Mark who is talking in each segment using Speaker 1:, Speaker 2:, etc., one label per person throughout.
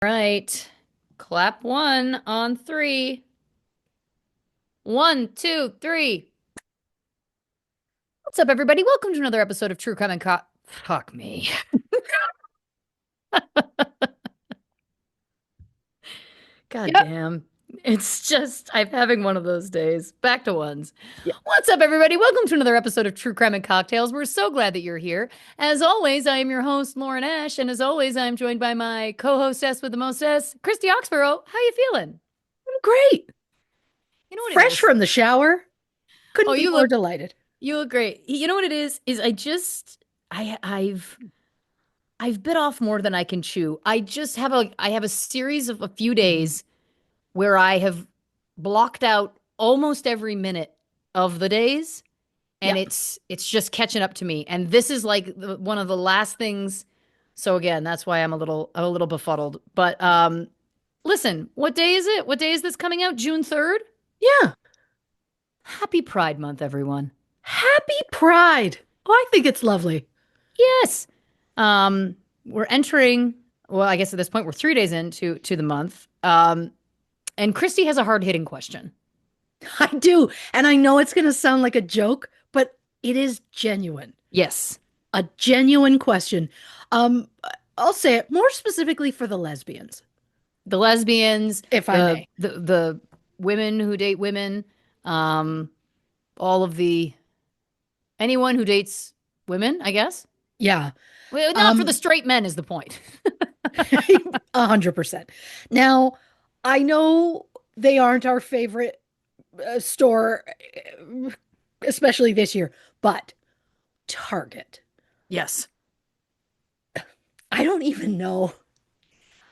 Speaker 1: Right. Clap one on three. One, two, three. What's up, everybody? Welcome to another episode of True Crime and Cop. Fuck me. God
Speaker 2: Yep.
Speaker 1: damn. It's just, I'm having one of those days. Back to ones.
Speaker 2: Yeah.
Speaker 1: What's up, everybody? Welcome to another episode of True Crime and Cocktails. We're so glad that you're here. As always, I am your host, Lauren Ash, and as always, I'm joined by my co-hostess with the mostess, Christy Oxborrow. How you feeling?
Speaker 2: Great.
Speaker 1: You know what it
Speaker 2: Fresh
Speaker 1: is?
Speaker 2: from the shower.
Speaker 1: Oh,
Speaker 2: Couldn't be more delighted.
Speaker 1: you look great. You know what it is? Is I just I've bit off more than I can chew. I have a series of a few
Speaker 2: Mhm.
Speaker 1: days where I have blocked out almost every minute of the days, and
Speaker 2: Yeah.
Speaker 1: it's just catching up to me. And this is like one of the last things. So again, that's why I'm a little befuddled. But listen, what day is it? What day is this coming out? June 3rd?
Speaker 2: Yeah.
Speaker 1: Happy Pride Month, everyone.
Speaker 2: Happy Pride. Oh, I think it's lovely.
Speaker 1: Yes. We're entering, well, I guess at this point we're 3 days into the month. And Christy has a hard-hitting question.
Speaker 2: I do. And I know it's going to sound like a joke, but it is genuine.
Speaker 1: Yes.
Speaker 2: A genuine question. Um, I'll say it more specifically for the lesbians,
Speaker 1: The lesbians,
Speaker 2: if I
Speaker 1: the
Speaker 2: may.
Speaker 1: the the women who date women, um, all of the anyone who dates women, I guess.
Speaker 2: Yeah.
Speaker 1: Well, not for the
Speaker 2: Um,
Speaker 1: straight men is the point.
Speaker 2: 100%. Now, I know they aren't our favorite store, especially this year, but Target.
Speaker 1: Yes.
Speaker 2: I don't even know.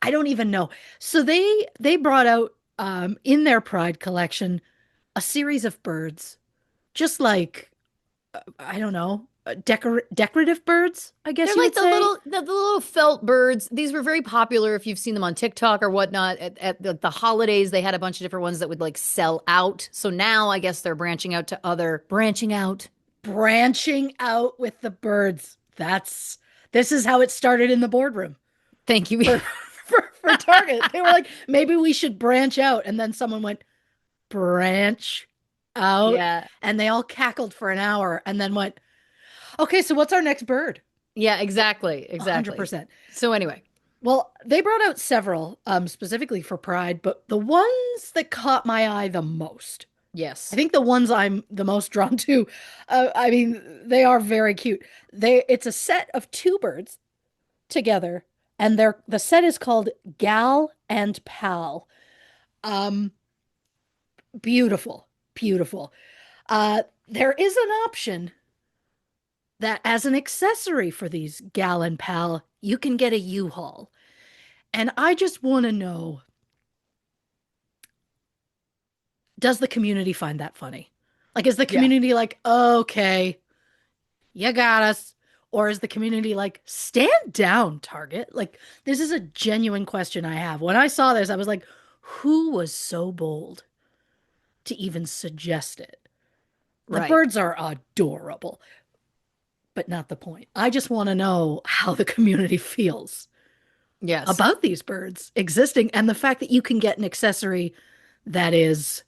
Speaker 2: I don't even know. So they brought out in their Pride collection a series of birds, just like I don't know, decorative birds, I guess
Speaker 1: They're
Speaker 2: you
Speaker 1: like
Speaker 2: would say.
Speaker 1: the little felt birds. These were very popular if you've seen them on TikTok or whatnot. At the holidays, they had a bunch of different ones that would like sell out. So now I guess they're branching out to other branching out.
Speaker 2: Branching out with the birds. This is how it started in the boardroom
Speaker 1: Thank you.
Speaker 2: for for Target. They were like, maybe we should branch out, and then someone went branch out,
Speaker 1: Yeah.
Speaker 2: and they all cackled for an hour, and then went, okay, so what's our next bird?
Speaker 1: Yeah, exactly. Exactly.
Speaker 2: 100%.
Speaker 1: So anyway,
Speaker 2: Well, they brought out several, specifically for Pride, but the ones that caught my eye the most, I
Speaker 1: yes.
Speaker 2: think the ones I'm the most drawn to, I mean, they are very cute. It's a set of two birds together, and the set is called Gal and Pal. Um, Beautiful, beautiful. There is an option that as an accessory for these Gal and Pal, you can get a U-Haul. And I just want to know, does the community find that funny? Like, is the
Speaker 1: Yeah.
Speaker 2: community like, okay, you got us? Or is the community like, stand down, Target? Like, this is a genuine question I have. When I saw this, I was like, who was so bold to even suggest it? The
Speaker 1: Right.
Speaker 2: birds are adorable, but not the point. I just want to know how the community feels
Speaker 1: Yes.
Speaker 2: about these birds existing and the fact that you can get an accessory that is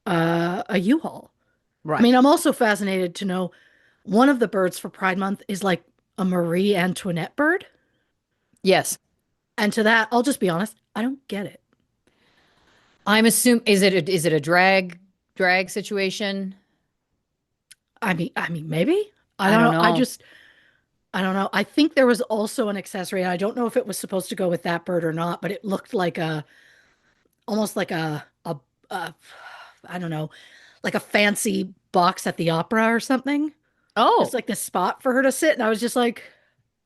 Speaker 2: a U-Haul. I
Speaker 1: Right.
Speaker 2: mean, I'm also fascinated to know one of the birds for Pride Month is like a Marie Antoinette bird.
Speaker 1: Yes.
Speaker 2: And to that, I'll just be honest, I don't get it.
Speaker 1: I'm assuming is it a drag situation?
Speaker 2: I mean, maybe. I
Speaker 1: I
Speaker 2: don't
Speaker 1: don't
Speaker 2: know.
Speaker 1: know.
Speaker 2: I don't know. I think there was also an accessory, and I don't know if it was supposed to go with that bird or not, but it looked like almost like a I don't know, like a fancy box at the opera or something. Just
Speaker 1: Oh,
Speaker 2: like this spot for her to sit. And I was just like,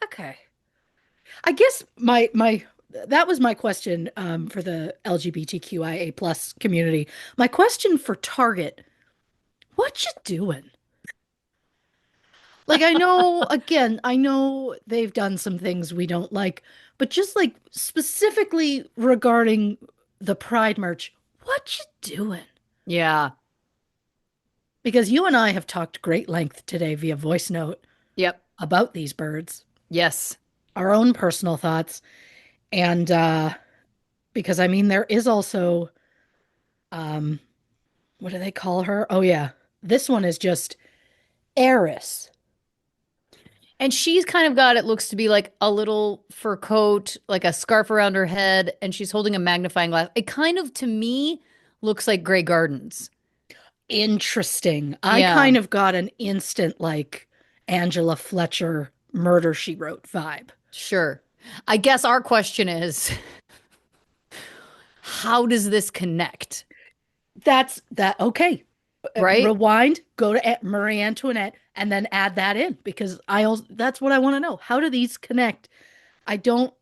Speaker 2: okay. I guess my that was my question for the LGBTQIA plus community. My question for Target, what you doing? Like I know, again, I know they've done some things we don't like, but just like specifically regarding the Pride merch, what you doing?
Speaker 1: yeah.
Speaker 2: Because you and I have talked great length today via voice note
Speaker 1: Yep.
Speaker 2: about these birds,
Speaker 1: Yes.
Speaker 2: our own personal thoughts. And because I mean there is also um what do they call her? Oh yeah. This one is just heiress.
Speaker 1: And she's kind of got, it looks to be like a little fur coat, like a scarf around her head, and she's holding a magnifying glass. It kind of, to me, looks like Grey Gardens.
Speaker 2: Interesting. I
Speaker 1: Yeah,
Speaker 2: kind of got an instant like Angela Fletcher Murder She Wrote vibe.
Speaker 1: sure. I guess our question is, how does this connect?
Speaker 2: That's that okay.
Speaker 1: Right?
Speaker 2: Rewind, go to Marie Antoinette, and then add that in because I also that's what I want to know. How do these connect? I don't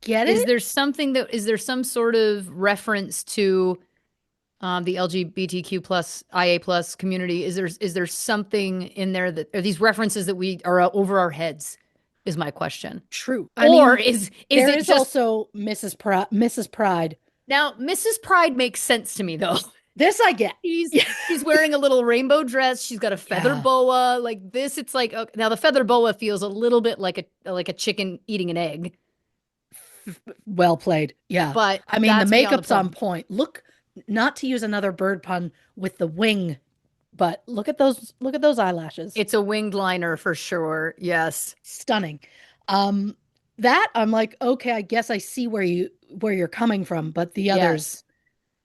Speaker 2: get
Speaker 1: Is
Speaker 2: it.
Speaker 1: there something that, is there some sort of reference to the LGBTQ plus IA plus community? Is there something in there that are these references that we are over our heads? Is my question.
Speaker 2: True. I
Speaker 1: Or
Speaker 2: mean,
Speaker 1: is
Speaker 2: there
Speaker 1: it
Speaker 2: is
Speaker 1: just
Speaker 2: also Mrs. Pride.
Speaker 1: now? Mrs. Pride makes sense to me though.
Speaker 2: This I get.
Speaker 1: She's
Speaker 2: Yeah.
Speaker 1: she's wearing a little rainbow dress. She's got a feather
Speaker 2: Yeah.
Speaker 1: boa like this. It's like now the feather boa feels a little bit like a chicken eating an egg,
Speaker 2: Well played. Yeah.
Speaker 1: but
Speaker 2: I mean, the
Speaker 1: that's beyond the
Speaker 2: makeup's on
Speaker 1: point.
Speaker 2: point. Look, not to use another bird pun with the wing, but look at those eyelashes.
Speaker 1: It's a winged liner for sure. Yes.
Speaker 2: Stunning. Um, that I'm like, okay, I guess I see where you're coming from, but the others
Speaker 1: Yes.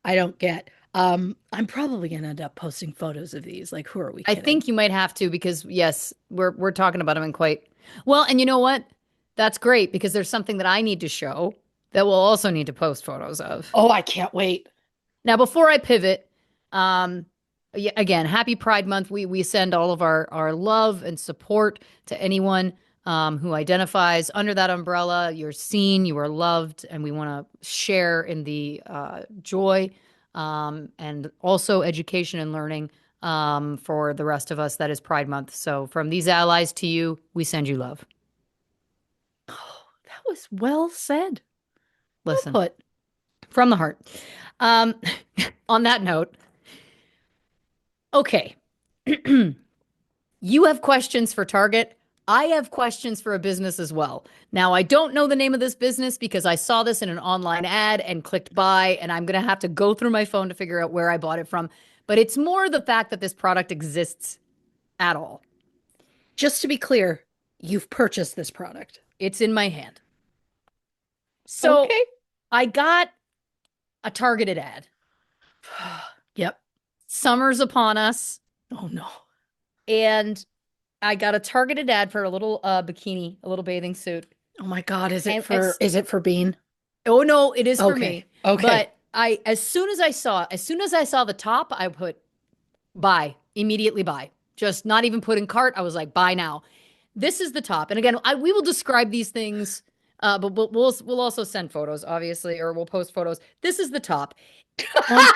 Speaker 2: I don't get. I'm probably gonna end up posting photos of these. Like, who are we
Speaker 1: I
Speaker 2: kidding?
Speaker 1: think you might have to because yes, we're talking about them in quite well. And you know what? That's great because there's something that I need to show that we'll also need to post photos of.
Speaker 2: Oh, I can't wait.
Speaker 1: Now, before I pivot, um, again, happy Pride Month. We send all of our love and support to anyone who identifies under that umbrella. You're seen, you are loved, and we want to share in the joy and also education and learning for the rest of us. That is Pride Month. So, from these allies to you, we send you love.
Speaker 2: Oh, that was well said. Well
Speaker 1: Listen,
Speaker 2: put.
Speaker 1: from the heart. Um, on that note, okay. You have questions for Target. I have questions for a business as well. Now, I don't know the name of this business because I saw this in an online ad and clicked buy, and I'm going to have to go through my phone to figure out where I bought it from. But it's more the fact that this product exists at all.
Speaker 2: Just to be clear, you've purchased this product.
Speaker 1: It's in my hand. So
Speaker 2: Okay.
Speaker 1: I got a targeted ad.
Speaker 2: Yep.
Speaker 1: Summer's upon us,
Speaker 2: Oh no.
Speaker 1: and I got a targeted ad for a little bikini, a little bathing suit.
Speaker 2: Oh my God,
Speaker 1: And it's
Speaker 2: is it for Bean?
Speaker 1: Oh no, it is for
Speaker 2: Okay.
Speaker 1: me.
Speaker 2: Okay.
Speaker 1: But as soon as I saw the top, I put buy, immediately buy. Just not even put in cart. I was like, buy now. This is the top. And again, we will describe these things, but we'll also send photos, obviously, or we'll post photos. This is the top. On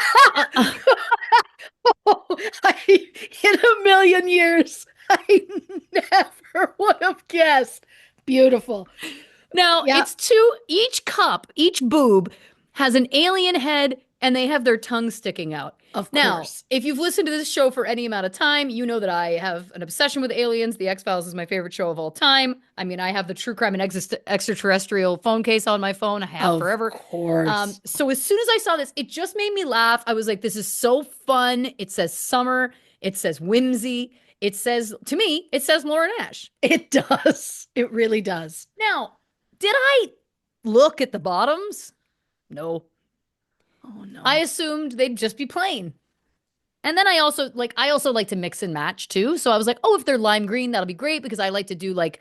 Speaker 2: In a million years, I never would have guessed. Beautiful.
Speaker 1: Now
Speaker 2: Yeah,
Speaker 1: it's two, each cup, each boob has an alien head and they have their tongue sticking out.
Speaker 2: of
Speaker 1: Now,
Speaker 2: course.
Speaker 1: if you've listened to this show for any amount of time, you know that I have an obsession with aliens. The X-Files is my favorite show of all time. I mean, I have the true crime and extraterrestrial phone case on my phone. I have
Speaker 2: Of
Speaker 1: forever.
Speaker 2: course.
Speaker 1: So as soon as I saw this, it just made me laugh. I was like, this is so fun. It says summer. It says whimsy. It says, to me, it says Lauren Ash.
Speaker 2: It does. It really does.
Speaker 1: Now, did I look at the bottoms? No.
Speaker 2: Oh no.
Speaker 1: I assumed they'd just be plain. And then I also like to mix and match too. So I was like, oh, if they're lime green, that'll be great because I like to do like,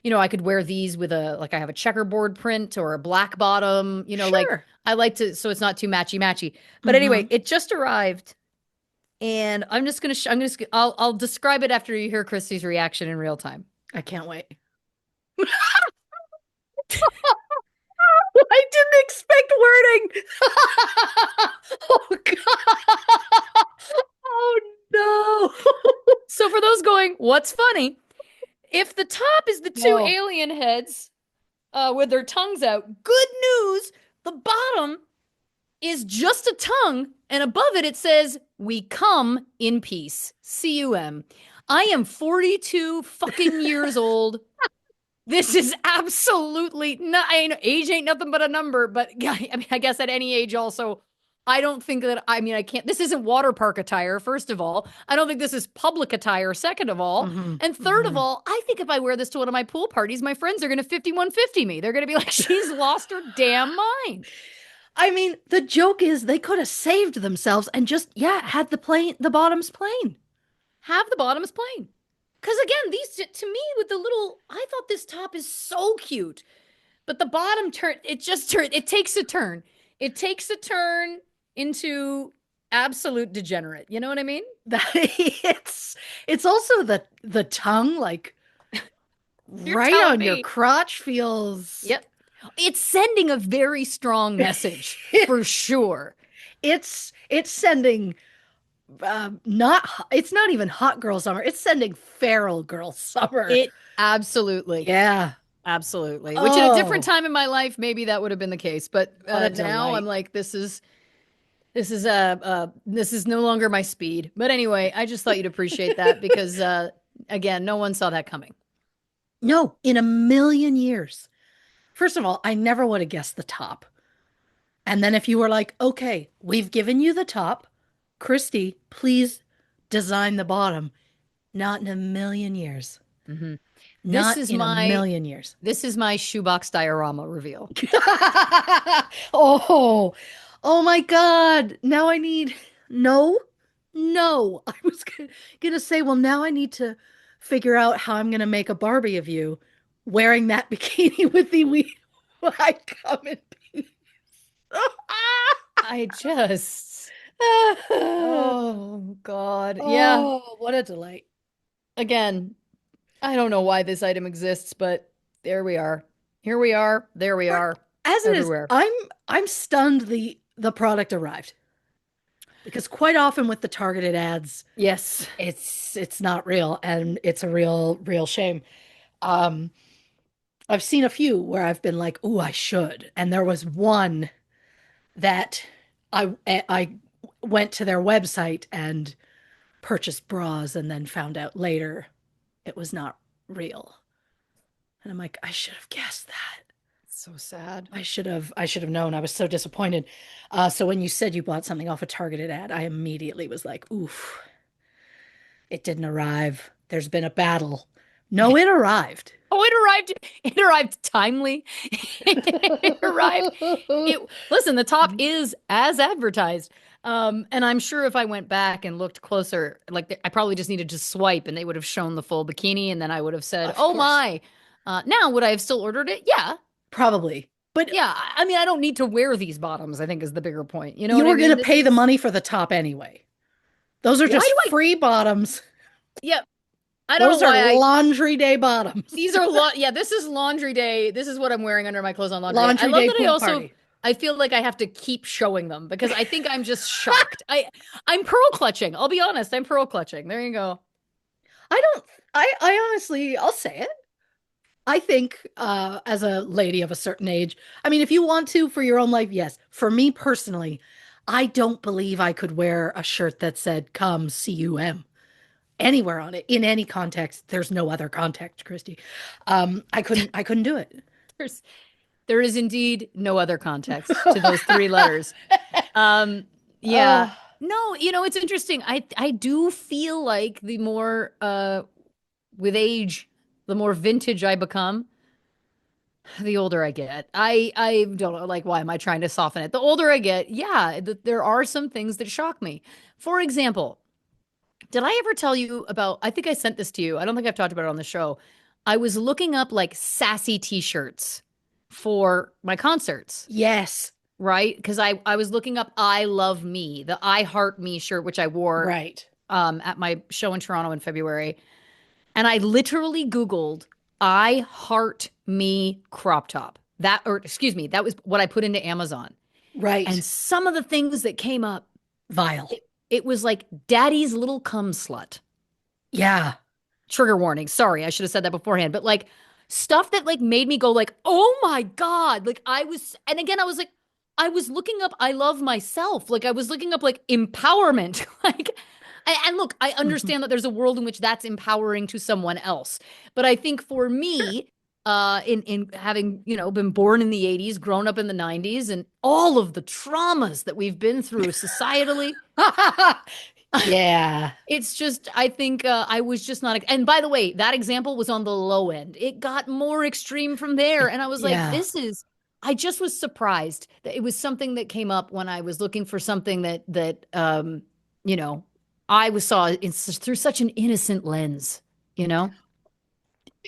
Speaker 1: I could wear these with I have a checkerboard print or a black bottom, like
Speaker 2: Sure.
Speaker 1: I like to, so it's not too matchy matchy. But anyway,
Speaker 2: Hmm.
Speaker 1: it just arrived and I'm just going to, I'll describe it after you hear Christy's reaction in real time.
Speaker 2: I can't wait. I didn't expect wording. Oh God. Oh no.
Speaker 1: So for those going, what's funny? If the top is the two
Speaker 2: No.
Speaker 1: alien heads with their tongues out, good news. The bottom is just a tongue, and above it says, "We come in peace." CUM. I am 42 fucking years old. This is absolutely not. I know age ain't nothing but a number, but I mean, I guess at any age, also, I don't think that. I mean, I can't. This isn't water park attire. First of all, I don't think this is public attire. Second of all,
Speaker 2: Hmm.
Speaker 1: and third of
Speaker 2: Hmm.
Speaker 1: all, I think if I wear this to one of my pool parties, my friends are going to 5150 me. They're going to be like, "She's lost her damn mind."
Speaker 2: I mean, the joke is they could have saved themselves and just, yeah, had the bottoms plain.
Speaker 1: Have the bottoms plain. Because again, these to me with the little, I thought this top is so cute. But the bottom turn, it takes a turn. It takes a turn into absolute degenerate. You know what I mean?
Speaker 2: That it's also the tongue, like
Speaker 1: You're
Speaker 2: right
Speaker 1: telling
Speaker 2: on your
Speaker 1: me.
Speaker 2: crotch feels.
Speaker 1: Yep. It's sending a very strong message for sure.
Speaker 2: It's sending it's not even hot girl summer. It's sending feral girl summer.
Speaker 1: It absolutely,
Speaker 2: Yeah.
Speaker 1: absolutely. Which in a different
Speaker 2: Oh,
Speaker 1: time in my life, maybe that would have been the case. But
Speaker 2: what a
Speaker 1: now I'm
Speaker 2: delight.
Speaker 1: like, this is no longer my speed. But anyway, I just thought you'd appreciate that because again, no one saw that coming.
Speaker 2: No, in a million years. First of all, I never would have guessed the top. And then if you were like, okay, we've given you the top, Christy, please design the bottom. Not in a million years.
Speaker 1: Hmm. This
Speaker 2: Not
Speaker 1: is
Speaker 2: in a
Speaker 1: my
Speaker 2: million years.
Speaker 1: this is my shoebox diorama reveal.
Speaker 2: Oh, oh my God. Now I need, no, no. I was gonna say, well, now I need to figure out how I'm gonna make a Barbie of you wearing that bikini with the white come in peace.
Speaker 1: I just oh God. Yeah.
Speaker 2: Oh, what a delight.
Speaker 1: Again, I don't know why this item exists, but there we are. Here we are. There we
Speaker 2: But
Speaker 1: are.
Speaker 2: as it is,
Speaker 1: Everywhere.
Speaker 2: I'm stunned the product arrived because quite often with the targeted ads,
Speaker 1: Yes.
Speaker 2: it's not real and it's a real shame. Um, I've seen a few where I've been like, "Ooh, I should," and there was one that I went to their website and purchased bras and then found out later it was not real. And I'm like, I should have guessed that.
Speaker 1: So sad.
Speaker 2: I should have known. I was so disappointed. So when you said you bought something off a targeted ad, I immediately was like, oof, it didn't arrive. There's been a battle. No, it arrived.
Speaker 1: Oh, it arrived. It arrived timely. It arrived. It listen, the top is as advertised. And I'm sure if I went back and looked closer, like I probably just needed to swipe and they would have shown the full bikini, and then I would have said,
Speaker 2: Of
Speaker 1: "Oh
Speaker 2: course.
Speaker 1: my." Now, would I have still ordered it? Yeah.
Speaker 2: Probably. But
Speaker 1: Yeah. I mean, I don't need to wear these bottoms, I think is the bigger point. You know
Speaker 2: you
Speaker 1: what I
Speaker 2: were going
Speaker 1: mean?
Speaker 2: to
Speaker 1: This
Speaker 2: pay the
Speaker 1: is
Speaker 2: money for the top anyway. Those are
Speaker 1: why
Speaker 2: just
Speaker 1: do I
Speaker 2: free bottoms.
Speaker 1: yeah, I don't know
Speaker 2: Those are
Speaker 1: why I
Speaker 2: laundry day bottoms.
Speaker 1: these are yeah, this is laundry day. This is what I'm wearing under my clothes on laundry day. I
Speaker 2: Laundry
Speaker 1: love
Speaker 2: day
Speaker 1: that I
Speaker 2: pool
Speaker 1: also
Speaker 2: party.
Speaker 1: I feel like I have to keep showing them because I think I'm just shocked. I'm pearl clutching. I'll be honest, I'm pearl clutching. There you go.
Speaker 2: I don't, I honestly, I'll say it. I think, as a lady of a certain age, I mean, if you want to for your own life, yes. For me personally, I don't believe I could wear a shirt that said "Come CUM" anywhere on it in any context. There's no other context, Christy. I couldn't do it.
Speaker 1: There's there is indeed no other context to those three letters. Um yeah.
Speaker 2: Oh,
Speaker 1: No, it's interesting. I do feel like the more with age, the more vintage I become, the older I get. I don't know, like, why am I trying to soften it? The older I get, yeah, there are some things that shock me. For example, did I ever tell you about, I think I sent this to you. I don't think I've talked about it on the show. I was looking up like sassy t-shirts for my concerts,
Speaker 2: yes,
Speaker 1: right? Because I was looking up I Love Me, the I Heart Me shirt, which I wore
Speaker 2: right,
Speaker 1: at my show in Toronto in February. And I literally Googled I Heart Me crop top. That, or excuse me, that was what I put into Amazon. And
Speaker 2: right.
Speaker 1: some of the things that came up,
Speaker 2: Vile.
Speaker 1: it was like daddy's little cum slut.
Speaker 2: Yeah.
Speaker 1: Trigger warning. Sorry, I should have said that beforehand. But like stuff that like made me go like, oh my God. Like I was, and again, I was like, I was looking up I love myself. Like I was looking up like empowerment. Like and look, I understand that there's a world in which that's empowering to someone else. But I think for
Speaker 2: Sure.
Speaker 1: me, in having, been born in the 80s, grown up in the 90s, and all of the traumas that we've been through societally.
Speaker 2: Yeah.
Speaker 1: It's just, I think I was just not. And by the way, that example was on the low end. It got more extreme from there. And I was like,
Speaker 2: Yeah.
Speaker 1: I just was surprised that it was something that came up when I was looking for something that you know, saw it through such an innocent lens, you know?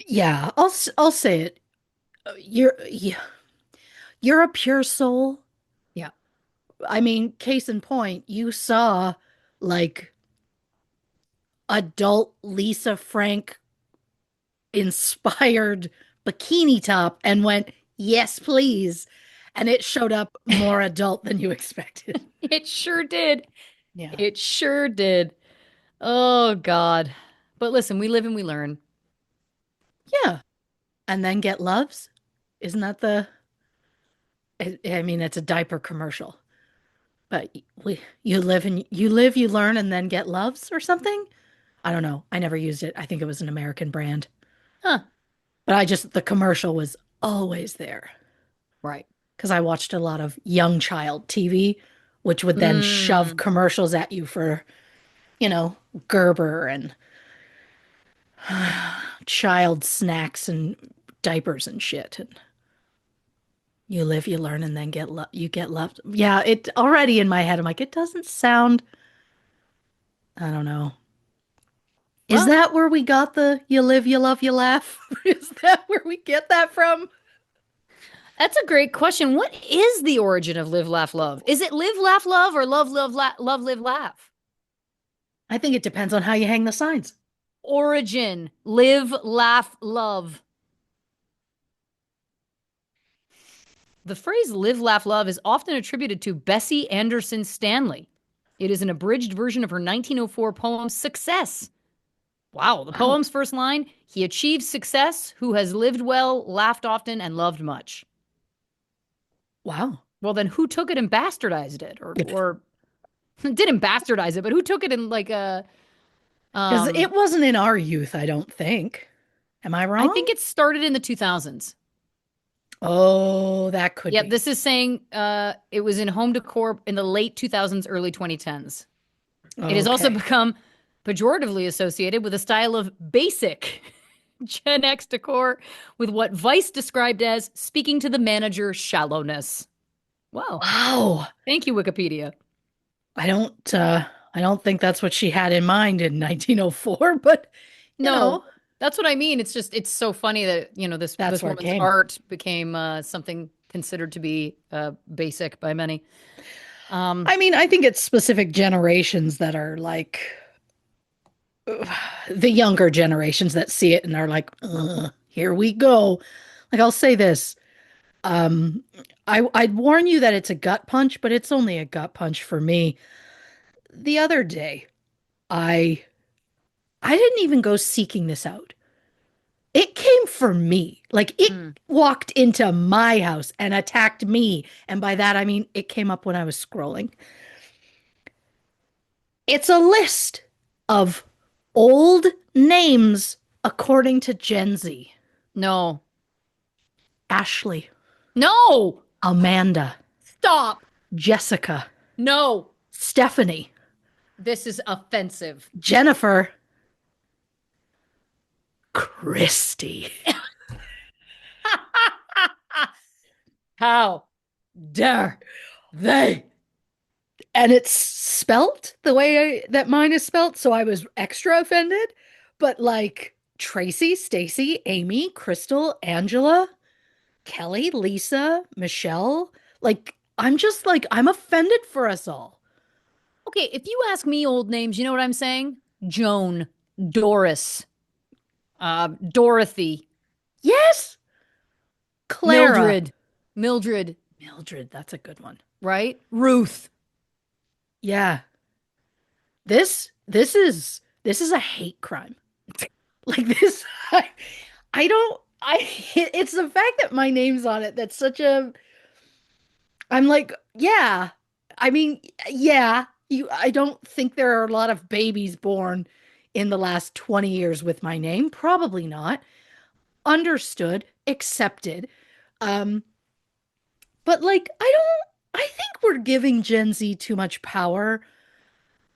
Speaker 2: Yeah. I'll say it. You're a pure soul.
Speaker 1: Yeah.
Speaker 2: I mean, case in point, you saw like adult Lisa Frank inspired bikini top and went, "Yes, please." And it showed up more adult than you expected.
Speaker 1: It sure did.
Speaker 2: Yeah.
Speaker 1: It sure did. Oh, God. But listen, we live and we learn.
Speaker 2: Yeah. And then get loves? Isn't that I mean, it's a diaper commercial. But you live, you learn, and then get loves or something? I don't know. I never used it. I think it was an American brand.
Speaker 1: Huh.
Speaker 2: But the commercial was always there
Speaker 1: Right.
Speaker 2: because I watched a lot of young child TV, which would then shove
Speaker 1: Mm.
Speaker 2: commercials at you for, you know, Gerber and child snacks and diapers and shit. And you live, you learn, and then you get loved. Yeah, it already in my head, I'm like, it doesn't sound, I don't know. Is
Speaker 1: Well,
Speaker 2: that where we got the you live, you love, you laugh? Is that where we get that from?
Speaker 1: that's a great question. What is the origin of live, laugh, love? Is it live, laugh, love, or love, love, love, live, laugh?
Speaker 2: I think it depends on how you hang the signs.
Speaker 1: Origin, live, laugh, love. The phrase live, laugh, love is often attributed to Bessie Anderson Stanley. It is an abridged version of her 1904 poem Success. Wow, the
Speaker 2: Wow.
Speaker 1: poem's first line, he achieved success, who has lived well, laughed often, and loved much.
Speaker 2: Wow.
Speaker 1: Well, then who took it and bastardized it? Or didn't bastardize it, but who took it and like
Speaker 2: Because
Speaker 1: um
Speaker 2: it wasn't in our youth, I don't think. Am I
Speaker 1: I
Speaker 2: wrong?
Speaker 1: think it started in the 2000s.
Speaker 2: Oh, that could
Speaker 1: Yep,
Speaker 2: be.
Speaker 1: this is saying it was in home decor in the late 2000s, early 2010s. It has also
Speaker 2: Okay.
Speaker 1: become pejoratively associated with a style of basic Gen X decor with what Vice described as speaking to the manager shallowness. Wow.
Speaker 2: Wow.
Speaker 1: Thank you, Wikipedia.
Speaker 2: I don't think that's what she had in mind in 1904, but you
Speaker 1: No,
Speaker 2: know,
Speaker 1: that's what I mean. It's so funny that,
Speaker 2: that's
Speaker 1: this
Speaker 2: where it
Speaker 1: woman's
Speaker 2: came.
Speaker 1: art became something considered to be basic by many. Um,
Speaker 2: I mean, I think it's specific generations that are like the younger generations that see it and are like, here we go. Like I'll say this. Um, I'd warn you that it's a gut punch, but it's only a gut punch for me. The other day, I I didn't even go seeking this out. It came for me. Like it
Speaker 1: mm,
Speaker 2: walked into my house and attacked me. And by that I mean it came up when I was scrolling. It's a list of old names according to Gen Z.
Speaker 1: no,
Speaker 2: Ashley,
Speaker 1: no,
Speaker 2: Amanda,
Speaker 1: stop.
Speaker 2: Jessica,
Speaker 1: No,
Speaker 2: Stephanie,
Speaker 1: this is offensive.
Speaker 2: Jennifer, Christy.
Speaker 1: How dare they?
Speaker 2: And it's spelt the way that mine is spelt, so I was extra offended. But like Tracy, Stacy, Amy, Crystal, Angela, Kelly, Lisa, Michelle, like I'm just like I'm offended for us all.
Speaker 1: Okay, if you ask me old names, you know what I'm saying? Joan, Doris, Dorothy,
Speaker 2: Yes, Clara,
Speaker 1: Mildred, Mildred,
Speaker 2: Mildred, that's a good one.
Speaker 1: right? Ruth.
Speaker 2: Yeah. This is a hate crime. Like this I don't I it's the fact that my name's on it that's such a I'm like, yeah. I mean, yeah, I don't think there are a lot of babies born in the last 20 years with my name. Probably not. Understood. accepted. Um, but like I think we're giving Gen Z too much power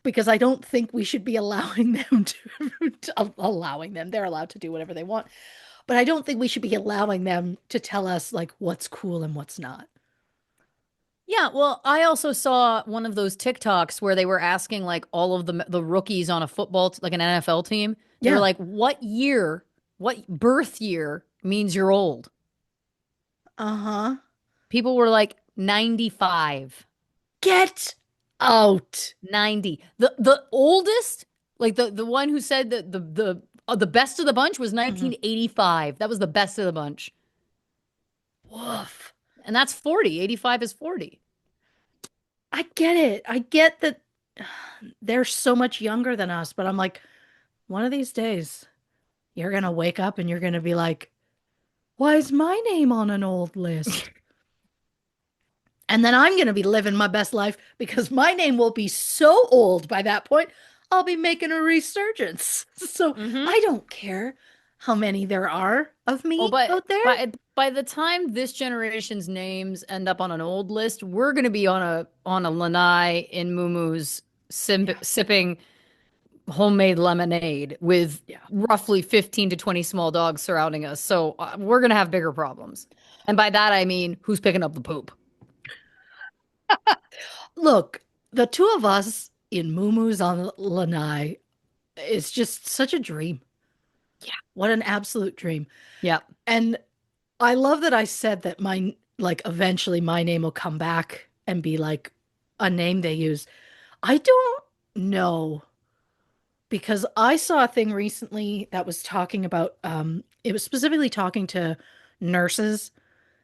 Speaker 2: because I don't think we should be allowing them to allowing them. They're allowed to do whatever they want. But I don't think we should be allowing them to tell us like what's cool and what's not.
Speaker 1: Yeah, well, I also saw one of those TikToks where they were asking like all of the rookies on a like an NFL team. They were
Speaker 2: Yeah.
Speaker 1: like, what birth year means you're old?"
Speaker 2: Uh-huh.
Speaker 1: People were like 95,
Speaker 2: Get out.
Speaker 1: 90. The oldest, like the one who said that the best of the bunch was
Speaker 2: Mhm.
Speaker 1: 1985. That was the best of the bunch.
Speaker 2: Woof.
Speaker 1: And that's 40. 85 is 40.
Speaker 2: I get it. I get that they're so much younger than us, but I'm like, one of these days, you're gonna wake up and you're gonna be like, why is my name on an old list? And then I'm gonna be living my best life because my name will be so old by that point, I'll be making a resurgence. So
Speaker 1: Mm-hmm.
Speaker 2: I don't care how many there are of
Speaker 1: Oh,
Speaker 2: me
Speaker 1: but
Speaker 2: out there.
Speaker 1: by the time this generation's names end up on an old list, we're gonna be on a lanai in Mumu's
Speaker 2: Yeah.
Speaker 1: sipping homemade lemonade with
Speaker 2: Yeah.
Speaker 1: roughly 15 to 20 small dogs surrounding us. So we're gonna have bigger problems. And by that I mean who's picking up the poop.
Speaker 2: Look, the two of us in Muumuu's on Lanai is just such a dream.
Speaker 1: Yeah.
Speaker 2: What an absolute dream.
Speaker 1: Yep.
Speaker 2: And I love that I said that like, eventually my name will come back and be like a name they use. I don't know because I saw a thing recently that was talking about, it was specifically talking to nurses,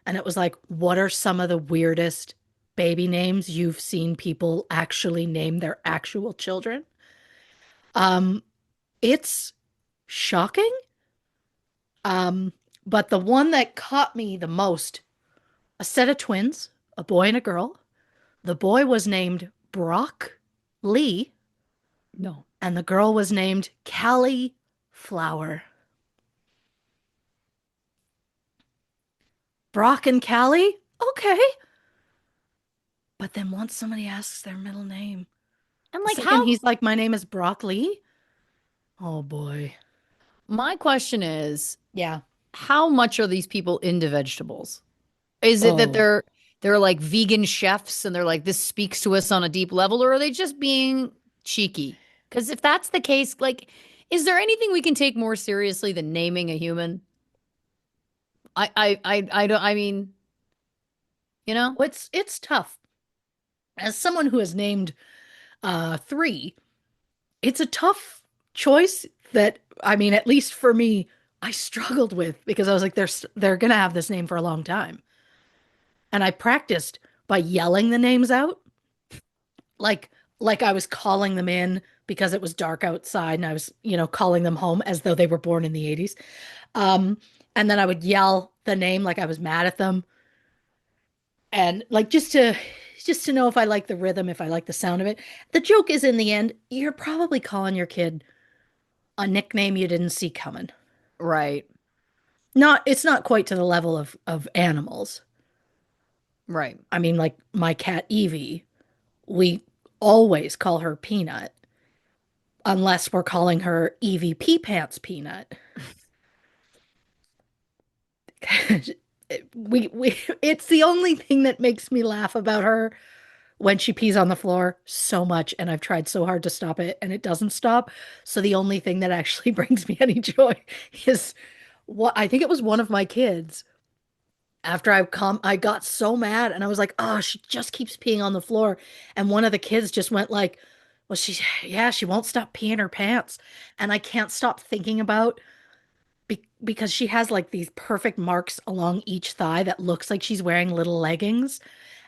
Speaker 2: and it was like, what are some of the weirdest baby names you've seen people actually name their actual children? Um, it's shocking. Um, but the one that caught me the most, a set of twins, a boy and a girl. The boy was named Brock Lee,
Speaker 1: No.
Speaker 2: and the girl was named Callie Flower. Brock and Callie? Okay. But then once somebody asks their middle name,
Speaker 1: And
Speaker 2: the
Speaker 1: like
Speaker 2: second
Speaker 1: how
Speaker 2: he's like, my name is Brock Lee. Oh boy.
Speaker 1: my question is,
Speaker 2: Yeah.
Speaker 1: how much are these people into vegetables? Is it that
Speaker 2: Oh,
Speaker 1: they're like vegan chefs and they're like this speaks to us on a deep level, or are they just being cheeky? Because if that's the case, like, is there anything we can take more seriously than naming a human? I don't. I mean, you know,
Speaker 2: it's tough. As someone who has named three, it's a tough choice that I mean, at least for me, I struggled with because I was like, they're gonna have this name for a long time. And I practiced by yelling the names out, like like I was calling them in because it was dark outside and I was, calling them home as though they were born in the 80s. Um, and then I would yell the name like I was mad at them. And like just to know if I like the rhythm, if I like the sound of it. The joke is in the end, you're probably calling your kid a nickname you didn't see coming.
Speaker 1: right,
Speaker 2: It's not quite to the level of animals.
Speaker 1: right.
Speaker 2: I mean, like my cat Evie, we always call her Peanut, unless we're calling her Evie Pee Pants Peanut. It's the only thing that makes me laugh about her when she pees on the floor so much, and I've tried so hard to stop it, and it doesn't stop. So the only thing that actually brings me any joy is what I think it was one of my kids. After I got so mad, and I was like, "Oh, she just keeps peeing on the floor." And one of the kids just went like, "Well, yeah, she won't stop peeing her pants." And I can't stop thinking about because she has like these perfect marks along each thigh that looks like she's wearing little leggings.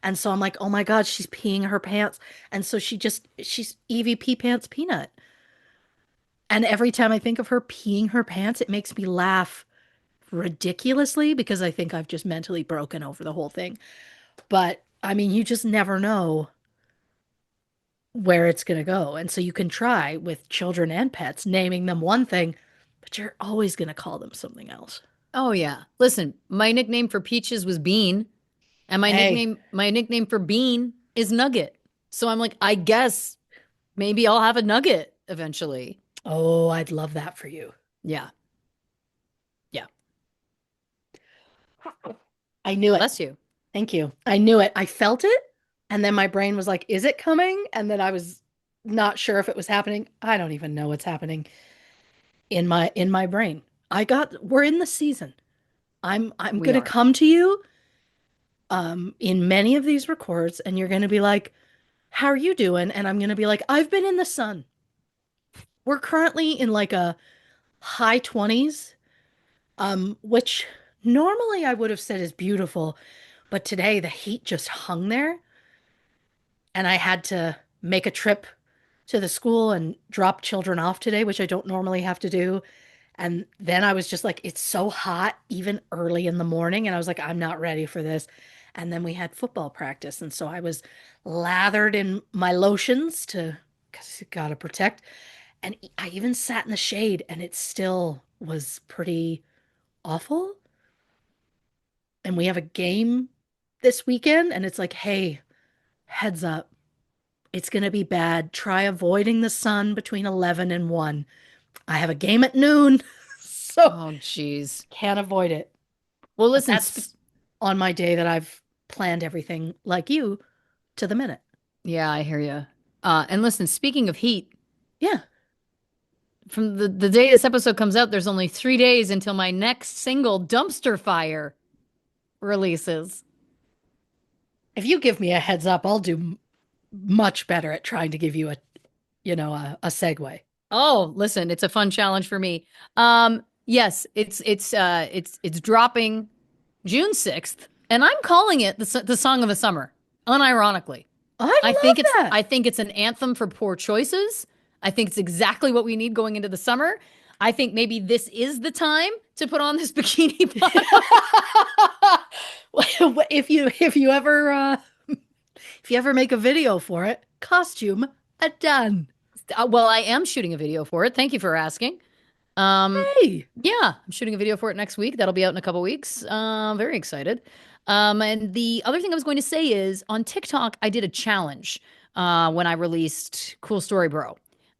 Speaker 2: And so I'm like, "Oh my God, she's peeing her pants." And so she's Evie Pee Pants Peanut. And every time I think of her peeing her pants, it makes me laugh ridiculously because I think I've just mentally broken over the whole thing. But I mean, you just never know where it's going to go. And so you can try with children and pets, naming them one thing, but you're always going to call them something else.
Speaker 1: Oh yeah. Listen, my nickname for Peaches was Bean, and
Speaker 2: Hey,
Speaker 1: my nickname for Bean is Nugget. So I'm like, I guess maybe I'll have a nugget eventually.
Speaker 2: oh, I'd love that for you.
Speaker 1: Yeah. Yeah.
Speaker 2: I knew it.
Speaker 1: Bless you.
Speaker 2: Thank you. I knew it. I felt it. And then my brain was like, is it coming? And then I was not sure if it was happening. I don't even know what's happening in my brain. We're in the season. I'm
Speaker 1: We
Speaker 2: gonna
Speaker 1: are.
Speaker 2: come to you in many of these records and you're gonna be like, how are you doing? And I'm gonna be like, I've been in the sun. We're currently in like a high 20s, which normally I would have said is beautiful, but today the heat just hung there and I had to make a trip to the school and drop children off today, which I don't normally have to do. And then I was just like, it's so hot, even early in the morning. And I was like, I'm not ready for this. And then we had football practice. And so I was lathered in my lotions because you gotta protect. And I even sat in the shade and it still was pretty awful. And we have a game this weekend. And it's like, hey, heads up, it's going to be bad. Try avoiding the sun between 11 and 1. I have a game at noon, so
Speaker 1: Oh, geez.
Speaker 2: can't avoid it.
Speaker 1: Well,
Speaker 2: But
Speaker 1: listen.
Speaker 2: that's on my day that I've planned everything like you to the minute.
Speaker 1: Yeah, I hear you. And listen, speaking of heat,
Speaker 2: Yeah.
Speaker 1: from the day this episode comes out, there's only 3 days until my next single, Dumpster Fire, releases.
Speaker 2: If you give me a heads up, I'll do much better at trying to give you a segue.
Speaker 1: Oh, listen, it's a fun challenge for me. Yes, it's dropping June 6th, and I'm calling it the song of the summer, unironically.
Speaker 2: I love that.
Speaker 1: I think it's an anthem for poor choices. I think it's exactly what we need going into the summer. I think maybe this is the time to put on this bikini bottom.
Speaker 2: If you ever make a video for it, costume done.
Speaker 1: Well, I am shooting a video for it. Thank you for asking.
Speaker 2: Hey.
Speaker 1: Yeah, I'm shooting a video for it next week. That'll be out in a couple weeks. Very excited. And the other thing I was going to say is on TikTok, I did a challenge when I released Cool Story Bro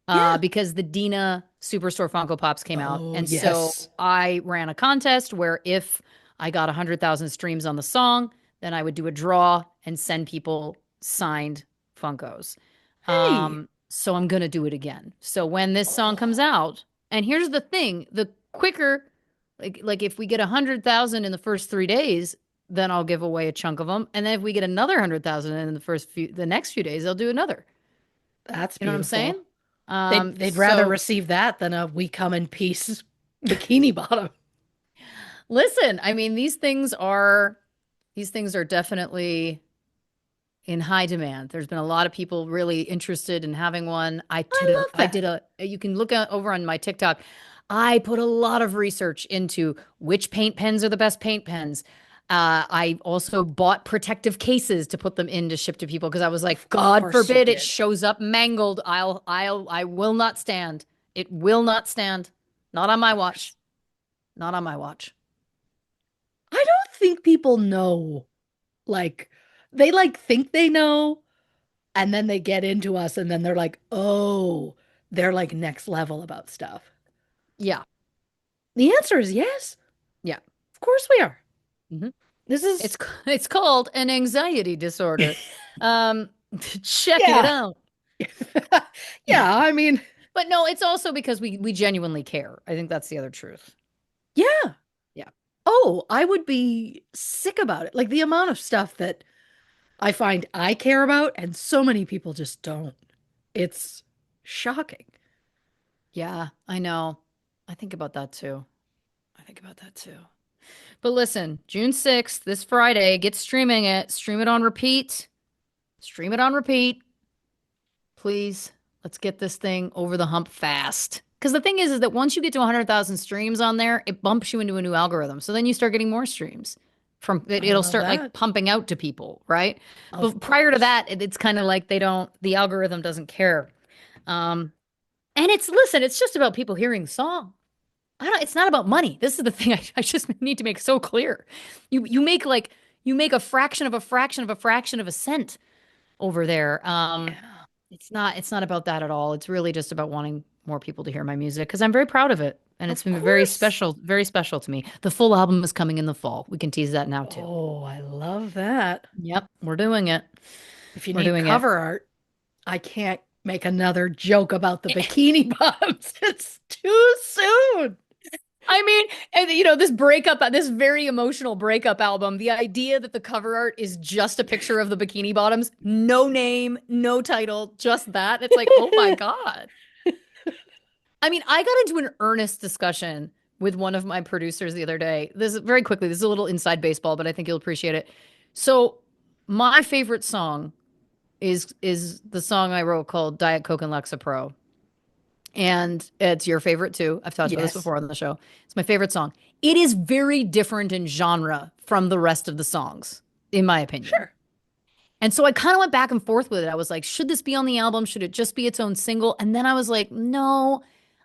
Speaker 2: Yeah.
Speaker 1: because the Dina Superstore Funko Pops came out.
Speaker 2: Oh,
Speaker 1: And so
Speaker 2: yes.
Speaker 1: I ran a contest where if I got 100,000 streams on the song, then I would do a draw and send people signed Funkos.
Speaker 2: Hey.
Speaker 1: So I'm going to do it again. So when this song comes out, and here's the thing, the quicker, like if we get 100,000 in the first 3 days, then I'll give away a chunk of them. And then if we get another 100,000 in the next few days, I'll do another.
Speaker 2: That's
Speaker 1: You know what I'm saying?
Speaker 2: beautiful. They'd rather
Speaker 1: So
Speaker 2: receive that than a we come in peace bikini bottom.
Speaker 1: listen, I mean, these things are definitely in high demand. There's been a lot of people really interested in having one.
Speaker 2: I love
Speaker 1: I
Speaker 2: that.
Speaker 1: did a, you can look over on my TikTok. I put a lot of research into which paint pens are the best paint pens. I also bought protective cases to put them in to ship to people because I was like,
Speaker 2: Of
Speaker 1: God
Speaker 2: course you
Speaker 1: forbid it
Speaker 2: did.
Speaker 1: shows up mangled. I will not stand. It will not stand. Not on my
Speaker 2: Of
Speaker 1: watch.
Speaker 2: course.
Speaker 1: Not on my watch.
Speaker 2: I don't think people know. Like, they like think they know, and then they get into us, and then they're like, oh, they're like next level about stuff.
Speaker 1: Yeah.
Speaker 2: The answer is yes.
Speaker 1: Yeah.
Speaker 2: Of course we are.
Speaker 1: Mhm.
Speaker 2: This is,
Speaker 1: It's called an anxiety disorder. Um, check it
Speaker 2: yeah.
Speaker 1: out.
Speaker 2: Yeah, I mean,
Speaker 1: But no, it's also because we genuinely care. I think that's the other truth.
Speaker 2: yeah.
Speaker 1: Yeah.
Speaker 2: Oh, I would be sick about it. Like the amount of stuff that I find I care about and so many people just don't. It's shocking.
Speaker 1: Yeah, I know. I think about that too. I think about that too. But listen, June 6th, this Friday, get streaming it. Stream it on repeat. Stream it on repeat. Please, let's get this thing over the hump fast. Because the thing is that once you get to 100,000 streams on there, it bumps you into a new algorithm. So then you start getting more streams from it.
Speaker 2: I
Speaker 1: It'll
Speaker 2: love
Speaker 1: start like
Speaker 2: that.
Speaker 1: pumping out to people, right?
Speaker 2: Of
Speaker 1: But prior to
Speaker 2: course.
Speaker 1: that, it's kind of like the algorithm doesn't care. Um, and listen, it's just about people hearing the song. I don't, it's not about money. This is the thing I just need to make so clear. You make like you make a fraction of a fraction of a fraction of a cent over there.
Speaker 2: Yeah.
Speaker 1: It's not about that at all. It's really just about wanting more people to hear my music because I'm very proud of it. And it's
Speaker 2: Of
Speaker 1: been
Speaker 2: course.
Speaker 1: very special to me. The full album is coming in the fall. We can tease that now too.
Speaker 2: Oh, I love that.
Speaker 1: Yep, we're doing it.
Speaker 2: If you
Speaker 1: We're
Speaker 2: need
Speaker 1: doing it.
Speaker 2: cover art, I can't make another joke about the bikini bottoms. It's too soon.
Speaker 1: I mean, and this breakup, this very emotional breakup album, the idea that the cover art is just a picture of the bikini bottoms, no name, no title, just that. It's like, oh my God. I mean, I got into an earnest discussion with one of my producers the other day. This is very quickly, this is a little inside baseball, but I think you'll appreciate it. So, my favorite song is the song I wrote called Diet Coke and Lexapro. And it's your favorite too. I've talked about this
Speaker 2: Yes,
Speaker 1: before on the show. It's my favorite song. It is very different in genre from the rest of the songs, in my opinion.
Speaker 2: sure.
Speaker 1: And so I kind of went back and forth with it. I was like, should this be on the album? Should it just be its own single? And then I was like, no,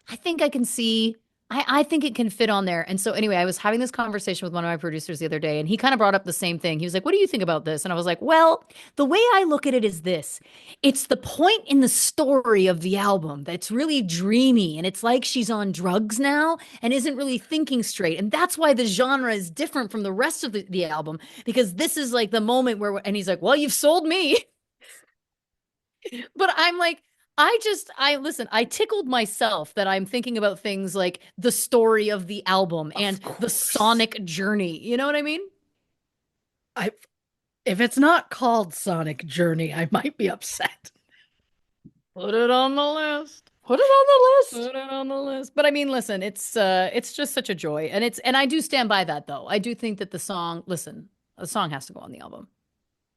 Speaker 1: I think I can see, I think it can fit on there. And so anyway, I was having this conversation with one of my producers the other day, and he kind of brought up the same thing. He was like, what do you think about this? And I was like, well, the way I look at it is this. It's the point in the story of the album that's really dreamy, and it's like she's on drugs now and isn't really thinking straight. And that's why the genre is different from the rest of the album, because this is like the moment where, and he's like, well, you've sold me. But I'm like, I listen, I tickled myself that I'm thinking about things like the story of the album and
Speaker 2: Of
Speaker 1: the
Speaker 2: course.
Speaker 1: sonic journey. You know what I mean?
Speaker 2: I If it's not called Sonic Journey, I might be upset.
Speaker 1: Put it on the list.
Speaker 2: Put it on the list.
Speaker 1: Put it on the list. But I mean, listen, it's just such a joy. And I do stand by that though. I do think that the song has to go on the album.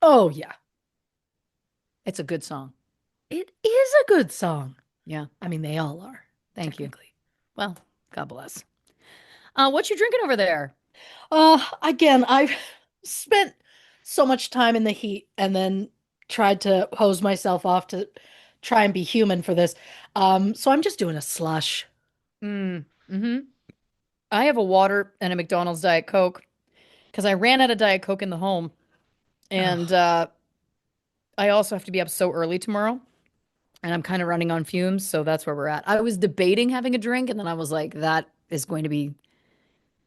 Speaker 2: Oh yeah,
Speaker 1: It's a good song.
Speaker 2: it is a good song.
Speaker 1: Yeah.
Speaker 2: I mean, they all are,
Speaker 1: Thank you.
Speaker 2: technically.
Speaker 1: Well, God bless. What you drinking over there?
Speaker 2: Again, I've spent so much time in the heat and then tried to hose myself off to try and be human for this. So I'm just doing a slush.
Speaker 1: Mm-hmm. I have a water and a McDonald's Diet Coke because I ran out of Diet Coke in the home. And
Speaker 2: Oh,
Speaker 1: I also have to be up so early tomorrow. And I'm kind of running on fumes. So that's where we're at. I was debating having a drink. And then I was like, that is going to be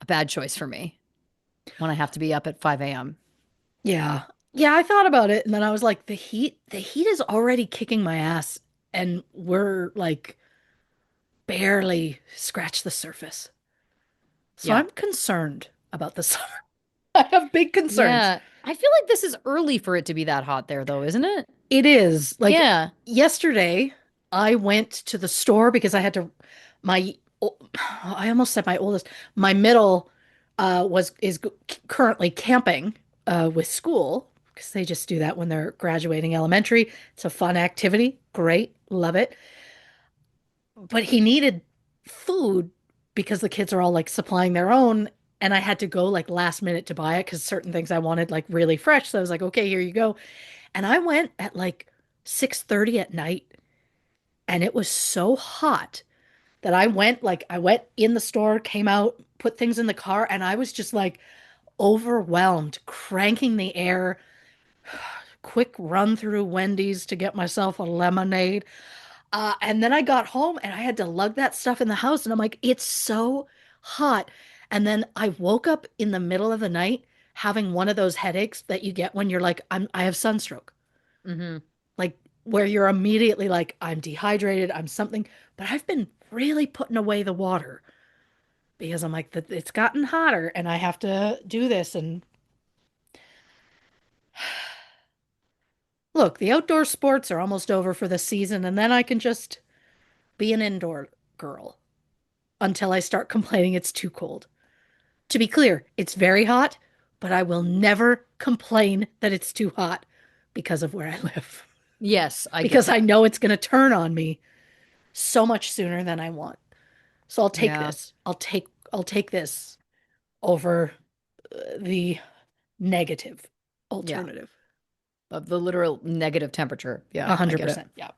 Speaker 1: a bad choice for me when I have to be up at 5 a.m.
Speaker 2: yeah. Yeah, I thought about it and then I was like, the heat is already kicking my ass and we're like barely scratched the surface. So
Speaker 1: Yeah.
Speaker 2: I'm concerned about the summer. I have big concerns.
Speaker 1: Yeah. I feel like this is early for it to be that hot there, though, isn't it?
Speaker 2: It is like
Speaker 1: Yeah.
Speaker 2: yesterday I went to the store because I had to my I almost said my oldest, my middle was is currently camping with school because they just do that when they're graduating elementary. It's a fun activity. Great. Love it. But he needed food because the kids are all like supplying their own. And I had to go like last minute to buy it because certain things I wanted like really fresh. So I was like, okay, here you go. And I went at like 6:30 at night and it was so hot that I went in the store, came out, put things in the car, and I was just like overwhelmed, cranking the air, quick run through Wendy's to get myself a lemonade. And then I got home and I had to lug that stuff in the house. And I'm like, it's so hot. And then I woke up in the middle of the night having one of those headaches that you get when you're like, I have sunstroke.
Speaker 1: Mm-hmm.
Speaker 2: Like where you're immediately like, I'm dehydrated, I'm something. But I've been really putting away the water because I'm like, it's gotten hotter and I have to do this. And look, the outdoor sports are almost over for the season. And then I can just be an indoor girl until I start complaining it's too cold. To be clear, it's very hot, but I will never complain that it's too hot because of where I live.
Speaker 1: Yes, I get
Speaker 2: Because I
Speaker 1: that.
Speaker 2: know it's going to turn on me so much sooner than I want. So I'll take
Speaker 1: Yeah.
Speaker 2: this. I'll take this over the negative
Speaker 1: Yeah.
Speaker 2: alternative.
Speaker 1: Of the literal negative temperature. Yeah,
Speaker 2: A
Speaker 1: I
Speaker 2: hundred
Speaker 1: get it.
Speaker 2: percent. Yeah.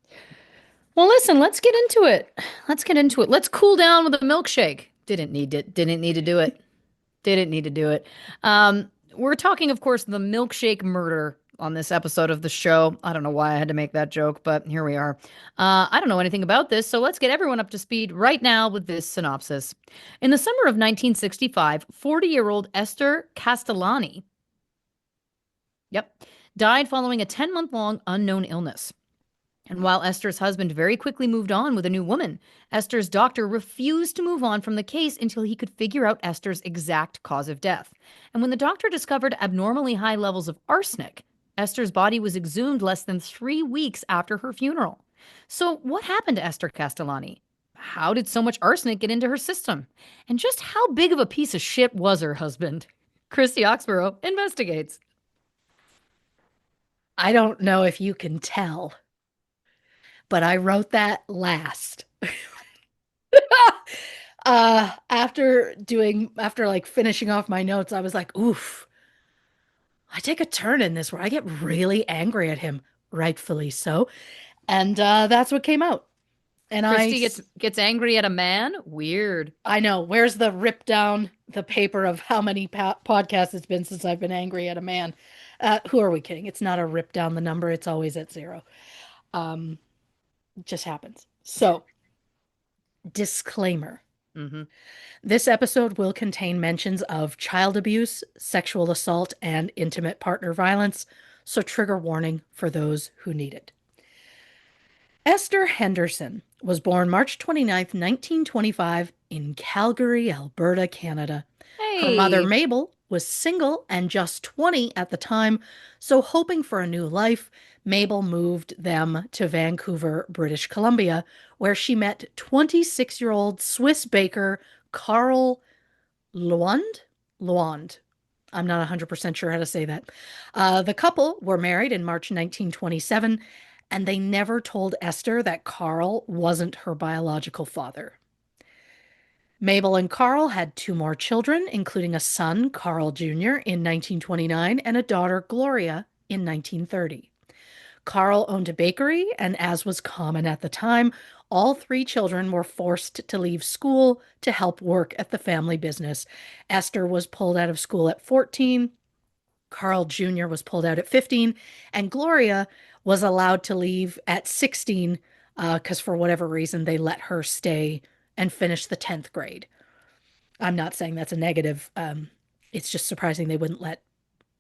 Speaker 1: Well, listen, let's get into it. Let's get into it. Let's cool down with a milkshake. Didn't need to do it. Didn't need to do it. We're talking, of course, the Milkshake Murder on this episode of the show. I don't know why I had to make that joke, but here we are. I don't know anything about this, so let's get everyone up to speed right now with this synopsis. In the summer of 1965, 40-year-old Esther Castellani, yep, died following a 10-month-long unknown illness. And while Esther's husband very quickly moved on with a new woman, Esther's doctor refused to move on from the case until he could figure out Esther's exact cause of death. And when the doctor discovered abnormally high levels of arsenic, Esther's body was exhumed less than 3 weeks after her funeral. So, what happened to Esther Castellani? How did so much arsenic get into her system? And just how big of a piece of shit was her husband? Christy Oxborrow investigates.
Speaker 2: I don't know if you can tell, but I wrote that last. After like finishing off my notes, I was like, oof, I take a turn in this where I get really angry at him, rightfully so. And that's what came out. And
Speaker 1: Christy gets angry at a man? Weird.
Speaker 2: I know, where's the rip down the paper of how many podcasts it's been since I've been angry at a man? Who are we kidding? It's not a rip down the number, it's always at zero. Um, it just happens. So, disclaimer.
Speaker 1: Mm-hmm.
Speaker 2: This episode will contain mentions of child abuse, sexual assault, and intimate partner violence, so trigger warning for those who need it. Esther Henderson was born March 29th, 1925, in Calgary, Alberta, Canada. Her mother,
Speaker 1: Hey.
Speaker 2: Mabel, was single and just 20 at the time, so hoping for a new life, Mabel moved them to Vancouver, British Columbia, where she met 26-year-old Swiss baker Carl Luand. Luand. I'm not 100% sure how to say that. The couple were married in March 1927, and they never told Esther that Carl wasn't her biological father. Mabel and Carl had two more children, including a son, Carl Jr., in 1929 and a daughter, Gloria, in 1930. Carl owned a bakery, and as was common at the time, all three children were forced to leave school to help work at the family business. Esther was pulled out of school at 14, Carl Jr. was pulled out at 15, and Gloria was allowed to leave at 16 because for whatever reason they let her stay and finish the 10th grade. I'm not saying that's a negative. It's just surprising they wouldn't let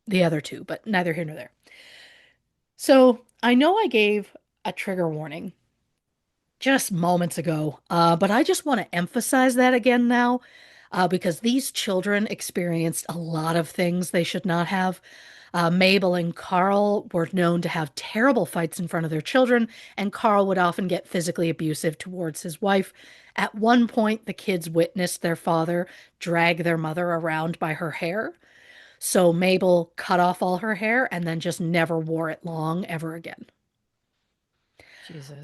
Speaker 2: the other two, but neither here nor there. So I know I gave a trigger warning just moments ago, but I just want to emphasize that again now because these children experienced a lot of things they should not have. Mabel and Carl were known to have terrible fights in front of their children, and Carl would often get physically abusive towards his wife. At one point, the kids witnessed their father drag their mother around by her hair. So Mabel cut off all her hair and then just never wore it long ever again.
Speaker 1: Jesus.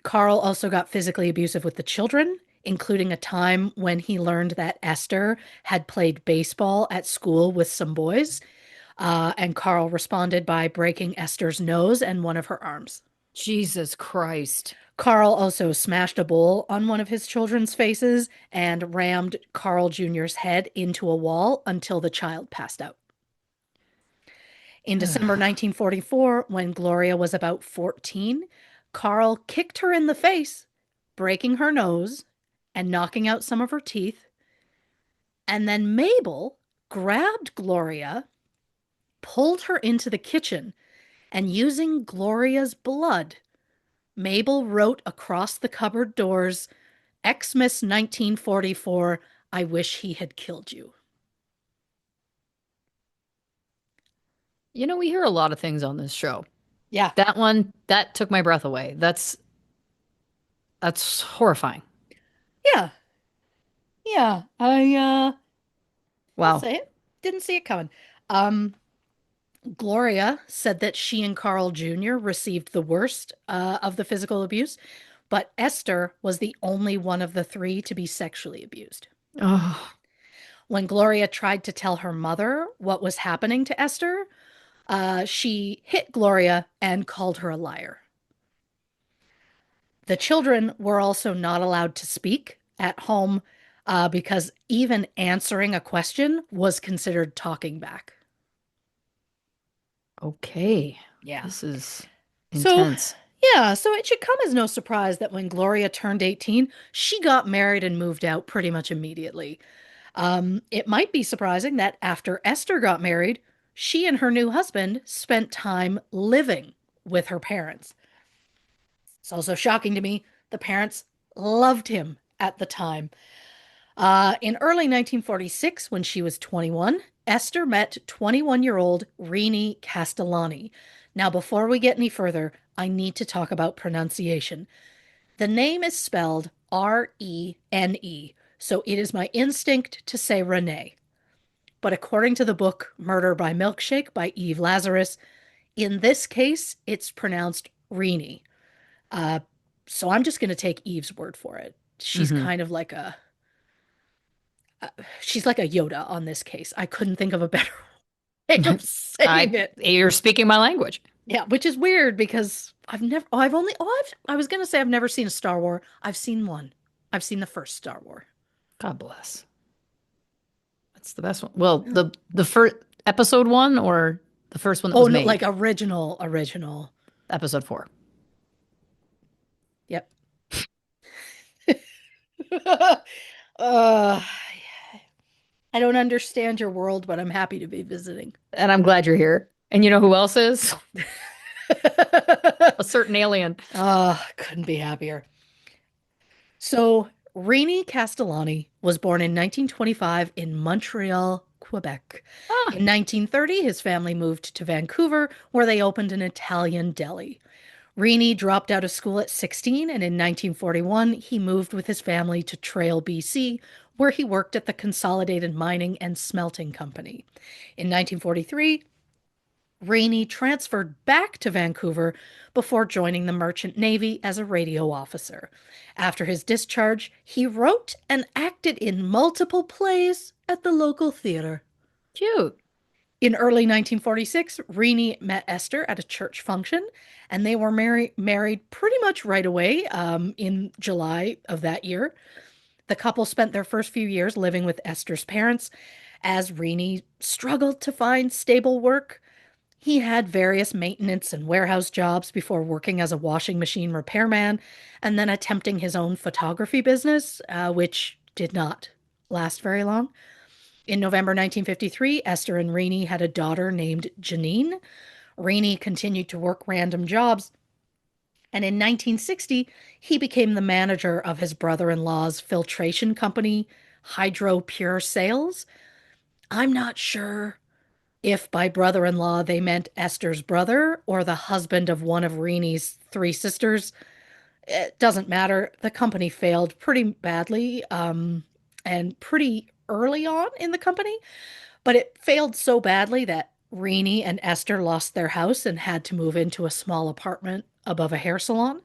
Speaker 2: Carl also got physically abusive with the children, including a time when he learned that Esther had played baseball at school with some boys. And Carl responded by breaking Esther's nose and one of her arms.
Speaker 1: Jesus Christ.
Speaker 2: Carl also smashed a bowl on one of his children's faces and rammed Carl Jr.'s head into a wall until the child passed out. In December 1944, when Gloria was about 14, Carl kicked her in the face, breaking her nose and knocking out some of her teeth. And then Mabel grabbed Gloria, pulled her into the kitchen, and using Gloria's blood, Mabel wrote across the cupboard doors, Xmas 1944, I wish he had killed you.
Speaker 1: You know, we hear a lot of things on this show.
Speaker 2: Yeah.
Speaker 1: That one, that took my breath away. That's horrifying.
Speaker 2: Yeah. Yeah. I'll
Speaker 1: Wow.
Speaker 2: say it. Didn't see it coming. Um, Gloria said that she and Carl Jr. received the worst of the physical abuse, but Esther was the only one of the three to be sexually abused.
Speaker 1: Oh,
Speaker 2: When Gloria tried to tell her mother what was happening to Esther, she hit Gloria and called her a liar. The children were also not allowed to speak at home. because even answering a question was considered talking back.
Speaker 1: Okay.
Speaker 2: Yeah.
Speaker 1: This is
Speaker 2: So,
Speaker 1: intense.
Speaker 2: yeah, so it should come as no surprise that when Gloria turned 18, she got married and moved out pretty much immediately. It might be surprising that after Esther got married, she and her new husband spent time living with her parents. It's also shocking to me the parents loved him at the time. In early 1946, when she was 21, Esther met 21-year-old Rini Castellani. Now, before we get any further, I need to talk about pronunciation. The name is spelled Rene, so it is my instinct to say Renee. But according to the book Murder by Milkshake by Eve Lazarus, in this case, it's pronounced Rini. Uh, so I'm just going to take Eve's word for it. She's
Speaker 1: Hmm.
Speaker 2: kind of like she's like a Yoda on this case. I couldn't think of a better way of saying it.
Speaker 1: You're speaking my language.
Speaker 2: Yeah, which is weird because I've only, I was gonna say I've never seen a Star Wars. I've seen one. I've seen the first Star Wars.
Speaker 1: God bless. That's the best one. Well, the first episode one or the first one that
Speaker 2: Oh
Speaker 1: was
Speaker 2: no, like
Speaker 1: made,
Speaker 2: original.
Speaker 1: episode four.
Speaker 2: Yep. uh, I don't understand your world, but I'm happy to be visiting.
Speaker 1: And I'm glad you're here. And you know who else is? A certain alien.
Speaker 2: Couldn't be happier. So, Rainy Castellani was born in 1925 in Montreal, Quebec.
Speaker 1: Ah,
Speaker 2: In 1930, his family moved to Vancouver, where they opened an Italian deli. Rainey dropped out of school at 16, and in 1941, he moved with his family to Trail, BC, where he worked at the Consolidated Mining and Smelting Company. In 1943, Rainey transferred back to Vancouver before joining the Merchant Navy as a radio officer. After his discharge, he wrote and acted in multiple plays at the local theater.
Speaker 1: cute.
Speaker 2: In early 1946, Rainey met Esther at a church function, and they were married pretty much right away in July of that year. The couple spent their first few years living with Esther's parents as Rainey struggled to find stable work. He had various maintenance and warehouse jobs before working as a washing machine repairman and then attempting his own photography business, which did not last very long. In November 1953, Esther and Rainey had a daughter named Janine. Rainey continued to work random jobs, and in 1960, he became the manager of his brother in law's filtration company, Hydro Pure Sales. I'm not sure if by brother in law they meant Esther's brother or the husband of one of Rainey's three sisters. It doesn't matter. The company failed pretty badly and pretty early on in the company, but it failed so badly that Rainey and Esther lost their house and had to move into a small apartment above a hair salon.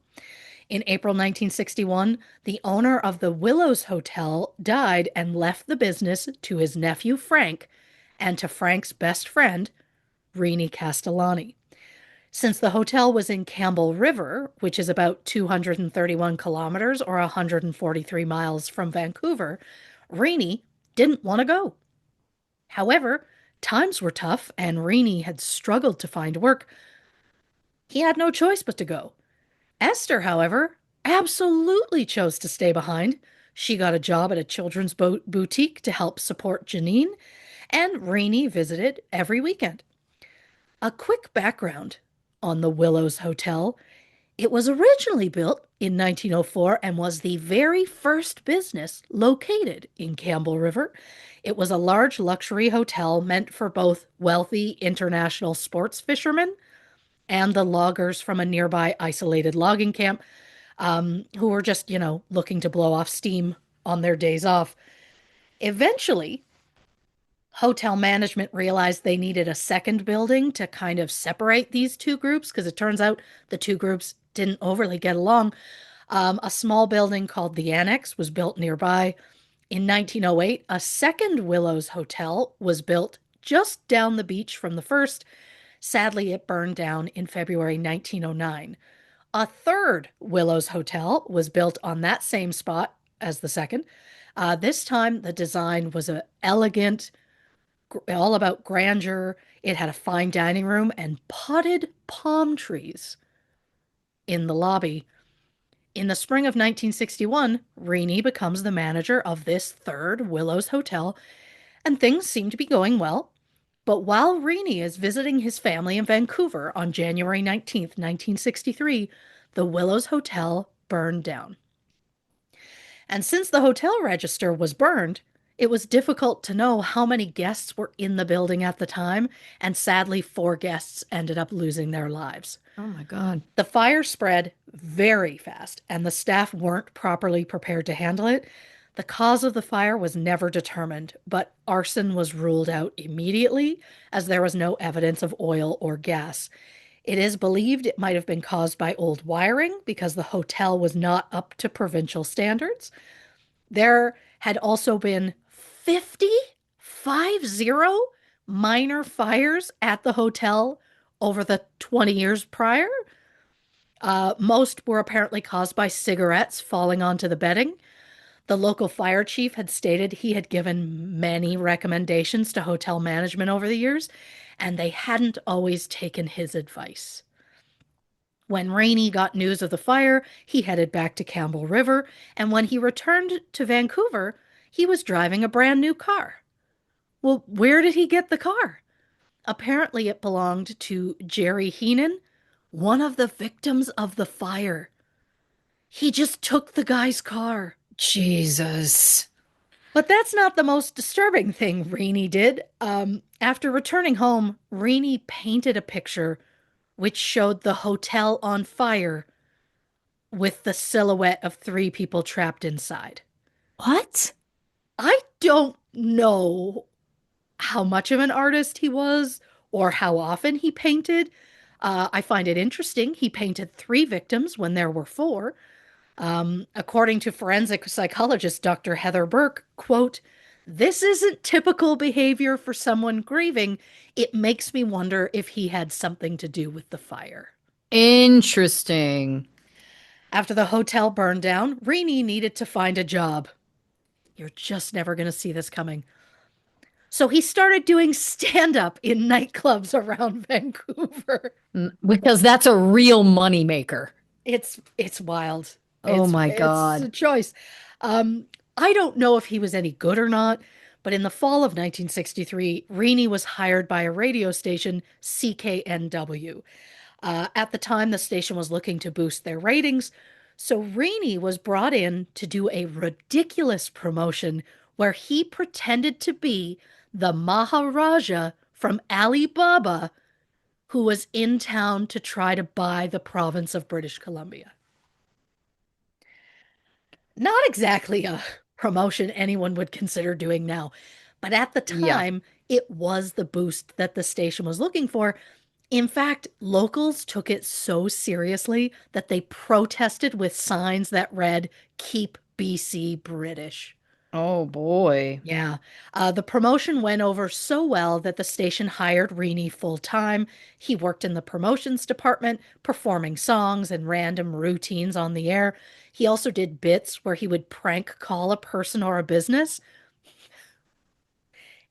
Speaker 2: In April 1961, the owner of the Willows Hotel died and left the business to his nephew Frank and to Frank's best friend, Rini Castellani. Since the hotel was in Campbell River, which is about 231 kilometers or 143 miles from Vancouver, Rini didn't want to go. However, times were tough and Rini had struggled to find work. He had no choice but to go. Esther, however, absolutely chose to stay behind. She got a job at a children's boutique to help support Janine, and Rini visited every weekend. A quick background on the Willows Hotel. It was originally built in 1904 and was the very first business located in Campbell River. It was a large luxury hotel meant for both wealthy international sports fishermen and the loggers from a nearby isolated logging camp who were just, looking to blow off steam on their days off. Eventually, hotel management realized they needed a second building to kind of separate these two groups because it turns out the two groups didn't overly get along. A small building called the Annex was built nearby. In 1908, a second Willows Hotel was built just down the beach from the first. Sadly, it burned down in February 1909. A third Willows Hotel was built on that same spot as the second. This time, the design was elegant, all about grandeur. It had a fine dining room and potted palm trees in the lobby. In the spring of 1961, Reaney becomes the manager of this third Willows Hotel, and things seem to be going well. But while Reaney is visiting his family in Vancouver on January 19th, 1963, the Willows Hotel burned down. And since the hotel register was burned, it was difficult to know how many guests were in the building at the time, and sadly, 4 guests ended up losing their lives.
Speaker 1: Oh my God.
Speaker 2: The fire spread very fast, and the staff weren't properly prepared to handle it. The cause of the fire was never determined, but arson was ruled out immediately as there was no evidence of oil or gas. It is believed it might have been caused by old wiring because the hotel was not up to provincial standards. There had also been 50 minor fires at the hotel over the 20 years prior. Most were apparently caused by cigarettes falling onto the bedding. The local fire chief had stated he had given many recommendations to hotel management over the years, and they hadn't always taken his advice. When Rainey got news of the fire, he headed back to Campbell River, and when he returned to Vancouver, he was driving a brand new car. Well, where did he get the car? Apparently, it belonged to Jerry Heenan, one of the victims of the fire. He just took the guy's car.
Speaker 1: Jesus.
Speaker 2: But that's not the most disturbing thing Reaney did. After returning home, Reaney painted a picture which showed the hotel on fire with the silhouette of 3 people trapped inside.
Speaker 1: What?
Speaker 2: I don't know how much of an artist he was or how often he painted. I find it interesting. He painted 3 victims when there were 4. According to forensic psychologist Dr. Heather Burke, quote, "This isn't typical behavior for someone grieving. It makes me wonder if he had something to do with the fire."
Speaker 1: Interesting.
Speaker 2: After the hotel burned down, Reaney needed to find a job. You're just never going to see this coming. So he started doing stand-up in nightclubs around Vancouver.
Speaker 1: Because that's a real moneymaker.
Speaker 2: It's wild.
Speaker 1: Oh my
Speaker 2: It's a
Speaker 1: God.
Speaker 2: choice. Um, I don't know if he was any good or not, but in the fall of 1963, Reaney was hired by a radio station, CKNW. At the time, the station was looking to boost their ratings, so Reaney was brought in to do a ridiculous promotion where he pretended to be the Maharaja from Alibaba who was in town to try to buy the province of British Columbia. Not exactly a promotion anyone would consider doing now, but at the
Speaker 1: Yeah.
Speaker 2: time, it was the boost that the station was looking for. In fact, locals took it so seriously that they protested with signs that read, "Keep BC British."
Speaker 1: Oh boy.
Speaker 2: Yeah. The promotion went over so well that the station hired Reaney full time. He worked in the promotions department, performing songs and random routines on the air. He also did bits where he would prank call a person or a business.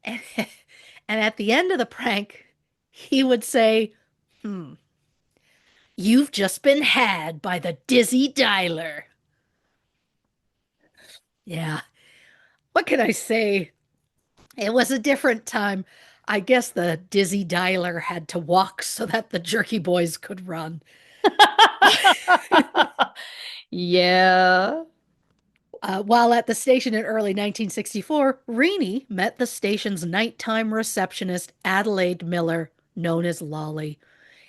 Speaker 2: And, and at the end of the prank, he would say, "Hmm, you've just been had by the dizzy dialer." Yeah. What can I say? It was a different time. I guess the dizzy dialer had to walk so that the jerky boys could run.
Speaker 1: Yeah.
Speaker 2: While at the station in early 1964, Reaney met the station's nighttime receptionist, Adelaide Miller, known as Lolly.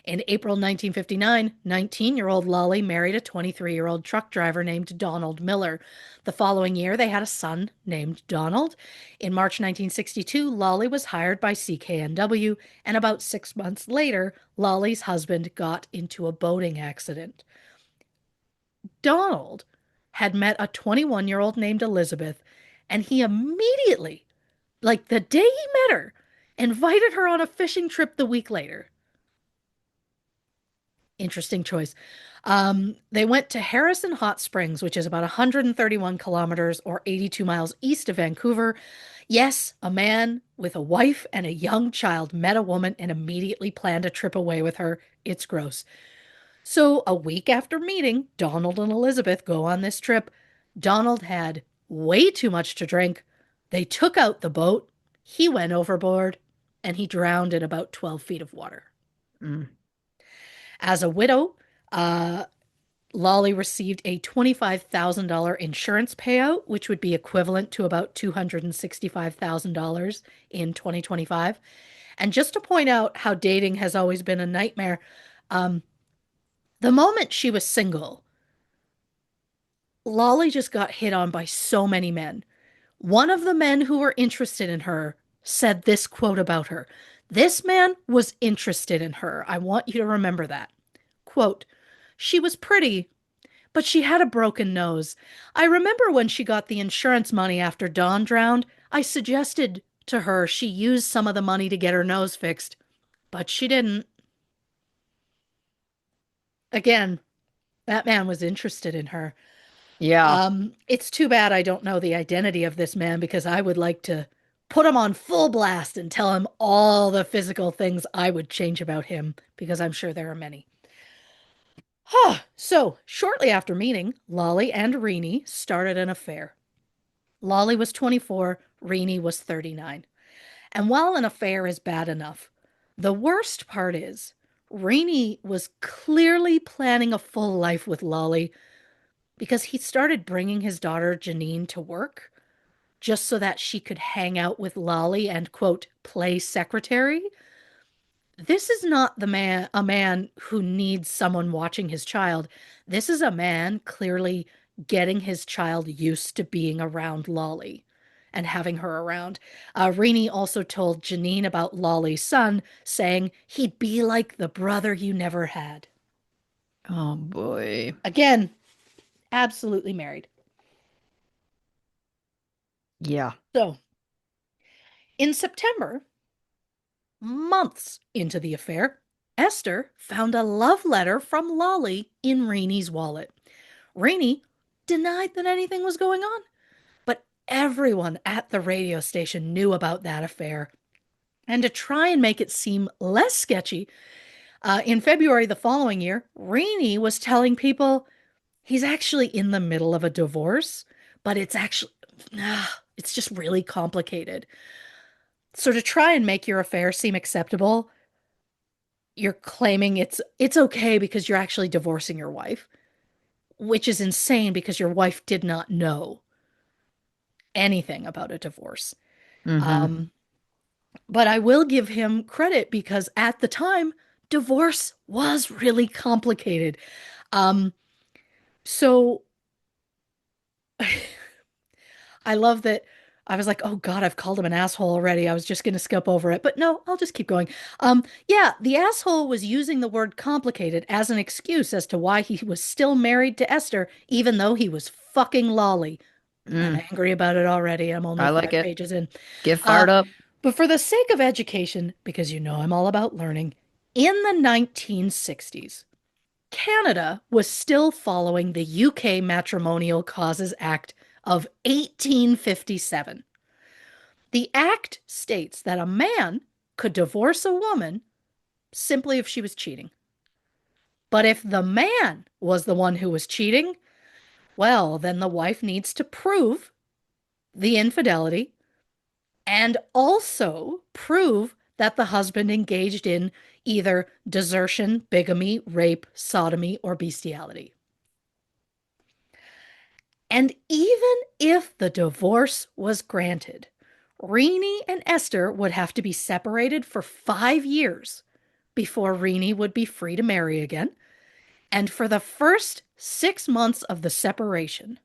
Speaker 2: In April 1959, 19-year-old Lolly married a 23-year-old truck driver named Donald Miller. The following year, they had a son named Donald. In March 1962, Lolly was hired by CKNW, and about 6 months later, Lolly's husband got into a boating accident. Donald had met a 21-year-old named Elizabeth, and he immediately, like the day he met her, invited her on a fishing trip the week later. Interesting choice. They went to Harrison Hot Springs, which is about 131 kilometers or 82 miles east of Vancouver. Yes, a man with a wife and a young child met a woman and immediately planned a trip away with her. It's gross. So, a week after meeting, Donald and Elizabeth go on this trip. Donald had way too much to drink. They took out the boat. He went overboard and he drowned in about 12 feet of water.
Speaker 1: Mm.
Speaker 2: As a widow, uh, Lolly received a $25,000 insurance payout, which would be equivalent to about $265,000 in 2025. And just to point out how dating has always been a nightmare, um, the moment she was single, Lolly just got hit on by so many men. One of the men who were interested in her said this quote about her. This man was interested in her. I want you to remember that. Quote, she was pretty, but she had a broken nose. I remember when she got the insurance money after Dawn drowned, I suggested to her she use some of the money to get her nose fixed, but she didn't. Again, that man was interested in her.
Speaker 1: Yeah.
Speaker 2: It's too bad I don't know the identity of this man because I would like to put him on full blast and tell him all the physical things I would change about him because I'm sure there are many. So, shortly after meeting, Lolly and Renee started an affair. Lolly was 24, Renee was 39. And while an affair is bad enough, the worst part is Renee was clearly planning a full life with Lolly because he started bringing his daughter Janine to work just so that she could hang out with Lolly and, quote, play secretary. This is not a man who needs someone watching his child. This is a man clearly getting his child used to being around Lolly and having her around. Renee also told Janine about Lolly's son, saying he'd be like the brother you never had.
Speaker 1: Oh boy.
Speaker 2: Again, absolutely married.
Speaker 1: Yeah.
Speaker 2: So, in September, months into the affair, Esther found a love letter from Lolly in Renee's wallet. Renee denied that anything was going on, but everyone at the radio station knew about that affair. And to try and make it seem less sketchy, in February the following year, Renee was telling people he's actually in the middle of a divorce, but it's just really complicated. So to try and make your affair seem acceptable, you're claiming it's okay because you're actually divorcing your wife, which is insane because your wife did not know anything about a divorce.
Speaker 1: Mm-hmm.
Speaker 2: Um, but I will give him credit because at the time, divorce was really complicated. Um, so I love that I was like, oh God, I've called him an asshole already. I was just going to skip over it. But no, I'll just keep going. Yeah, the asshole was using the word complicated as an excuse as to why he was still married to Esther, even though he was fucking Lolly. I'm
Speaker 1: Mm.
Speaker 2: angry about it already. I'm only
Speaker 1: I like
Speaker 2: five
Speaker 1: it.
Speaker 2: pages in.
Speaker 1: Get
Speaker 2: Uh,
Speaker 1: fired up.
Speaker 2: but for the sake of education, because you know I'm all about learning, in the 1960s, Canada was still following the UK Matrimonial Causes Act of 1857. The act states that a man could divorce a woman simply if she was cheating. But if the man was the one who was cheating, well, then the wife needs to prove the infidelity and also prove that the husband engaged in either desertion, bigamy, rape, sodomy, or bestiality. And even if the divorce was granted, Renee and Esther would have to be separated for 5 years before Renee would be free to marry again. And for the first 6 months of the separation,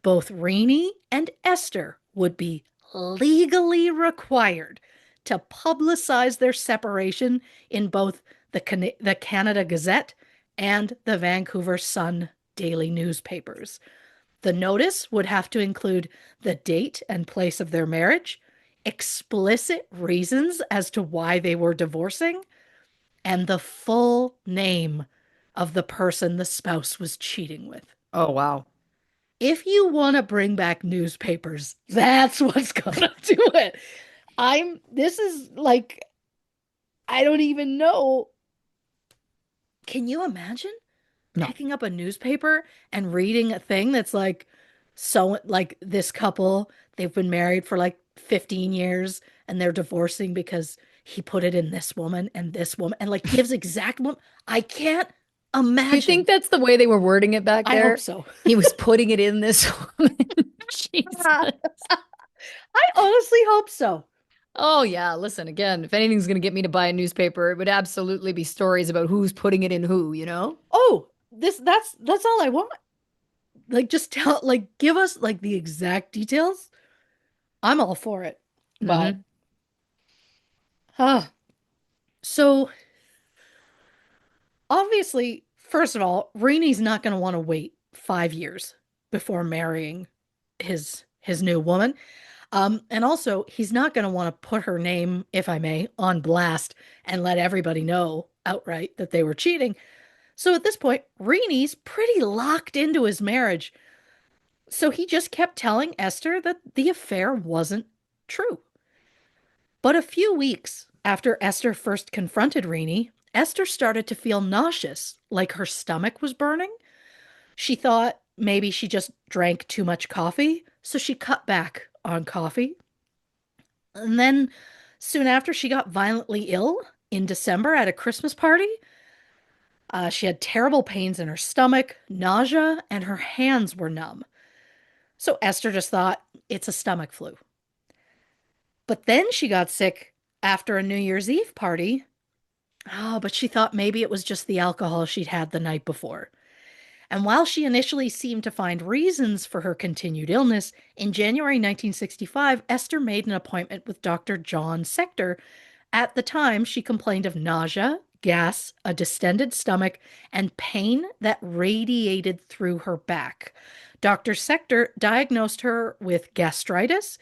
Speaker 2: both Renee and Esther would be legally required to publicize their separation in both the Canada Gazette and the Vancouver Sun daily newspapers. The notice would have to include the date and place of their marriage, explicit reasons as to why they were divorcing, and the full name of the person the spouse was cheating with.
Speaker 1: Oh, wow.
Speaker 2: If you want to bring back newspapers, that's what's gonna do it. This is like, I don't even know. Can you imagine
Speaker 1: No.
Speaker 2: picking up a newspaper and reading a thing that's like, so, like, this couple, they've been married for like 15 years and they're divorcing because he put it in this woman and like gives exact one. I can't
Speaker 1: Do you think
Speaker 2: imagine.
Speaker 1: that's the way they were wording it back
Speaker 2: I hope
Speaker 1: there?
Speaker 2: so.
Speaker 1: He was putting it in this woman. Jesus.
Speaker 2: I honestly hope so.
Speaker 1: Oh yeah, listen, again, if anything's going to get me to buy a newspaper, it would absolutely be stories about who's putting it in who, you know?
Speaker 2: Oh, that's all I want. Like, just tell, like, give us like the exact details. I'm all for it. But
Speaker 1: Hmm.
Speaker 2: uh so obviously, first of all, Rainy's not going to want to wait 5 years before marrying his new woman. And also, he's not going to want to put her name, if I may, on blast and let everybody know outright that they were cheating. So at this point, Rainy's pretty locked into his marriage. So he just kept telling Esther that the affair wasn't true. But a few weeks after Esther first confronted Rainey, Esther started to feel nauseous, like her stomach was burning. She thought maybe she just drank too much coffee, so she cut back on coffee. And then soon after, she got violently ill in December at a Christmas party. She had terrible pains in her stomach, nausea, and her hands were numb. So Esther just thought it's a stomach flu. But then she got sick after a New Year's Eve party. Oh, but she thought maybe it was just the alcohol she'd had the night before. And while she initially seemed to find reasons for her continued illness, in January 1965, Esther made an appointment with Dr. John Sector. At the time, she complained of nausea, gas, a distended stomach, and pain that radiated through her back. Dr. Sector diagnosed her with gastritis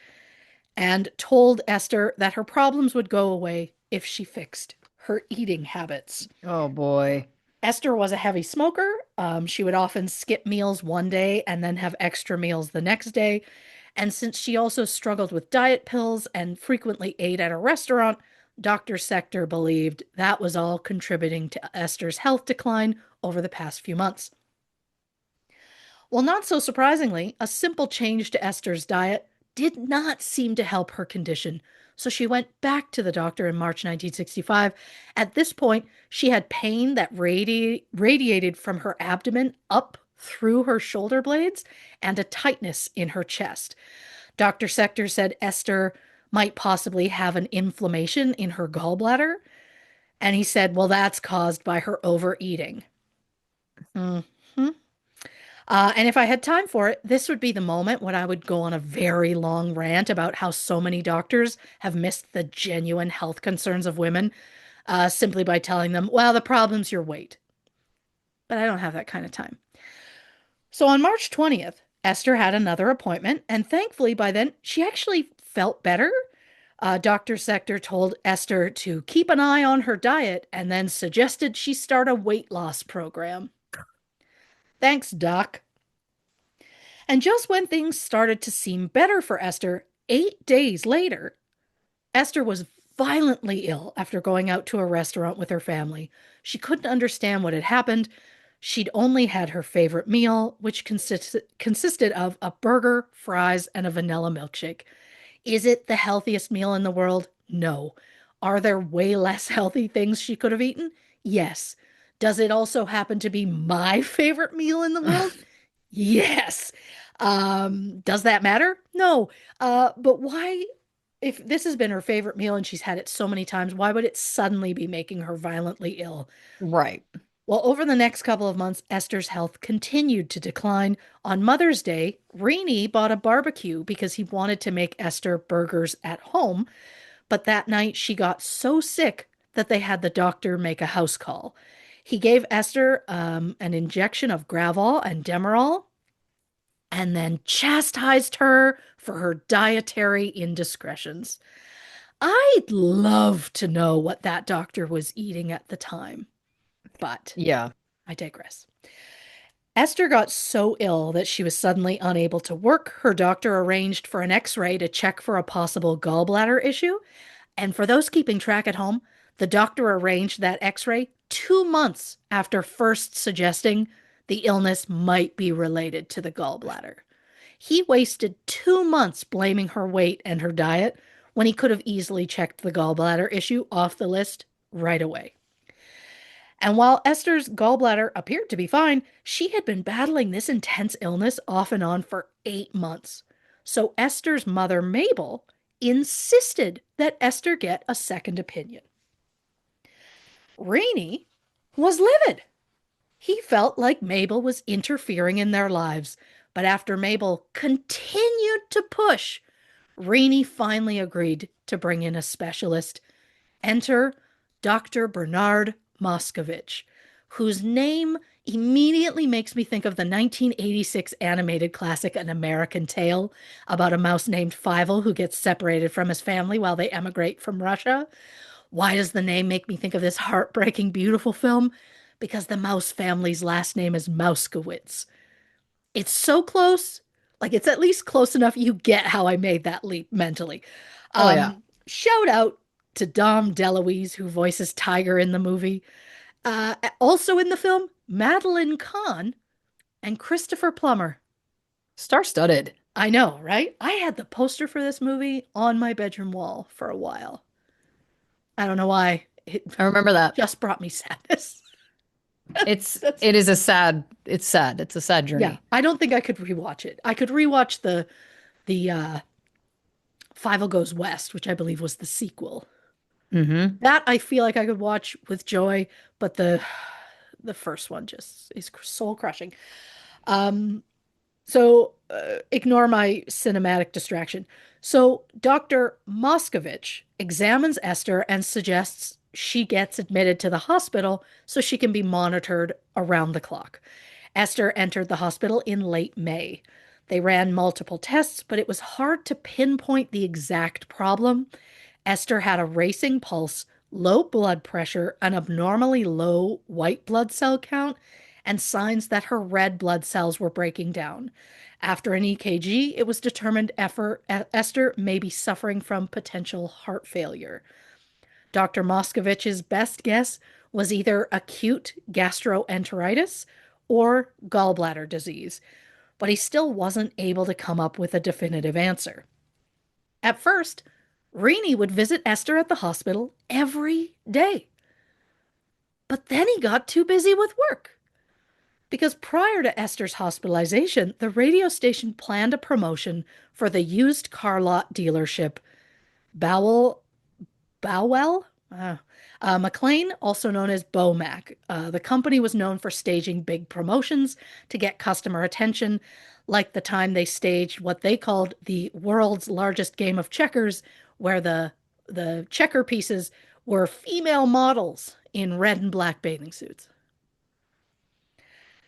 Speaker 2: and told Esther that her problems would go away if she fixed her eating habits.
Speaker 1: Oh boy.
Speaker 2: Esther was a heavy smoker. She would often skip meals one day and then have extra meals the next day. And since she also struggled with diet pills and frequently ate at a restaurant, Dr. Sector believed that was all contributing to Esther's health decline over the past few months. Well, not so surprisingly, a simple change to Esther's diet did not seem to help her condition, so she went back to the doctor in March 1965. At this point, she had pain that radiated from her abdomen up through her shoulder blades and a tightness in her chest. Dr. Sector said Esther might possibly have an inflammation in her gallbladder, and he said, well, that's caused by her overeating. Mhm. And if I had time for it, this would be the moment when I would go on a very long rant about how so many doctors have missed the genuine health concerns of women simply by telling them, well, the problem's your weight. But I don't have that kind of time. So on March 20th, Esther had another appointment, and thankfully by then she actually felt better. Dr. Sector told Esther to keep an eye on her diet and then suggested she start a weight loss program. Thanks, Doc. And just when things started to seem better for Esther, 8 days later, Esther was violently ill after going out to a restaurant with her family. She couldn't understand what had happened. She'd only had her favorite meal, which consisted of a burger, fries, and a vanilla milkshake. Is it the healthiest meal in the world? No. Are there way less healthy things she could have eaten? Yes. Does it also happen to be my favorite meal in the world? Yes. Does that matter? No. But why, if this has been her favorite meal and she's had it so many times, why would it suddenly be making her violently ill?
Speaker 1: Right.
Speaker 2: Well, over the next couple of months, Esther's health continued to decline. On Mother's Day, Rainey bought a barbecue because he wanted to make Esther burgers at home. But that night, she got so sick that they had the doctor make a house call. He gave Esther an injection of Gravol and Demerol and then chastised her for her dietary indiscretions. I'd love to know what that doctor was eating at the time, but
Speaker 1: Yeah.
Speaker 2: I digress. Esther got so ill that she was suddenly unable to work. Her doctor arranged for an x-ray to check for a possible gallbladder issue. And for those keeping track at home, the doctor arranged that x-ray 2 months after first suggesting the illness might be related to the gallbladder. He wasted 2 months blaming her weight and her diet when he could have easily checked the gallbladder issue off the list right away. And while Esther's gallbladder appeared to be fine, she had been battling this intense illness off and on for 8 months. So Esther's mother, Mabel, insisted that Esther get a second opinion. Rainey was livid. He felt like Mabel was interfering in their lives, but after Mabel continued to push, Rainey finally agreed to bring in a specialist. Enter Dr. Bernard Moscovich, whose name immediately makes me think of the 1986 animated classic An American Tale about a mouse named Fievel who gets separated from his family while they emigrate from Russia. Why does the name make me think of this heartbreaking, beautiful film? Because the mouse family's last name is Mouskowitz. It's so close, like it's at least close enough you get how I made that leap mentally.
Speaker 1: Oh yeah.
Speaker 2: Shout out to Dom DeLuise, who voices Tiger in the movie. Also in the film, Madeline Kahn and Christopher Plummer.
Speaker 1: Star-studded.
Speaker 2: I know, right? I had the poster for this movie on my bedroom wall for a while. I don't know why. It
Speaker 1: I remember that.
Speaker 2: just brought me sadness.
Speaker 1: It's
Speaker 2: That's
Speaker 1: it is a sad, it's sad. It's a sad
Speaker 2: Yeah.
Speaker 1: journey.
Speaker 2: I don't think I could rewatch it. I could rewatch the Five Goes West, which I believe was the sequel.
Speaker 1: Mm-hmm.
Speaker 2: That I feel like I could watch with joy, but the first one just is soul crushing. Um, so ignore my cinematic distraction. So Dr. Moscovich examines Esther and suggests she gets admitted to the hospital so she can be monitored around the clock. Esther entered the hospital in late May. They ran multiple tests, but it was hard to pinpoint the exact problem. Esther had a racing pulse, low blood pressure, an abnormally low white blood cell count, and signs that her red blood cells were breaking down. After an EKG, it was determined Esther may be suffering from potential heart failure. Dr. Moscovich's best guess was either acute gastroenteritis or gallbladder disease, but he still wasn't able to come up with a definitive answer. At first, Rainey would visit Esther at the hospital every day. But then he got too busy with work. Because prior to Esther's hospitalization, the radio station planned a promotion for the used car lot dealership Bowell Bowell McLean, also known as Bomac. The company was known for staging big promotions to get customer attention, like the time they staged what they called the world's largest game of checkers, where the checker pieces were female models in red and black bathing suits.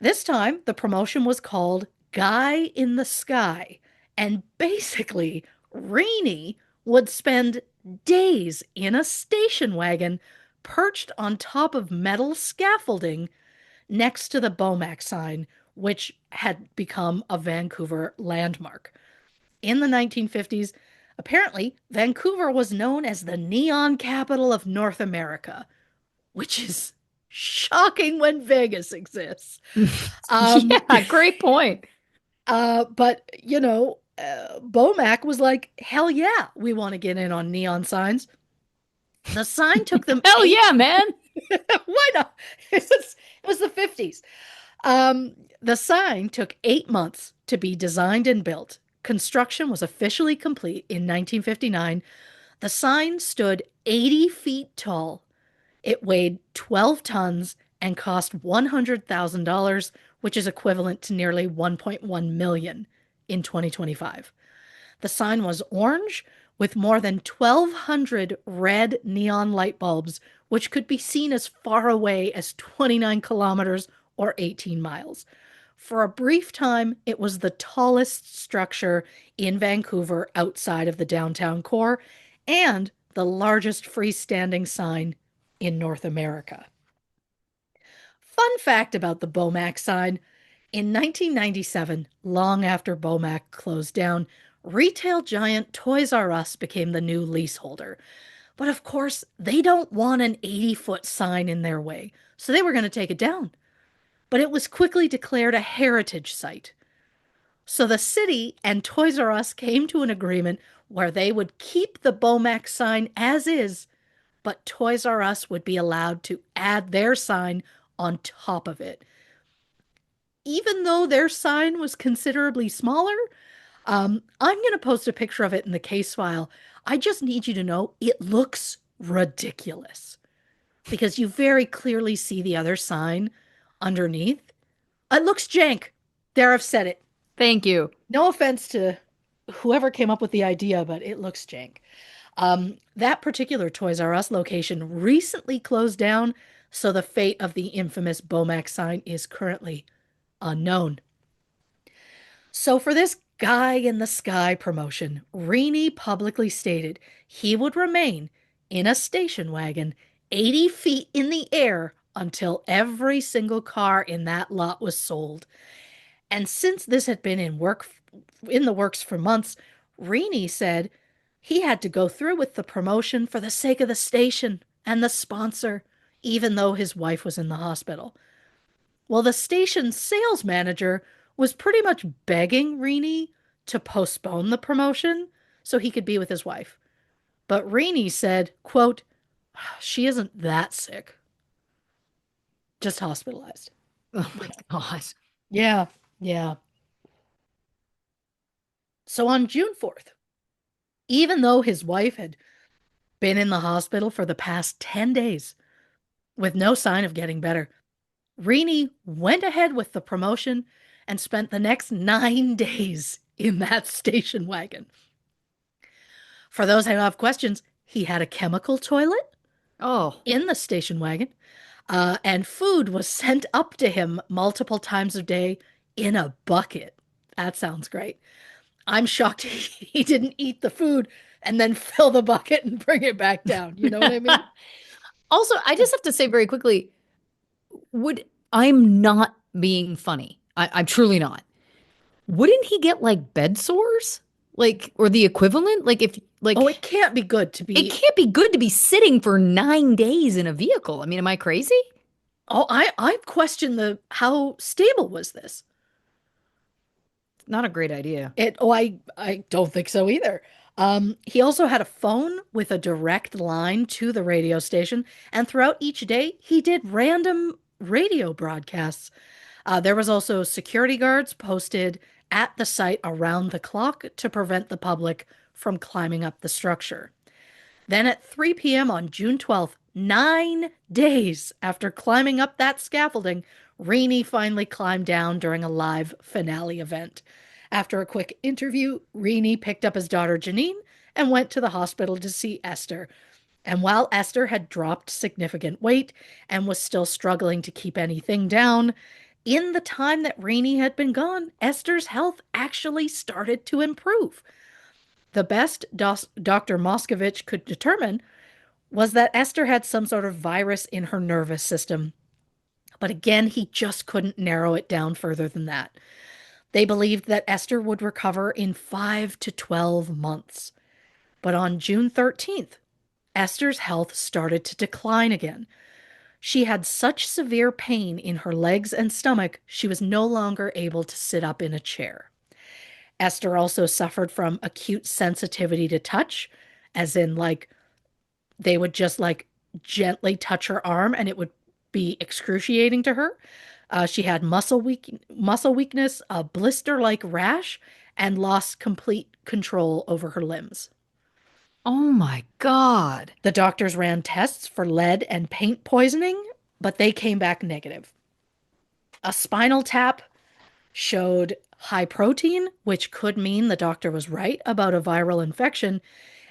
Speaker 2: This time, the promotion was called Guy in the Sky, and basically, Rainey would spend days in a station wagon perched on top of metal scaffolding next to the Bomac sign, which had become a Vancouver landmark. In the 1950s, apparently, Vancouver was known as the neon capital of North America, which is shocking when Vegas exists.
Speaker 1: Yeah, great point.
Speaker 2: But Bomac was like, hell yeah, we want to get in on neon signs. The sign took them
Speaker 1: Hell yeah, man.
Speaker 2: Why not? It was the 50s. The sign took 8 months to be designed and built. Construction was officially complete in 1959. The sign stood 80 feet tall. It weighed 12 tons and cost $100,000, which is equivalent to nearly 1.1 million in 2025. The sign was orange with more than 1,200 red neon light bulbs, which could be seen as far away as 29 kilometers or 18 miles. For a brief time, it was the tallest structure in Vancouver outside of the downtown core and the largest freestanding sign in North America. Fun fact about the Bomac sign. In 1997, long after Bomac closed down, retail giant Toys R Us became the new leaseholder. But of course, they don't want an 80-foot sign in their way, so they were going to take it down. But it was quickly declared a heritage site. So the city and Toys R Us came to an agreement where they would keep the Bomac sign as is, but Toys R Us would be allowed to add their sign on top of it. Even though their sign was considerably smaller, I'm going to post a picture of it in the case file. I just need you to know it looks ridiculous because you very clearly see the other sign underneath. It looks jank. There, I've said it.
Speaker 1: Thank you.
Speaker 2: No offense to whoever came up with the idea, but it looks jank. That particular Toys R Us location recently closed down, so the fate of the infamous Bomac sign is currently unknown. So for this Guy in the Sky promotion, Rini publicly stated he would remain in a station wagon 80 feet in the air until every single car in that lot was sold. And since this had been in the works for months, Rini said he had to go through with the promotion for the sake of the station and the sponsor, even though his wife was in the hospital. Well, the station's sales manager was pretty much begging Rini to postpone the promotion so he could be with his wife. But Rini said, quote, she isn't that sick, just hospitalized.
Speaker 1: Oh my God.
Speaker 2: Yeah, yeah. So on June 4th, even though his wife had been in the hospital for the past 10 days with no sign of getting better, Rini went ahead with the promotion and spent the next 9 days in that station wagon. For those who have questions, he had a chemical toilet
Speaker 1: Oh,
Speaker 2: in the station wagon, and food was sent up to him multiple times a day in a bucket. That sounds great. I'm shocked he didn't eat the food and then fill the bucket and bring it back down. You know what I mean?
Speaker 1: also, I just have to say very quickly, would I'm not being funny. I'm truly not. Wouldn't he get like bed sores? Like, or the equivalent? Like, if,
Speaker 2: Oh,
Speaker 1: like,
Speaker 2: it can't be good to
Speaker 1: it
Speaker 2: be.
Speaker 1: can't be good to be sitting for 9 days in a vehicle. I mean, am I crazy?
Speaker 2: Oh, I question the how stable was this?
Speaker 1: Not a great idea.
Speaker 2: I don't think so either. He also had a phone with a direct line to the radio station, and throughout each day, he did random radio broadcasts. There was also security guards posted at the site around the clock to prevent the public from climbing up the structure. Then at 3 p.m. on June 12th, 9 days after climbing up that scaffolding, Rainey finally climbed down during a live finale event. After a quick interview, Rainey picked up his daughter Janine and went to the hospital to see Esther. And while Esther had dropped significant weight and was still struggling to keep anything down, in the time that Rainey had been gone, Esther's health actually started to improve. The best Dr. Moskovich could determine was that Esther had some sort of virus in her nervous system. But again, he just couldn't narrow it down further than that. They believed that Esther would recover in 5 to 12 months. But on June 13th, Esther's health started to decline again. She had such severe pain in her legs and stomach, she was no longer able to sit up in a chair. Esther also suffered from acute sensitivity to touch, as in, like, they would just like gently touch her arm and it would be excruciating to her. She had muscle weakness, a blister-like rash, and lost complete control over her limbs.
Speaker 1: Oh my God.
Speaker 2: The doctors ran tests for lead and paint poisoning, but they came back negative. A spinal tap showed high protein, which could mean the doctor was right about a viral infection.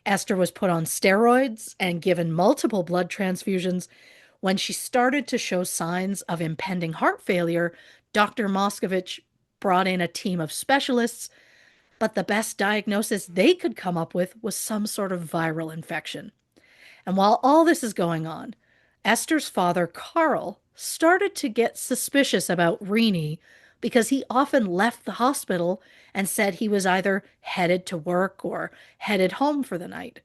Speaker 2: Esther was put on steroids and given multiple blood transfusions. When she started to show signs of impending heart failure, Dr. Moskovich brought in a team of specialists, but the best diagnosis they could come up with was some sort of viral infection. And while all this is going on, Esther's father, Carl, started to get suspicious about Renee because he often left the hospital and said he was either headed to work or headed home for the night.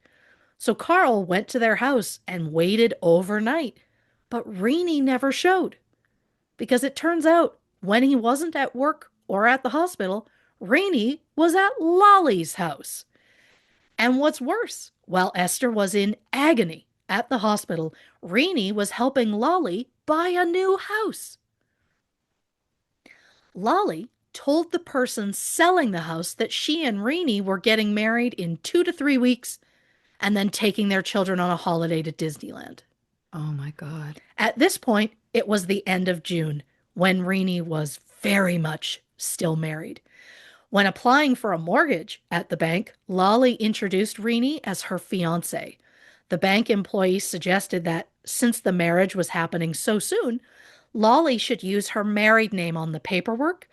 Speaker 2: So Carl went to their house and waited overnight, but Renee never showed because it turns out when he wasn't at work or at the hospital, Renee was at Lolly's house. And what's worse, while Esther was in agony at the hospital, Renee was helping Lolly buy a new house. Lolly told the person selling the house that she and Renee were getting married in 2 to 3 weeks and then taking their children on a holiday to Disneyland.
Speaker 1: Oh my God.
Speaker 2: At this point, it was the end of June when Renee was very much still married. When applying for a mortgage at the bank, Lolly introduced Renee as her fiance. The bank employee suggested that since the marriage was happening so soon, Lolly should use her married name on the paperwork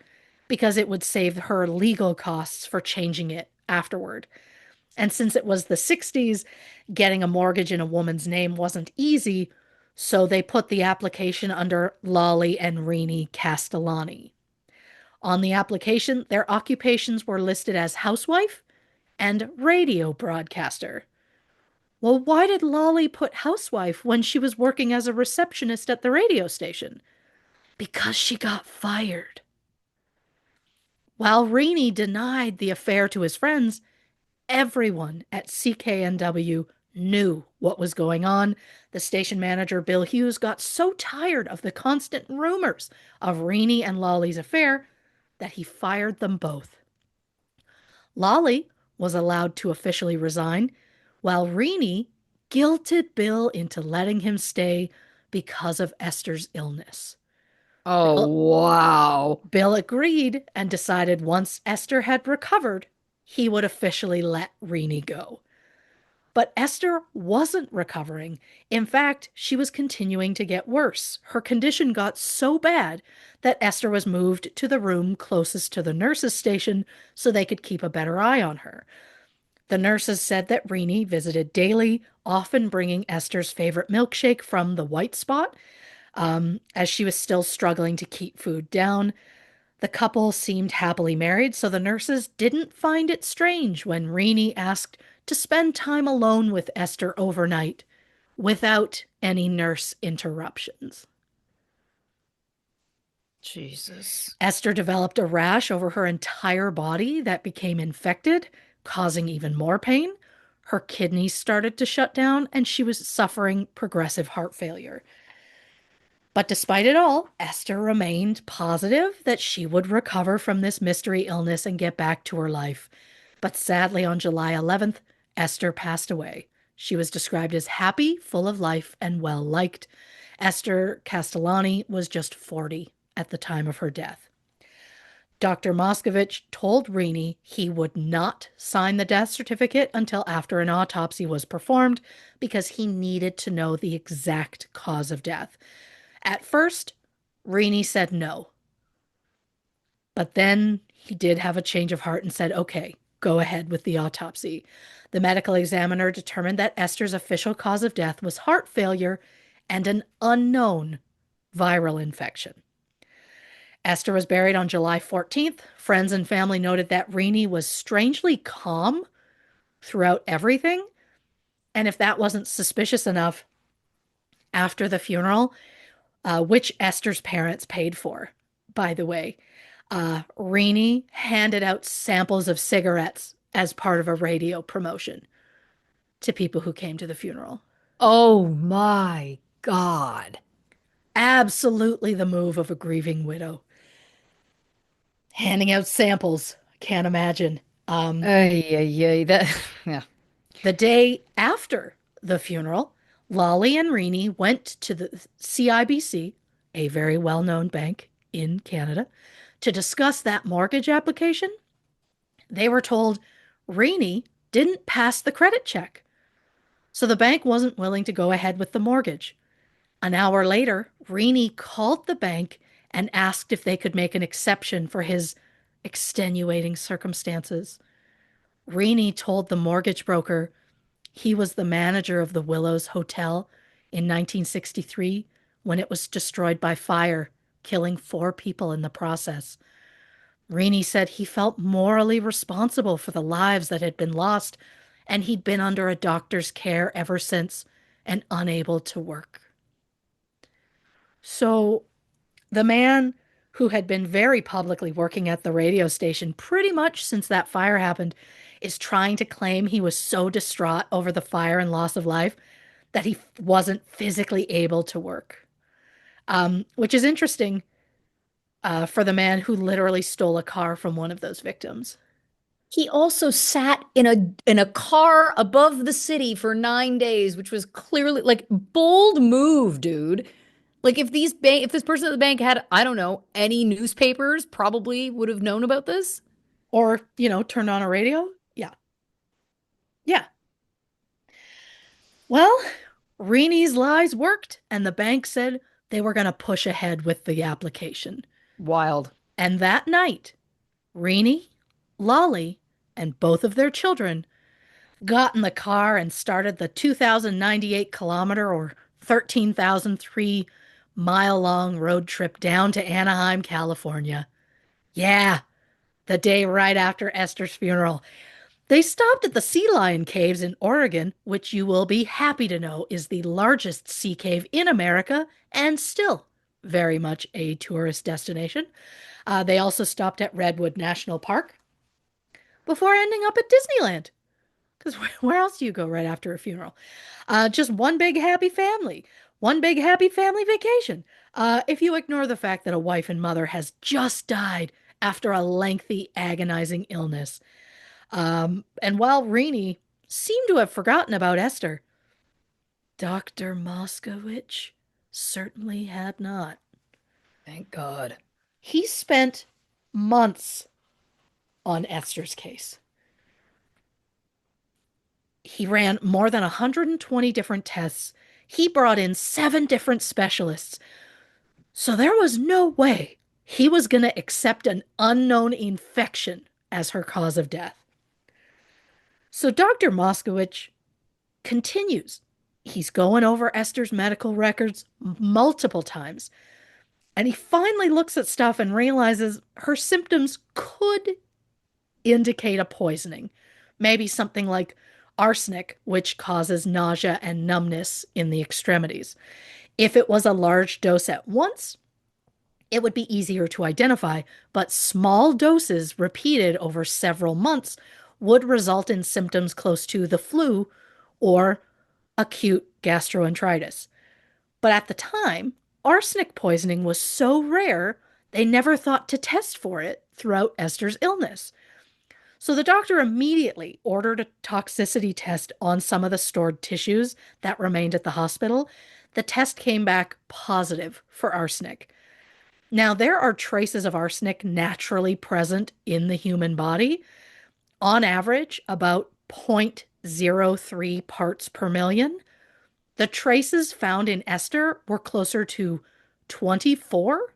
Speaker 2: because it would save her legal costs for changing it afterward. And since it was the 60s, getting a mortgage in a woman's name wasn't easy, so they put the application under Lolly and Renee Castellani. On the application, their occupations were listed as housewife and radio broadcaster. Well, why did Lolly put housewife when she was working as a receptionist at the radio station? Because she got fired. While Renee denied the affair to his friends, everyone at CKNW knew what was going on. The station manager, Bill Hughes, got so tired of the constant rumors of Renee and Lolly's affair that he fired them both. Lolly was allowed to officially resign, while Renee guilted Bill into letting him stay because of Esther's illness.
Speaker 1: Oh,
Speaker 2: Bill,
Speaker 1: wow.
Speaker 2: Bill agreed and decided once Esther had recovered, he would officially let Renee go. But Esther wasn't recovering. In fact, she was continuing to get worse. Her condition got so bad that Esther was moved to the room closest to the nurses' station so they could keep a better eye on her. The nurses said that Renee visited daily, often bringing Esther's favorite milkshake from the White Spot, as she was still struggling to keep food down. The couple seemed happily married, so the nurses didn't find it strange when Renee asked to spend time alone with Esther overnight without any nurse interruptions.
Speaker 1: Jesus.
Speaker 2: Esther developed a rash over her entire body that became infected, causing even more pain. Her kidneys started to shut down, and she was suffering progressive heart failure. But despite it all, Esther remained positive that she would recover from this mystery illness and get back to her life. But sadly, on July 11th, Esther passed away. She was described as happy, full of life, and well liked. Esther Castellani was just 40 at the time of her death. Dr. Moskovich told Renee he would not sign the death certificate until after an autopsy was performed because he needed to know the exact cause of death. At first, Renee said no. But then he did have a change of heart and said, okay, go ahead with the autopsy. The medical examiner determined that Esther's official cause of death was heart failure and an unknown viral infection. Esther was buried on July 14th. Friends and family noted that Renee was strangely calm throughout everything. And if that wasn't suspicious enough, after the funeral, which Esther's parents paid for, by the way, Renee handed out samples of cigarettes as part of a radio promotion to people who came to the funeral.
Speaker 1: Oh my God.
Speaker 2: Absolutely the move of a grieving widow. Handing out samples. Can't imagine.
Speaker 1: Ay, ay, ay. That, yeah.
Speaker 2: The day after the funeral, Lolly and Renee went to the CIBC, a very well-known bank in Canada, to discuss that mortgage application. They were told Renee didn't pass the credit check, so the bank wasn't willing to go ahead with the mortgage. An hour later, Renee called the bank and asked if they could make an exception for his extenuating circumstances. Renee told the mortgage broker he was the manager of the Willows Hotel in 1963 when it was destroyed by fire, killing 4 people in the process. Rini said he felt morally responsible for the lives that had been lost, and he'd been under a doctor's care ever since and unable to work. So the man who had been very publicly working at the radio station pretty much since that fire happened is trying to claim he was so distraught over the fire and loss of life that he wasn't physically able to work. Which is interesting for the man who literally stole a car from one of those victims.
Speaker 1: He also sat in a car above the city for 9 days, which was clearly like bold move, dude. Like if this person at the bank had, I don't know, any newspapers, probably would have known about this.
Speaker 2: Or, turned on a radio. Yeah. Yeah. Well, Reenie's lies worked, and the bank said they were going to push ahead with the application.
Speaker 1: Wild.
Speaker 2: And that night, Reenie, Lolly, and both of their children got in the car and started the 2,098 kilometer or 13,003 mile long road trip down to Anaheim, California. Yeah, the day right after Esther's funeral. They stopped at the Sea Lion Caves in Oregon, which you will be happy to know is the largest sea cave in America and still very much a tourist destination. They also stopped at Redwood National Park before ending up at Disneyland. Because where else do you go right after a funeral? Just one big happy family, one big happy family vacation. If you ignore the fact that a wife and mother has just died after a lengthy, agonizing illness. And while Reenie seemed to have forgotten about Esther, Dr. Moskowitz certainly had not.
Speaker 1: Thank God.
Speaker 2: He spent months on Esther's case. He ran more than 120 different tests. He brought in 7 different specialists. So there was no way he was going to accept an unknown infection as her cause of death. So Dr. Moskowitz continues. He's going over Esther's medical records multiple times. And he finally looks at stuff and realizes her symptoms could indicate a poisoning. Maybe something like arsenic, which causes nausea and numbness in the extremities. If it was a large dose at once, it would be easier to identify, but small doses repeated over several months would result in symptoms close to the flu or acute gastroenteritis. But at the time, arsenic poisoning was so rare, they never thought to test for it throughout Esther's illness. So the doctor immediately ordered a toxicity test on some of the stored tissues that remained at the hospital. The test came back positive for arsenic. Now, there are traces of arsenic naturally present in the human body, on average, about 0.03 parts per million. The traces found in Esther were closer to 24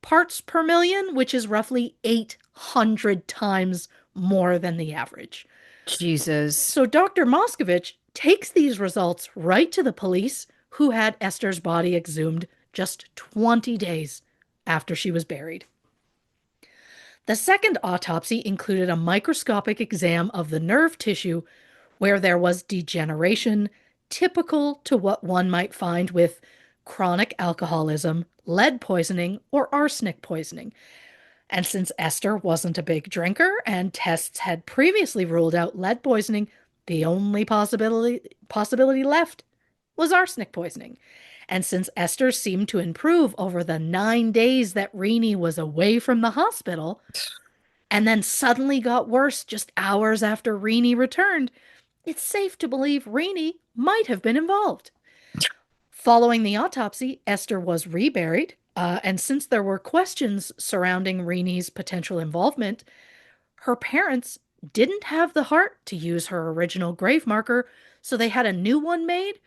Speaker 2: parts per million, which is roughly 800 times more than the average.
Speaker 1: Jesus.
Speaker 2: So Dr. Moskowitz takes these results right to the police, who had Esther's body exhumed just 20 days after she was buried. The second autopsy included a microscopic exam of the nerve tissue where there was degeneration, typical to what one might find with chronic alcoholism, lead poisoning, or arsenic poisoning. And since Esther wasn't a big drinker and tests had previously ruled out lead poisoning, the only possibility left was arsenic poisoning. And since Esther seemed to improve over the 9 days that Reenie was away from the hospital, and then suddenly got worse just hours after Reenie returned, it's safe to believe Reenie might have been involved. Following the autopsy, Esther was reburied, and since there were questions surrounding Reenie's potential involvement, her parents didn't have the heart to use her original grave marker, so they had a new one made,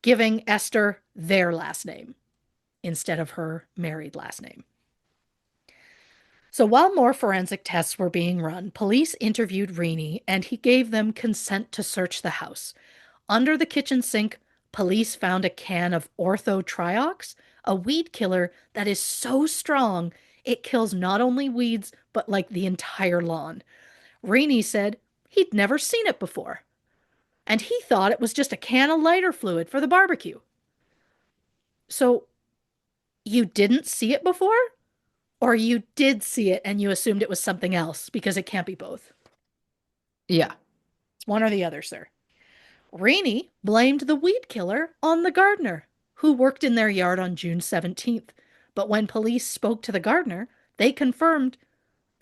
Speaker 2: giving Esther their last name instead of her married last name. So while more forensic tests were being run, police interviewed Reenie and he gave them consent to search the house. Under the kitchen sink, Police found a can of orthotriox, a weed killer that is so strong it kills not only weeds, but like the entire lawn. Rainey said he'd never seen it before, and he thought it was just a can of lighter fluid for the barbecue. So, you didn't see it before? Or you did see it and you assumed it was something else because it can't be both.
Speaker 1: Yeah.
Speaker 2: It's one or the other, sir. Rainey blamed the weed killer on the gardener, who worked in their yard on June 17th. But when police spoke to the gardener, they confirmed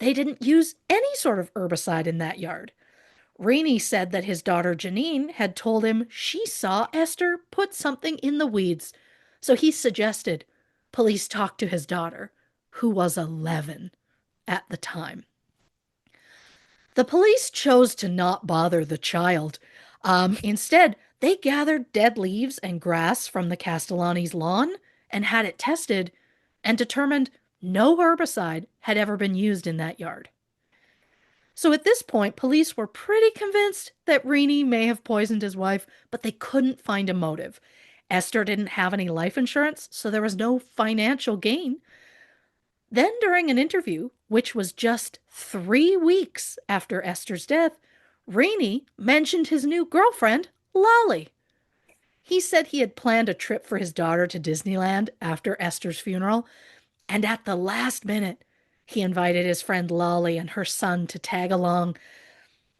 Speaker 2: they didn't use any sort of herbicide in that yard. Rainey said that his daughter Janine had told him she saw Esther put something in the weeds. So he suggested police talk to his daughter, who was 11 at the time. The police chose to not bother the child. Instead, they gathered dead leaves and grass from the Castellani's lawn and had it tested and determined no herbicide had ever been used in that yard. So at this point, police were pretty convinced that Rainey may have poisoned his wife, but they couldn't find a motive. Esther didn't have any life insurance, so there was no financial gain. Then, during an interview, which was just 3 weeks after Esther's death, Rainey mentioned his new girlfriend, Lolly. He said he had planned a trip for his daughter to Disneyland after Esther's funeral, and at the last minute, he invited his friend Lolly and her son to tag along.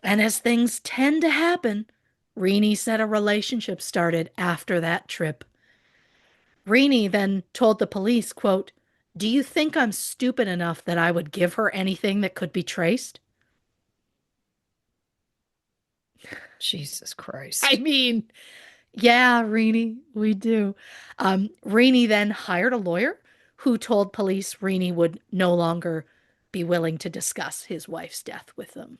Speaker 2: And as things tend to happen, Rainey said a relationship started after that trip. Rainey then told the police, quote, "Do you think I'm stupid enough that I would give her anything that could be traced?"
Speaker 1: Jesus
Speaker 2: I
Speaker 1: Christ.
Speaker 2: mean, yeah, Rainey, we do. Rainey then hired a lawyer who told police Rainey would no longer be willing to discuss his wife's death with them.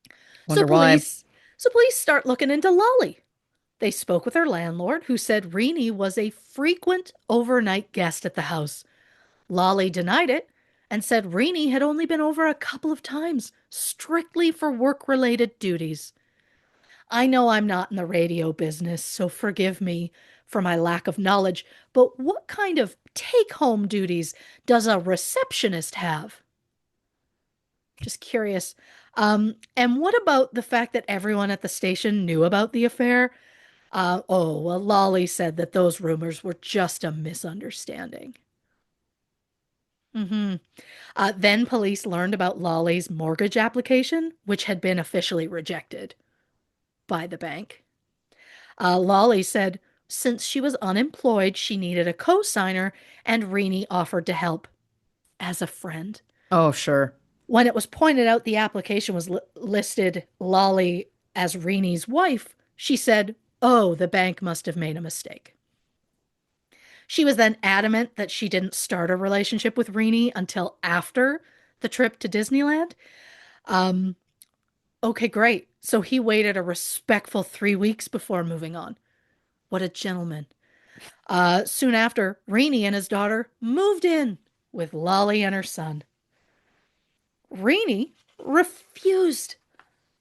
Speaker 2: So
Speaker 1: Wonder why.
Speaker 2: police, so police start looking into Lolly. They spoke with her landlord, who said Rainey was a frequent overnight guest at the house. Lolly denied it and said Rainey had only been over a couple of times, strictly for work-related duties. I know I'm not in the radio business, so forgive me for my lack of knowledge, but what kind of take-home duties does a receptionist have? Just curious. And what about the fact that everyone at the station knew about the affair? Oh, well, Lolly said that those rumors were just a misunderstanding. Hmm. Then police learned about Lolly's mortgage application, which had been officially rejected by the bank. Lolly said since she was unemployed, she needed a co-signer, and Rainey offered to help as a friend.
Speaker 1: Oh, sure.
Speaker 2: When it was pointed out the application was listed Lolly as Rainey's wife, she said, "Oh, the bank must have made a mistake." She was then adamant that she didn't start a relationship with Rainey until after the trip to Disneyland. Um, okay, great. So he waited a respectful 3 weeks before moving on. What a gentleman. Soon after, Rainey and his daughter moved in with Lolly and her son. Rainey refused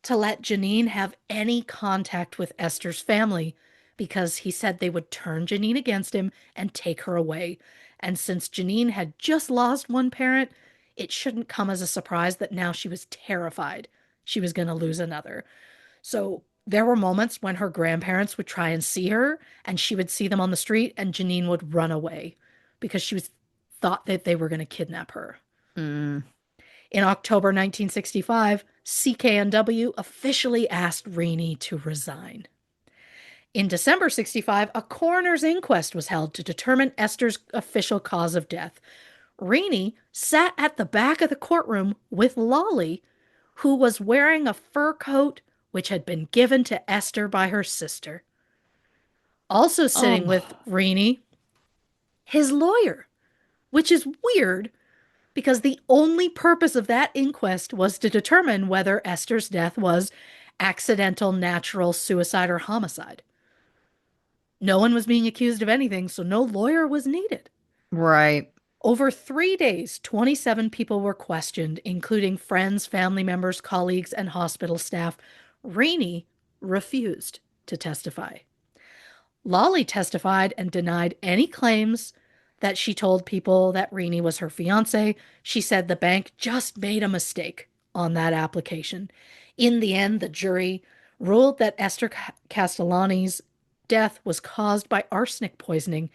Speaker 2: to let Janine have any contact with Esther's family because he said they would turn Janine against him and take her away. And since Janine had just lost one parent, it shouldn't come as a surprise that now she was terrified she was going to lose another. So there were moments when her grandparents would try and see her, and she would see them on the street, and Janine would run away because she was thought that they were going to kidnap her.
Speaker 1: Mm.
Speaker 2: In October 1965, CKNW officially asked Rainey to resign. In December 65, a coroner's inquest was held to determine Esther's official cause of death. Rainey sat at the back of the courtroom with Lolly, who was wearing a fur coat which had been given to Esther by her sister. Also sitting
Speaker 1: Oh,
Speaker 2: with Rainey, his lawyer, which is weird because the only purpose of that inquest was to determine whether Esther's death was accidental, natural, suicide, or homicide. No one was being accused of anything, so no lawyer was needed.
Speaker 1: right.
Speaker 2: Over 3 days, 27 people were questioned, including friends, family members, colleagues, and hospital staff. Rainey refused to testify. Lolly testified and denied any claims that she told people that Rini was her fiance. She said the bank just made a mistake on that application. In the end, the jury ruled that Esther Castellani's death was caused by arsenic poisoning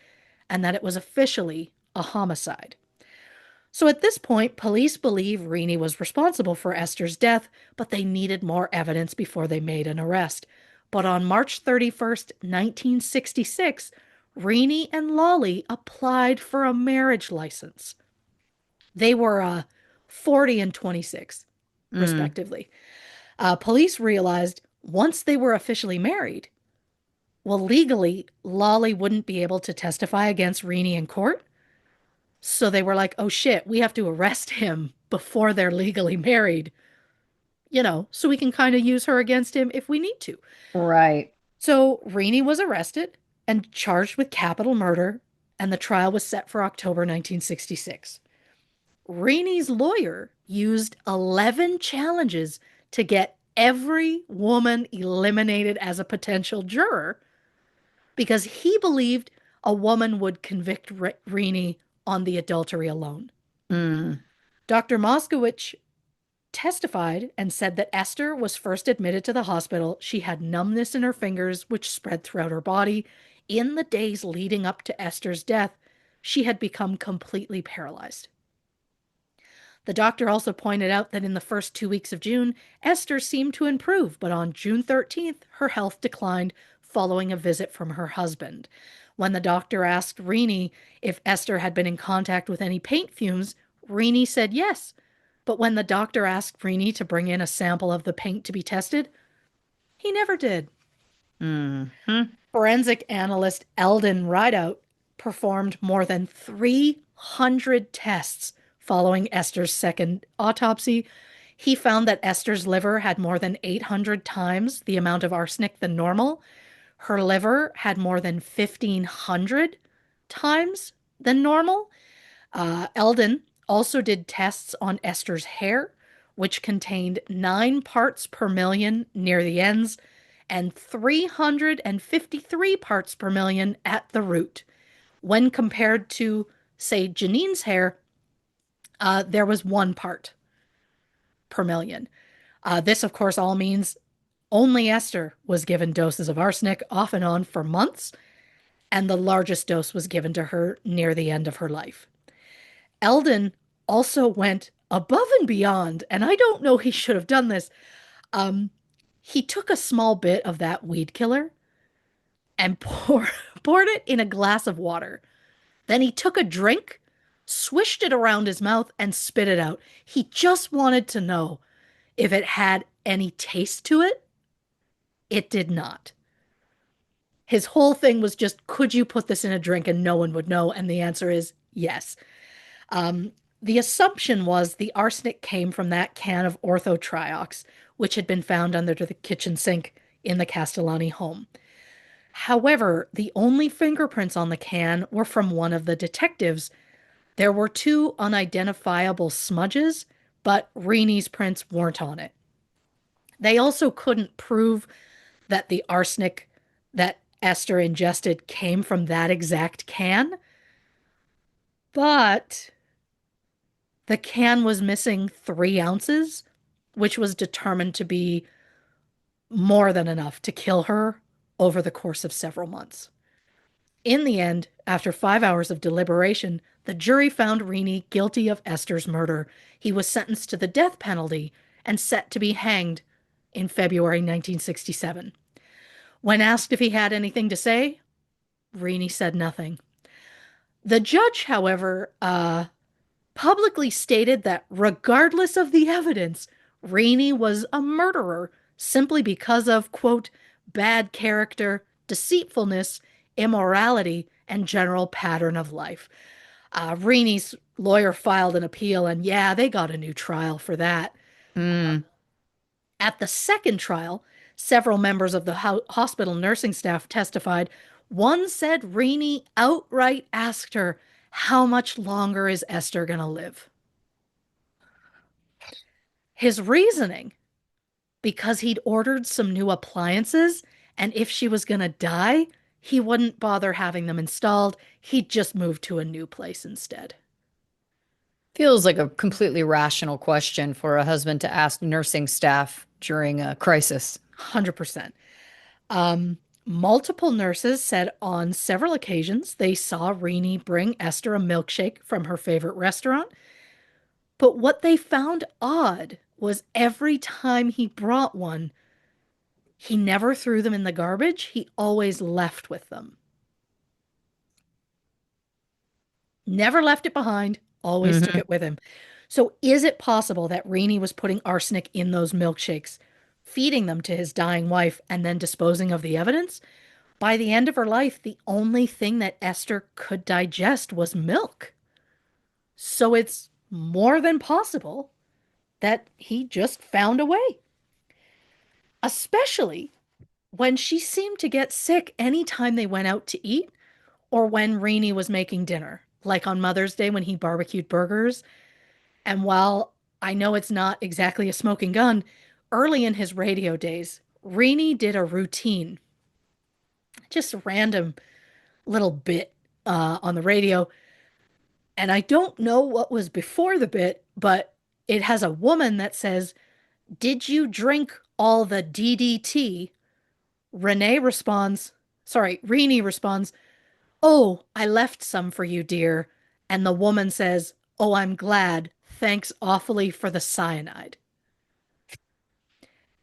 Speaker 2: and that it was officially a homicide. So at this point, police believe Rini was responsible for Esther's death, but they needed more evidence before they made an arrest. But on March 31st, 1966, Rini and Lolly applied for a marriage license. They were 40 and 26,
Speaker 1: Mm.
Speaker 2: respectively. Police realized once they were officially married, well, legally, Lolly wouldn't be able to testify against Rini in court. So they were like, oh shit, we have to arrest him before they're legally married, so we can kind of use her against him if we need to.
Speaker 1: Right.
Speaker 2: So Rini was arrested and charged with capital murder, and the trial was set for October 1966. Rini's lawyer used 11 challenges to get every woman eliminated as a potential juror because he believed a woman would convict Rini on the adultery alone.
Speaker 1: Mm.
Speaker 2: Dr. Moskowitz testified and said that Esther was first admitted to the hospital. She had numbness in her fingers, which spread throughout her body. In the days leading up to Esther's death, she had become completely paralyzed. The doctor also pointed out that in the first 2 weeks of June, Esther seemed to improve, but on June 13th, her health declined following a visit from her husband. When the doctor asked Rini if Esther had been in contact with any paint fumes, Rini said yes. But when the doctor asked Rini to bring in a sample of the paint to be tested, he never did.
Speaker 1: Mm-hmm.
Speaker 2: Forensic analyst Eldon Rideout performed more than 300 tests following Esther's second autopsy. He found that Esther's liver had more than 800 times the amount of arsenic than normal. Her liver had more than 1,500 times than normal. Eldon also did tests on Esther's hair, which contained 9 parts per million near the ends and 353 parts per million at the root. When compared to, say, Janine's hair, there was 1 part per million. This, of course, all means only Esther was given doses of arsenic off and on for months, and the largest dose was given to her near the end of her life. Eldon also went above and beyond, and I don't know he should have done this. Um, he took a small bit of that weed killer and poured it in a glass of water. Then he took a drink, swished it around his mouth, and spit it out. He just wanted to know if it had any taste to it. It did not. His whole thing was just, could you put this in a drink and no one would know? And the answer is yes. Um, the assumption was the arsenic came from that can of orthotriox, which had been found under the kitchen sink in the Castellani home. However, the only fingerprints on the can were from one of the detectives. There were two unidentifiable smudges, but Rini's prints weren't on it. They also couldn't prove that the arsenic that Esther ingested came from that exact can, but the can was missing 3 ounces, which was determined to be more than enough to kill her over the course of several months. In the end, after 5 hours of deliberation, the jury found Rini guilty of Esther's murder. He was sentenced to the death penalty and set to be hanged in February 1967. When asked if he had anything to say, Rini said nothing. The judge, however, publicly stated that regardless of the evidence, Rini was a murderer simply because of, quote, bad character, deceitfulness, immorality, and general pattern of life. Rini's lawyer filed an appeal, and yeah, they got a new trial for that.
Speaker 1: Mm.
Speaker 2: At the second trial, several members of the hospital nursing staff testified. One said Rini outright asked her, how much longer is Esther going to live? His reasoning, because he'd ordered some new appliances, and if she was going to die, he wouldn't bother having them installed. He'd just move to a new place instead.
Speaker 1: Feels like a completely rational question for a husband to ask nursing staff during a crisis.
Speaker 2: 100%. Multiple nurses said on several occasions they saw Renee bring Esther a milkshake from her favorite restaurant. But what they found odd was every time he brought one, he never threw them in the garbage. He always left with them. Never left it behind, always took
Speaker 1: Hmm.
Speaker 2: it with him. So, is it possible that Renee was putting arsenic in those milkshakes, feeding them to his dying wife, and then disposing of the evidence? By the end of her life, the only thing that Esther could digest was milk. So, it's more than possible that he just found a way, especially when she seemed to get sick anytime they went out to eat or when Rainey was making dinner, like on Mother's Day when he barbecued burgers. And while I know it's not exactly a smoking gun, early in his radio days, Rainey did a routine, just a random little bit on the radio. And I don't know what was before the bit, but it has a woman that says, "Did you drink all the DDT?" Renee responds, "Oh, I left some for you, dear." And the woman says, "Oh, I'm glad. Thanks awfully for the cyanide."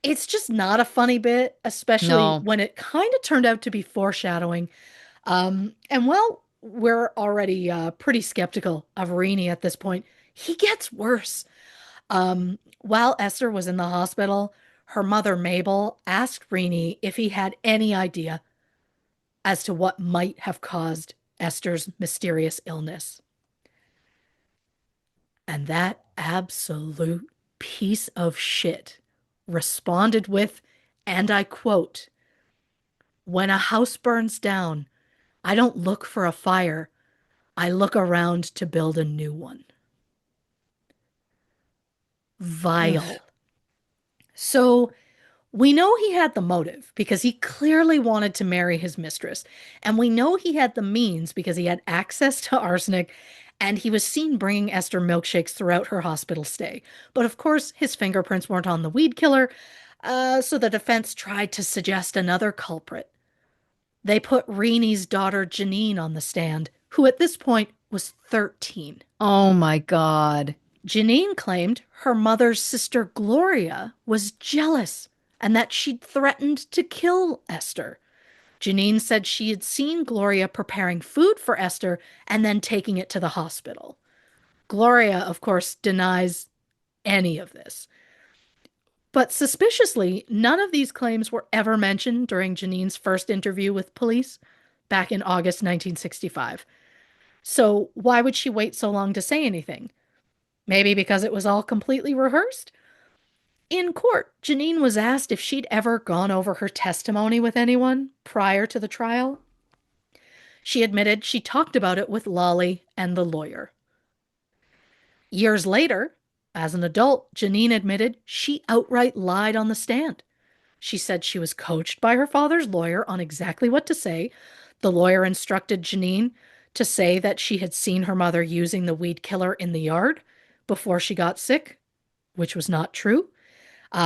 Speaker 2: It's just not a funny bit, especially
Speaker 1: No.
Speaker 2: when it kind of turned out to be foreshadowing. And well, we're already pretty skeptical of Renee at this point. He gets worse. While Esther was in the hospital, her mother, Mabel, asked Renee if he had any idea as to what might have caused Esther's mysterious illness. And that absolute piece of shit responded with, and I quote, "When a house burns down, I don't look for a fire. I look around to build a new one."
Speaker 1: Ugh.
Speaker 2: Vile. So we know he had the motive because he clearly wanted to marry his mistress. And we know he had the means because he had access to arsenic and he was seen bringing Esther milkshakes throughout her hospital stay. But of course, his fingerprints weren't on the weed killer, so the defense tried to suggest another culprit. They put Reenie's daughter Janine on the stand, who at this point was 13.
Speaker 1: Oh my God.
Speaker 2: Janine claimed her mother's sister Gloria was jealous and that she'd threatened to kill Esther. Janine said she had seen Gloria preparing food for Esther and then taking it to the hospital. Gloria, of course, denies any of this. But suspiciously, none of these claims were ever mentioned during Janine's first interview with police back in August 1965. So why would she wait so long to say anything? Maybe because it was all completely rehearsed? In court, Janine was asked if she'd ever gone over her testimony with anyone prior to the trial. She admitted she talked about it with Lolly and the lawyer. Years later, as an adult, Janine admitted she outright lied on the stand. She said she was coached by her father's lawyer on exactly what to say. The lawyer instructed Janine to say that she had seen her mother using the weed killer in the yard before she got sick, which was not true.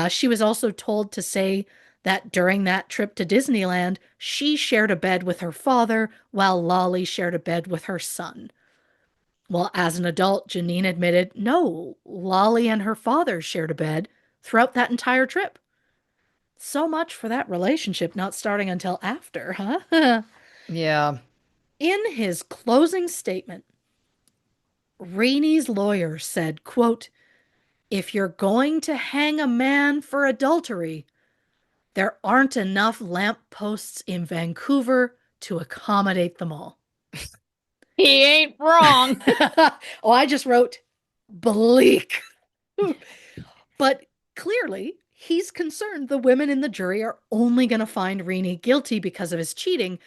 Speaker 2: She was also told to say that during that trip to Disneyland, she shared a bed with her father while Lolly shared a bed with her son. Well, as an adult, Janine admitted no, Lolly and her father shared a bed throughout that entire trip. So much for that relationship not starting until after, huh?
Speaker 1: Yeah.
Speaker 2: In his closing statement, Rainey's lawyer said, quote, "If you're going to hang a man for adultery, there aren't enough lampposts in Vancouver to accommodate them all."
Speaker 1: He ain't wrong.
Speaker 2: Oh, I just wrote bleak. But clearly, he's concerned the women in the jury are only going to find Renee guilty because of his cheating,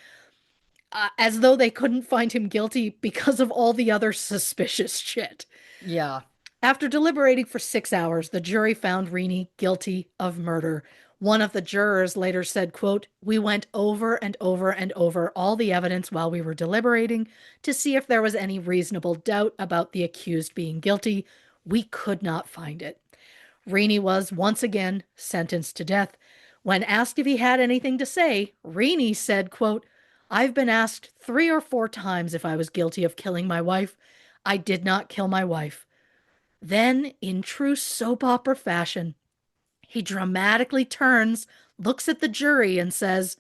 Speaker 2: as though they couldn't find him guilty because of all the other suspicious shit.
Speaker 1: Yeah.
Speaker 2: After deliberating for 6 hours, the jury found Renee guilty of murder. One of the jurors later said, quote, "We went over and over and over all the evidence while we were deliberating to see if there was any reasonable doubt about the accused being guilty. We could not find it." Reaney was once again sentenced to death. When asked if he had anything to say, Reaney said, quote, "I've been asked 3 or 4 times if I was guilty of killing my wife. I did not kill my wife." Then, in true soap opera fashion, he dramatically turns, looks at the jury, and says,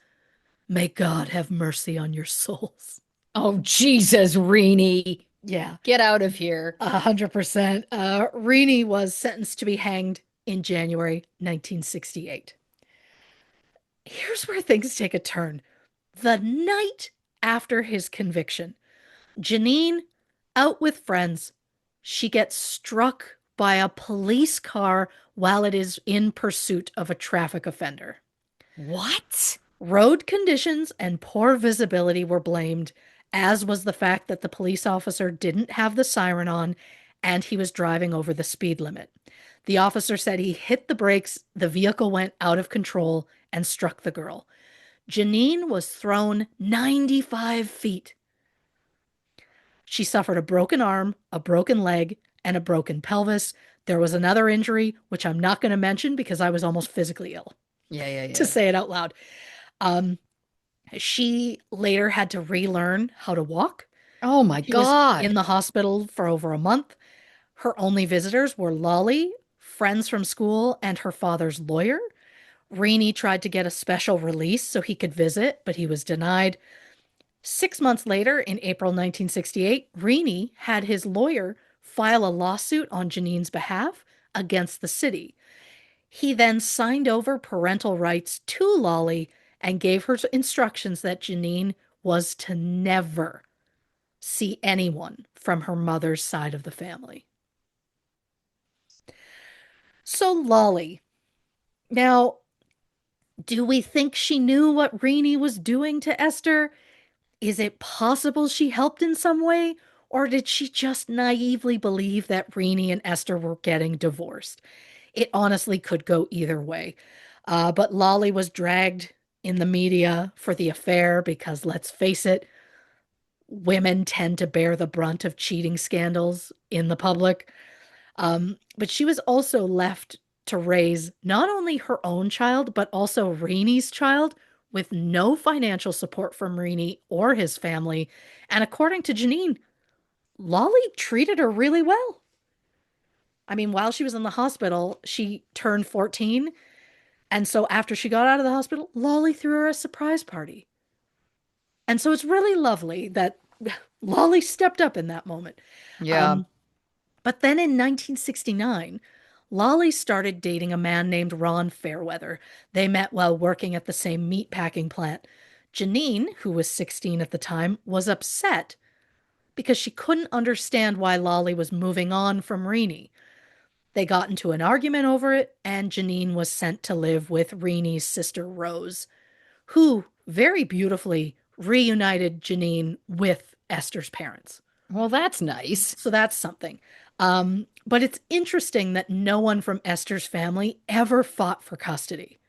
Speaker 2: "May God have mercy on your souls."
Speaker 1: Oh, Jesus, Reenie.
Speaker 2: Yeah,
Speaker 1: Get out of here.
Speaker 2: 100%. Reaney was sentenced to be hanged in January 1968. Here's where things take a turn. The night after his conviction, Janine, out with friends, she gets struck by a police car while it is in pursuit of a traffic offender.
Speaker 1: What?
Speaker 2: Road conditions and poor visibility were blamed, as was the fact that the police officer didn't have the siren on and he was driving over the speed limit. The officer said he hit the brakes, the vehicle went out of control and struck the girl. Janine was thrown 95 feet. She suffered a broken arm, a broken leg, and a broken pelvis. There was another injury, which I'm not going to mention because I was almost physically ill
Speaker 1: Yeah, yeah,
Speaker 2: to
Speaker 1: yeah.
Speaker 2: say it out loud. Um, she later had to relearn how to walk.
Speaker 1: Oh my
Speaker 2: She was in
Speaker 1: God.
Speaker 2: the hospital for over a month. Her only visitors were Lolly, friends from school, and her father's lawyer. Reaney tried to get a special release so he could visit, but he was denied. 6 months later, in April 1968, Reaney had his lawyer file a lawsuit on Janine's behalf against the city. He then signed over parental rights to Lolly and gave her instructions that Janine was to never see anyone from her mother's side of the family. So, Lolly. Now, do we think she knew what Reaney was doing to Esther? Is it possible she helped in some way? Or did she just naively believe that Reaney and Esther were getting divorced? It honestly could go either way. But Lolly was dragged in the media for the affair because, let's face it, women tend to bear the brunt of cheating scandals in the public. But she was also left to raise not only her own child, but also Reenie's child with no financial support from Reenie or his family. And according to Janine, Lolly treated her really well. I mean, while she was in the hospital, she turned 14. And so after she got out of the hospital, Lolly threw her a surprise party. And so it's really lovely that Lolly stepped up in that moment.
Speaker 1: Yeah.
Speaker 2: Um, But then in 1969, Lolly started dating a man named Ron Fairweather. They met while working at the same meatpacking plant. Janine, who was 16 at the time, was upset because she couldn't understand why Lolly was moving on from Reenie. They got into an argument over it, and Janine was sent to live with Reenie's sister Rose, who very beautifully reunited Janine with Esther's parents.
Speaker 1: Well, that's nice.
Speaker 2: So that's something. But it's interesting that no one from Esther's family ever fought for custody.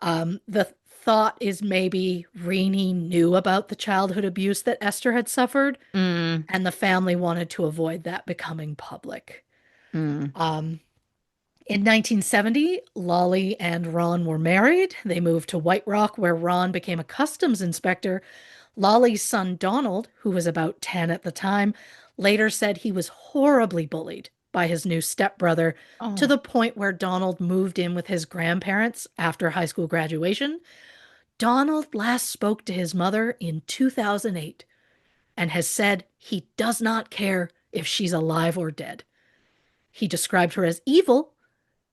Speaker 2: The thought is maybe Reenie knew about the childhood abuse that Esther had suffered,
Speaker 1: Mm,
Speaker 2: and the family wanted to avoid that becoming public.
Speaker 1: mm.
Speaker 2: Um, in 1970, Lolly and Ron were married. They moved to White Rock, where Ron became a customs inspector. Lolly's son Donald, who was about 10 at the time, later said he was horribly bullied by his new stepbrother to
Speaker 1: Oh,
Speaker 2: the point where Donald moved in with his grandparents after high school graduation. Donald last spoke to his mother in 2008 and has said he does not care if she's alive or dead. He described her as evil,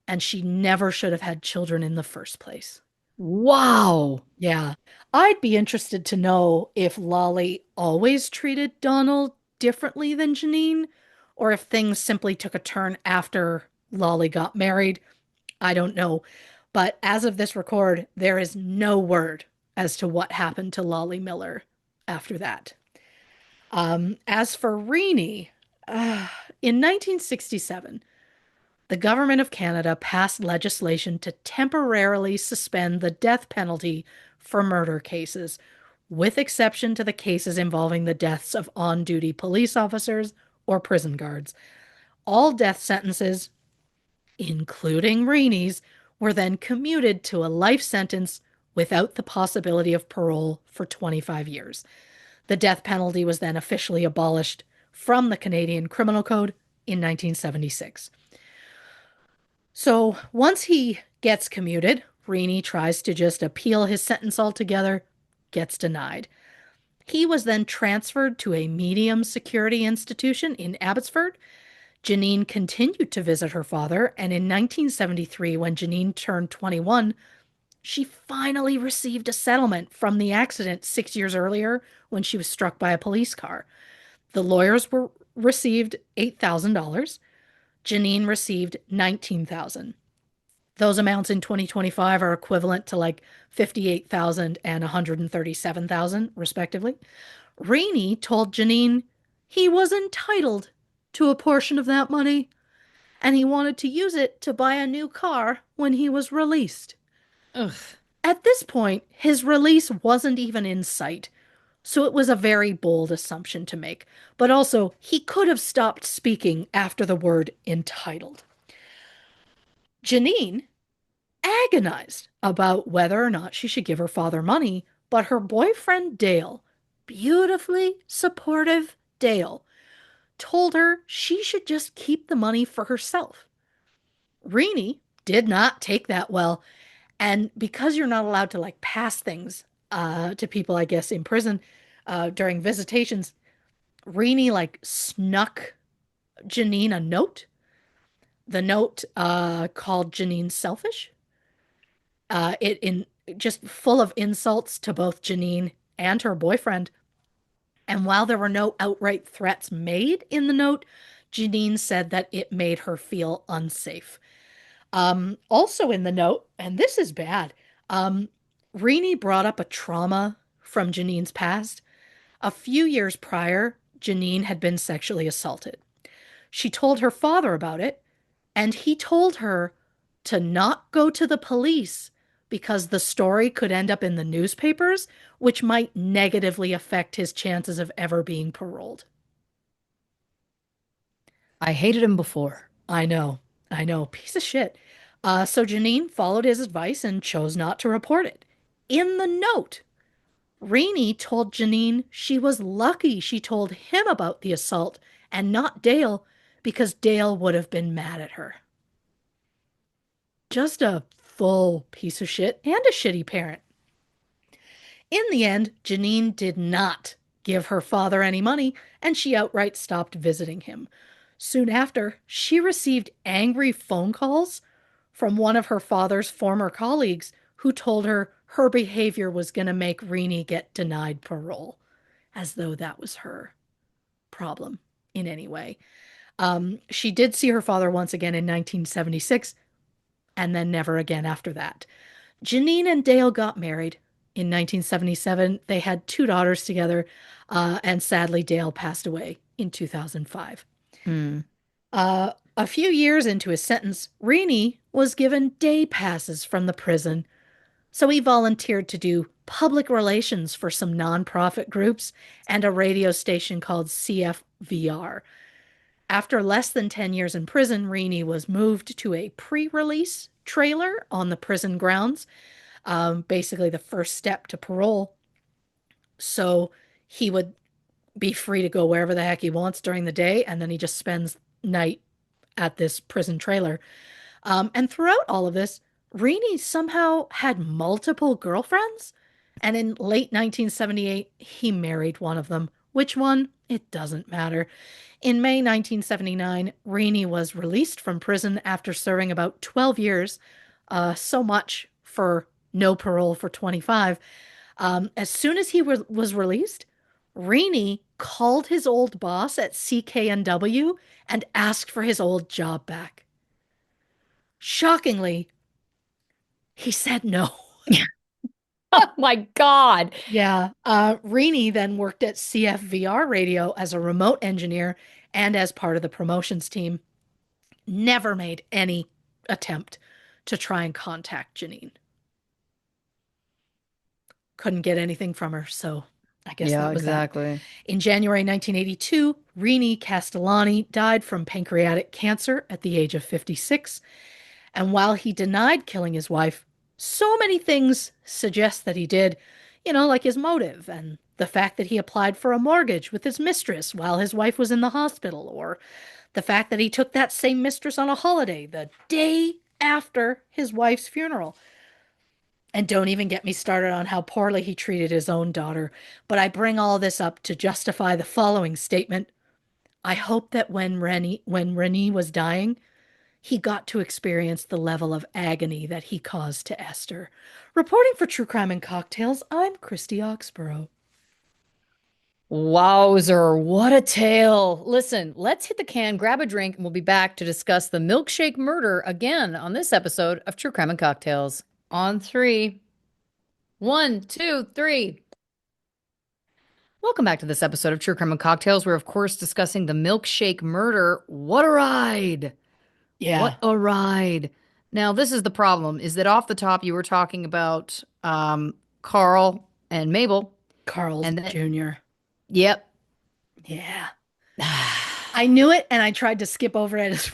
Speaker 2: and she never should have had children in the first place.
Speaker 1: wow.
Speaker 2: Yeah. I'd be interested to know if Lolly always treated Donald differently than Janine, or if things simply took a turn after Lolly got married. I don't know. But as of this record, there is no word as to what happened to Lolly Miller after that. As for Reenie, in 1967, the government of Canada passed legislation to temporarily suspend the death penalty for murder cases, with exception to the cases involving the deaths of on duty police officers or prison guards. All death sentences, including Reenie's, were then commuted to a life sentence without the possibility of parole for 25 years. The death penalty was then officially abolished from the Canadian Criminal Code in 1976. So once he gets commuted, Reenie tries to just appeal his sentence altogether, gets denied. He was then transferred to a medium security institution in Abbotsford. Janine continued to visit her father, and in 1973, when Janine turned 21, she finally received a settlement from the accident 6 years earlier when she was struck by a police car. The lawyers were received $8,000. Janine received $19,000. Those amounts in 2025 are equivalent to like 58,000 and 137,000, respectively. Rainey told Janine he was entitled to a portion of that money and he wanted to use it to buy a new car when he was released.
Speaker 1: Ugh.
Speaker 2: At this point, his release wasn't even in sight, so it was a very bold assumption to make. But also, he could have stopped speaking after the word entitled. Janine agonized about whether or not she should give her father money, but her boyfriend Dale, beautifully supportive Dale, told her she should just keep the money for herself. Reenie did not take that well, and because you're not allowed to like pass things to people, I guess, in prison during visitations, Reenie like snuck Janine a note. The note called Janine selfish. It in just full of insults to both Janine and her boyfriend. And while there were no outright threats made in the note, Janine said that it made her feel unsafe. Also in the note, and this is bad, Reenie brought up a trauma from Janine's past. A few years prior, Janine had been sexually assaulted. She told her father about it, and he told her to not go to the police because the story could end up in the newspapers, which might negatively affect his chances of ever being paroled.
Speaker 1: I hated him before.
Speaker 2: I know, I know, piece of shit. So Janine followed his advice and chose not to report it. In the note, Rainey told Janine she was lucky she told him about the assault and not Dale because Dale would have been mad at her. Just a full piece of shit and a shitty parent. In the end, Janine did not give her father any money and she outright stopped visiting him. Soon after, she received angry phone calls from one of her father's former colleagues who told her her behavior was going to make Reenie get denied parole, as though that was her problem in any way. She did see her father once again in 1976 and then never again after that. Janine and Dale got married in 1977. They had two daughters together, and sadly, Dale passed away in 2005.
Speaker 1: Hmm.
Speaker 2: A few years into his sentence, Reenie was given day passes from the prison, so he volunteered to do public relations for some nonprofit groups and a radio station called CFVR. After less than 10 years in prison, Reenie was moved to a pre-release trailer on the prison grounds, basically the first step to parole. So he would be free to go wherever the heck he wants during the day, and then he just spends night at this prison trailer. And throughout all of this, Reenie somehow had multiple girlfriends, and in late 1978, he married one of them. Which one? It doesn't matter. In May 1979, Reenie was released from prison after serving about 12 years, so much for no parole for 25. As soon as he was released, Reenie called his old boss at CKNW and asked for his old job back. Shockingly, he said no.
Speaker 1: Oh my God.
Speaker 2: Yeah. Reenie then worked at CFVR Radio as a remote engineer and as part of the promotions team. never made any attempt to try and contact Janine. Couldn't get anything from her, so I guess
Speaker 1: Yeah,
Speaker 2: that was that.
Speaker 1: exactly.
Speaker 2: In January 1982, Rini Castellani died from pancreatic cancer at the age of 56. And while he denied killing his wife, so many things suggest that he did, like his motive and the fact that he applied for a mortgage with his mistress while his wife was in the hospital, or the fact that he took that same mistress on a holiday the day after his wife's funeral. And don't even get me started on how poorly he treated his own daughter. But I bring all this up to justify the following statement. I hope that when Rennie was dying, he got to experience the level of agony that he caused to Esther. Reporting for True Crime and Cocktails, I'm Christy Oxborrow.
Speaker 1: Wowzer, what a tale. Listen, let's hit the can, grab a drink, and we'll be back to discuss the Milkshake Murder again on this episode of True Crime and Cocktails. On three. One, two, three. Welcome back to this episode of True Crime and Cocktails. We're, of course, discussing the Milkshake Murder. What a ride!
Speaker 2: Yeah,
Speaker 1: What a ride. Now, this is the problem, is that off the top, you were talking about Carl and Mabel.
Speaker 2: Carl
Speaker 1: And then,
Speaker 2: Jr.
Speaker 1: yep.
Speaker 2: Yeah. I knew it and I tried to skip over it as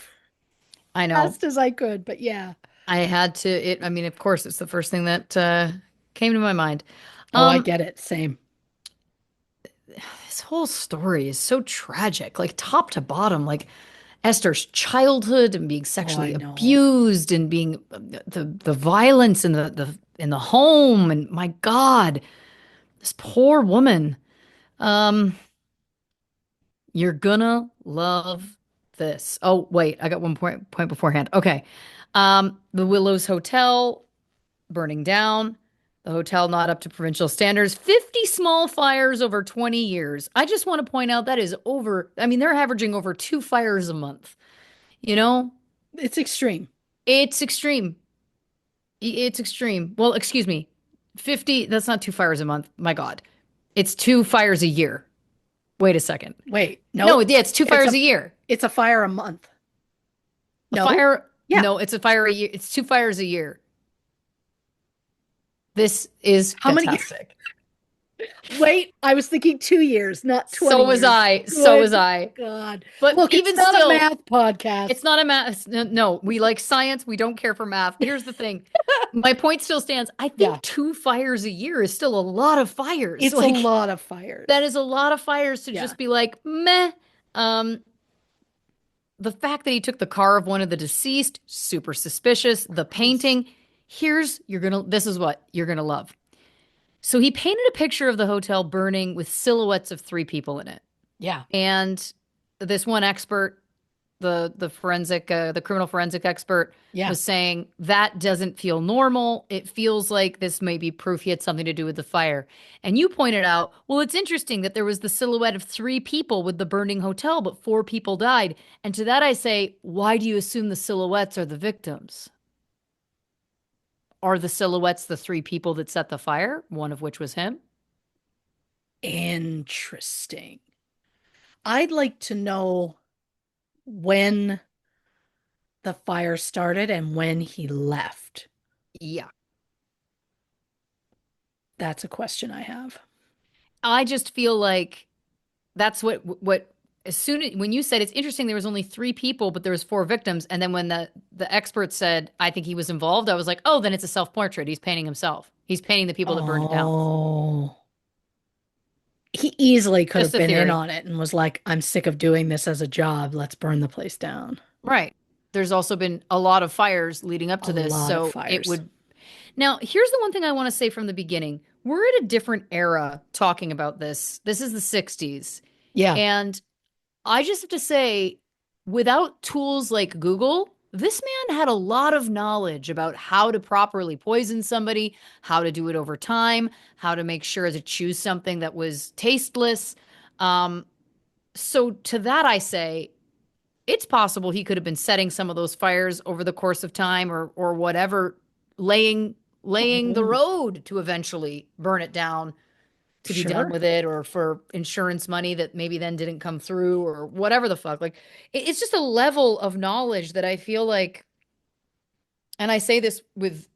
Speaker 1: I know.
Speaker 2: fast as I could, but yeah.
Speaker 1: I had to, I mean, of course, it's the first thing that came to my mind.
Speaker 2: Oh, I
Speaker 1: Um,
Speaker 2: get it. Same.
Speaker 1: this whole story is so tragic, like top to bottom, like Esther's childhood and being
Speaker 2: Oh, I
Speaker 1: sexually
Speaker 2: know.
Speaker 1: abused and being the violence in the home, and my God, this poor woman. Um, you're gonna love this. Oh, wait, I got one point beforehand. Okay. The Willows Hotel burning down. The hotel not up to provincial standards. 50 small fires over 20 years. I just want to point out that is over. I mean, they're averaging over 2 fires a month. You know,
Speaker 2: It's extreme.
Speaker 1: it's extreme. It's extreme. Well, excuse me. 50, that's not 2 fires a month. My God. It's 2 fires a year. Wait a second.
Speaker 2: Wait,
Speaker 1: No,
Speaker 2: nope.
Speaker 1: yeah, it's two
Speaker 2: It's
Speaker 1: fires
Speaker 2: a
Speaker 1: a year.
Speaker 2: it's a fire a month.
Speaker 1: A
Speaker 2: No?
Speaker 1: fire,
Speaker 2: Yeah.
Speaker 1: no, it's a fire a year. It's 2 fires a year. This is
Speaker 2: How many?
Speaker 1: fantastic.
Speaker 2: Wait, I was thinking 2 years, not
Speaker 1: So
Speaker 2: 20
Speaker 1: was
Speaker 2: years.
Speaker 1: I. So was
Speaker 2: Good
Speaker 1: I.
Speaker 2: God.
Speaker 1: But
Speaker 2: Look, it's
Speaker 1: even
Speaker 2: not a
Speaker 1: still,
Speaker 2: math podcast.
Speaker 1: it's not a math. No, we like science. We don't care for math. Here's the thing. My point still stands. I
Speaker 2: Yeah,
Speaker 1: think 2 fires a year is still a lot of fires.
Speaker 2: it's a
Speaker 1: Like,
Speaker 2: lot of
Speaker 1: that
Speaker 2: fires.
Speaker 1: is a lot of fires to
Speaker 2: Yeah.
Speaker 1: just be like, meh. Um, the fact that he took the car of one of the deceased, super suspicious. The
Speaker 2: Gross.
Speaker 1: painting. This is what you're gonna love. So he painted a picture of the hotel burning with silhouettes of 3 people in it.
Speaker 2: Yeah.
Speaker 1: And this one expert, the criminal forensic expert,
Speaker 2: Yeah.
Speaker 1: was saying that doesn't feel normal. It feels like this may be proof he had something to do with the fire. And you pointed out, well, it's interesting that there was the silhouette of 3 people with the burning hotel, but 4 people died. And to that I say, why do you assume the silhouettes are the victims? Are the silhouettes the 3 people that set the fire, one of which was him?
Speaker 2: Interesting. I'd like to know when the fire started and when he left.
Speaker 1: Yeah.
Speaker 2: That's a question I have.
Speaker 1: I just feel like that's what as soon as when you said it's interesting there was only 3 people but there was 4 victims, and then when the expert said I think he was involved, I was like, oh, then it's a self-portrait. He's painting himself. He's painting the people that burned it down.
Speaker 2: Oh, he easily could
Speaker 1: Just
Speaker 2: have
Speaker 1: a
Speaker 2: been in
Speaker 1: theory.
Speaker 2: on it and was like, I'm sick of doing this as a job. Let's burn the place down.
Speaker 1: Right. There's also been a lot of fires leading up
Speaker 2: A
Speaker 1: to this,
Speaker 2: lot of
Speaker 1: so it
Speaker 2: fires.
Speaker 1: would. Now, here's the one thing I want to say from the beginning. We're at a different era talking about this. This is the 60s.
Speaker 2: Yeah.
Speaker 1: And I just have to say, without tools like Google, this man had a lot of knowledge about how to properly poison somebody, how to do it over time, how to make sure to choose something that was tasteless. Um, so to that, I say, it's possible he could have been setting some of those fires over the course of time, or whatever, laying the
Speaker 2: Oh,
Speaker 1: road to eventually burn it down to be done
Speaker 2: Sure.
Speaker 1: with it, or for insurance money that maybe then didn't come through, or whatever the fuck. Like it's just a level of knowledge that I feel like, and I say this with,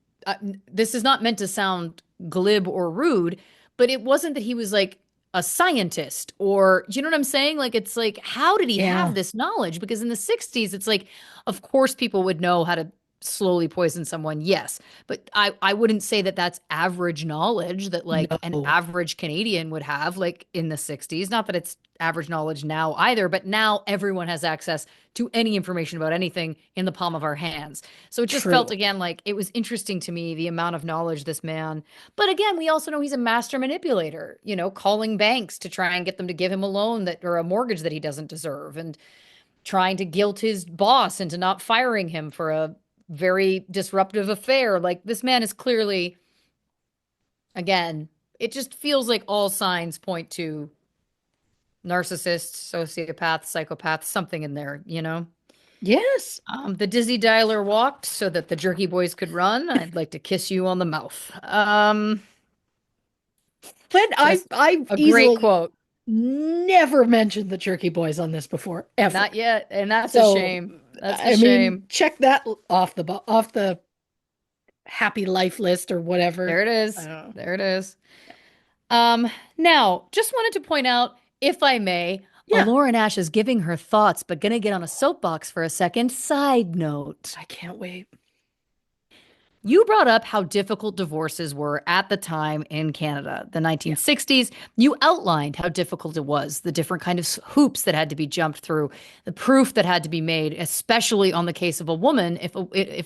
Speaker 1: this is not meant to sound glib or rude, but it wasn't that he was like a scientist, or, do you know what I'm saying? Like, it's like, how did he have
Speaker 2: Yeah.
Speaker 1: this knowledge? Because in the 60s, it's like, of course, people would know how to slowly poison someone. Yes. But I wouldn't say that that's average knowledge that like an
Speaker 2: No.
Speaker 1: average Canadian would have like in the 60s. Not that it's average knowledge now either, but now everyone has access to any information about anything in the palm of our hands. So it just felt
Speaker 2: True.
Speaker 1: again like it was interesting to me the amount of knowledge this man. But again, we also know he's a master manipulator, you know, calling banks to try and get them to give him a loan that or a mortgage that he doesn't deserve, and trying to guilt his boss into not firing him for a very disruptive affair. Like this man is clearly, again, it just feels like all signs point to narcissist, sociopath, psychopath, something in there, you know?
Speaker 2: Yes.
Speaker 1: The Dizzy Dialer walked so that the Jerky Boys could run. I'd like to kiss you on the mouth.
Speaker 2: But
Speaker 1: Just
Speaker 2: I've
Speaker 1: a great
Speaker 2: easily
Speaker 1: quote.
Speaker 2: never mentioned the Jerky Boys on this before, ever.
Speaker 1: Not yet, and that's a
Speaker 2: So,
Speaker 1: shame. That's the
Speaker 2: I mean,
Speaker 1: shame.
Speaker 2: check that off off the happy life list or whatever.
Speaker 1: There it
Speaker 2: I
Speaker 1: is.
Speaker 2: don't know.
Speaker 1: There it is. Now, just wanted to point out, if I may,
Speaker 2: Yeah,
Speaker 1: Alora Nash is giving her thoughts, but gonna get on a soapbox for a second. Side note.
Speaker 2: I can't wait.
Speaker 1: You brought up how difficult divorces were at the time in Canada, the
Speaker 2: Yeah,
Speaker 1: 1960s. You outlined how difficult it was, the different kind of hoops that had to be jumped through, the proof that had to be made, especially on the case of a woman, if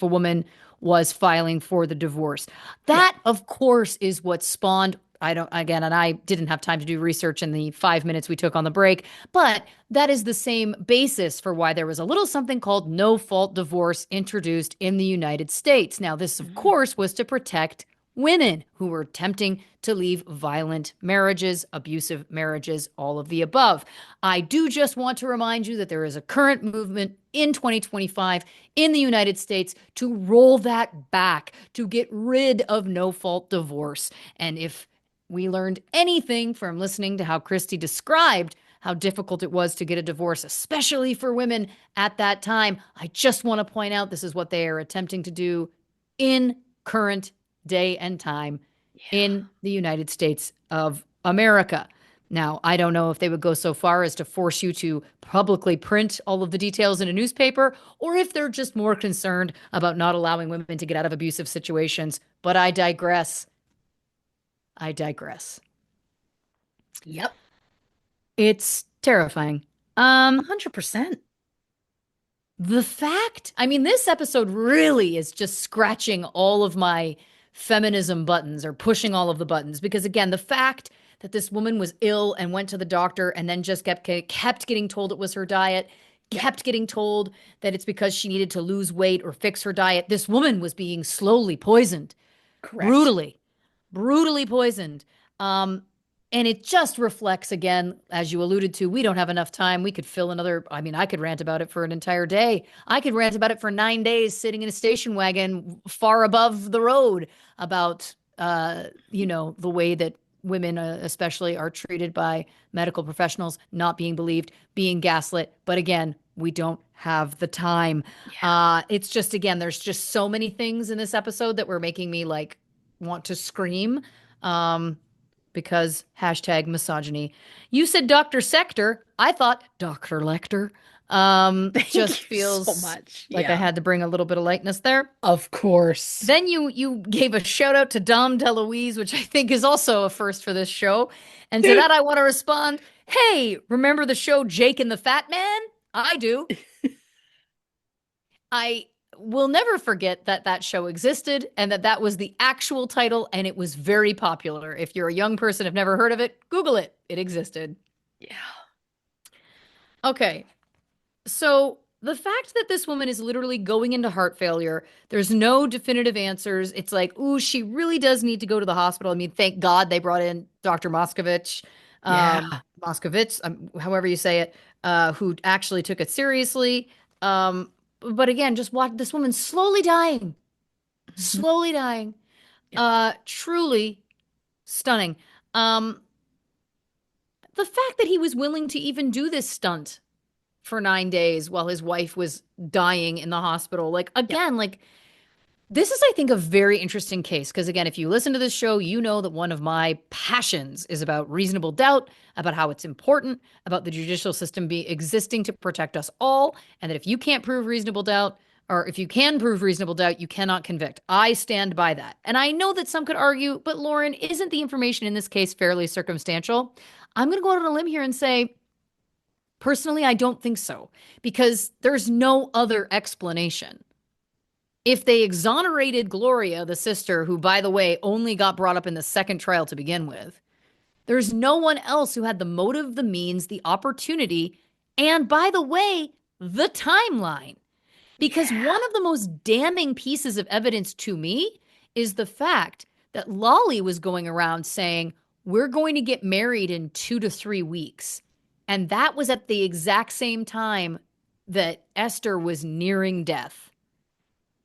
Speaker 1: a woman was filing for the divorce.
Speaker 2: yeah,
Speaker 1: That, of course, is what spawned. I don't, again, and I didn't have time to do research in the 5 minutes we took on the break, but that is the same basis for why there was a little something called no fault divorce introduced in the United States. Now, this, of
Speaker 2: Mhm.
Speaker 1: course, was to protect women who were attempting to leave violent marriages, abusive marriages, all of the above. I do just want to remind you that there is a current movement in 2025 in the United States to roll that back, to get rid of no fault divorce. And if we learned anything from listening to how Christy described how difficult it was to get a divorce, especially for women at that time, I just want to point out this is what they are attempting to do in current day and time
Speaker 2: Yeah.
Speaker 1: in the United States of America. Now, I don't know if they would go so far as to force you to publicly print all of the details in a newspaper, or if they're just more concerned about not allowing women to get out of abusive situations. But I digress. I digress.
Speaker 2: Yep.
Speaker 1: It's terrifying.
Speaker 2: 100%.
Speaker 1: The fact, I mean, this episode really is just scratching all of my feminism buttons, or pushing all of the buttons, because again, the fact that this woman was ill and went to the doctor and then just kept getting told it was her diet,
Speaker 2: Yep.
Speaker 1: kept getting told that it's because she needed to lose weight or fix her diet. This woman was being slowly poisoned,
Speaker 2: Correct.
Speaker 1: brutally, brutally poisoned. Um, and it just reflects, again, as you alluded to, we don't have enough time. We could fill another, I mean, I could rant about it for an entire day. I could rant about it for 9 days sitting in a station wagon far above the road about, the way that women, especially, are treated by medical professionals, not being believed, being gaslit. But again, we don't have the time.
Speaker 2: Yeah.
Speaker 1: It's just, again, there's just so many things in this episode that were making me like want to scream. Um, because hashtag misogyny. You said Dr. Sector. I thought Dr. Lecter.
Speaker 2: Thank
Speaker 1: Just
Speaker 2: you so
Speaker 1: feels
Speaker 2: much.
Speaker 1: like I
Speaker 2: Yeah.
Speaker 1: had to bring a little bit of lightness there.
Speaker 2: Of course.
Speaker 1: Then you gave a shout out to Dom DeLuise, which I think is also a first for this show. And to that I want to respond, hey, remember the show Jake and the Fat Man? I do. I will never forget that that show existed, and that that was the actual title, and it was very popular. If you're a young person, have never heard of it, Google it. It existed.
Speaker 2: Yeah.
Speaker 1: Okay, so the fact that this woman is literally going into heart failure, there's no definitive answers. It's like, ooh, she really does need to go to the hospital. I mean, thank God they brought in Dr.
Speaker 2: Yeah.
Speaker 1: Moskovitz, however you say it, who actually took it seriously. But again, just watch this woman
Speaker 2: Mhm.
Speaker 1: slowly dying.
Speaker 2: Yep.
Speaker 1: Truly stunning. Um, the fact that he was willing to even do this stunt for 9 days while his wife was dying in the hospital. Like,
Speaker 2: Yep.
Speaker 1: again, like, this is, I think, a very interesting case because, again, if you listen to this show, you know that one of my passions is about reasonable doubt, about how it's important, about the judicial system be existing to protect us all, and that if you can't prove reasonable doubt, or if you can prove reasonable doubt, you cannot convict. I stand by that. And I know that some could argue, but Lauren, isn't the information in this case fairly circumstantial? I'm going to go out on a limb here and say, personally, I don't think so, because there's no other explanation. If they exonerated Gloria, the sister, who, by the way, only got brought up in the second trial to begin with, there's no one else who had the motive, the means, the opportunity, and, by the way, the timeline. Because
Speaker 2: Yeah.
Speaker 1: one of the most damning pieces of evidence to me is the fact that Lolly was going around saying, we're going to get married in 2 to 3 weeks. And that was at the exact same time that Esther was nearing death.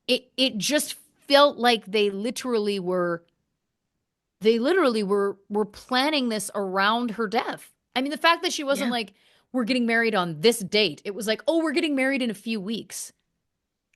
Speaker 1: It just felt like they literally were planning this around her death. I mean, the fact that she wasn't
Speaker 2: Yeah.
Speaker 1: like, we're getting married on this date. It was like, oh, we're getting married in a few weeks.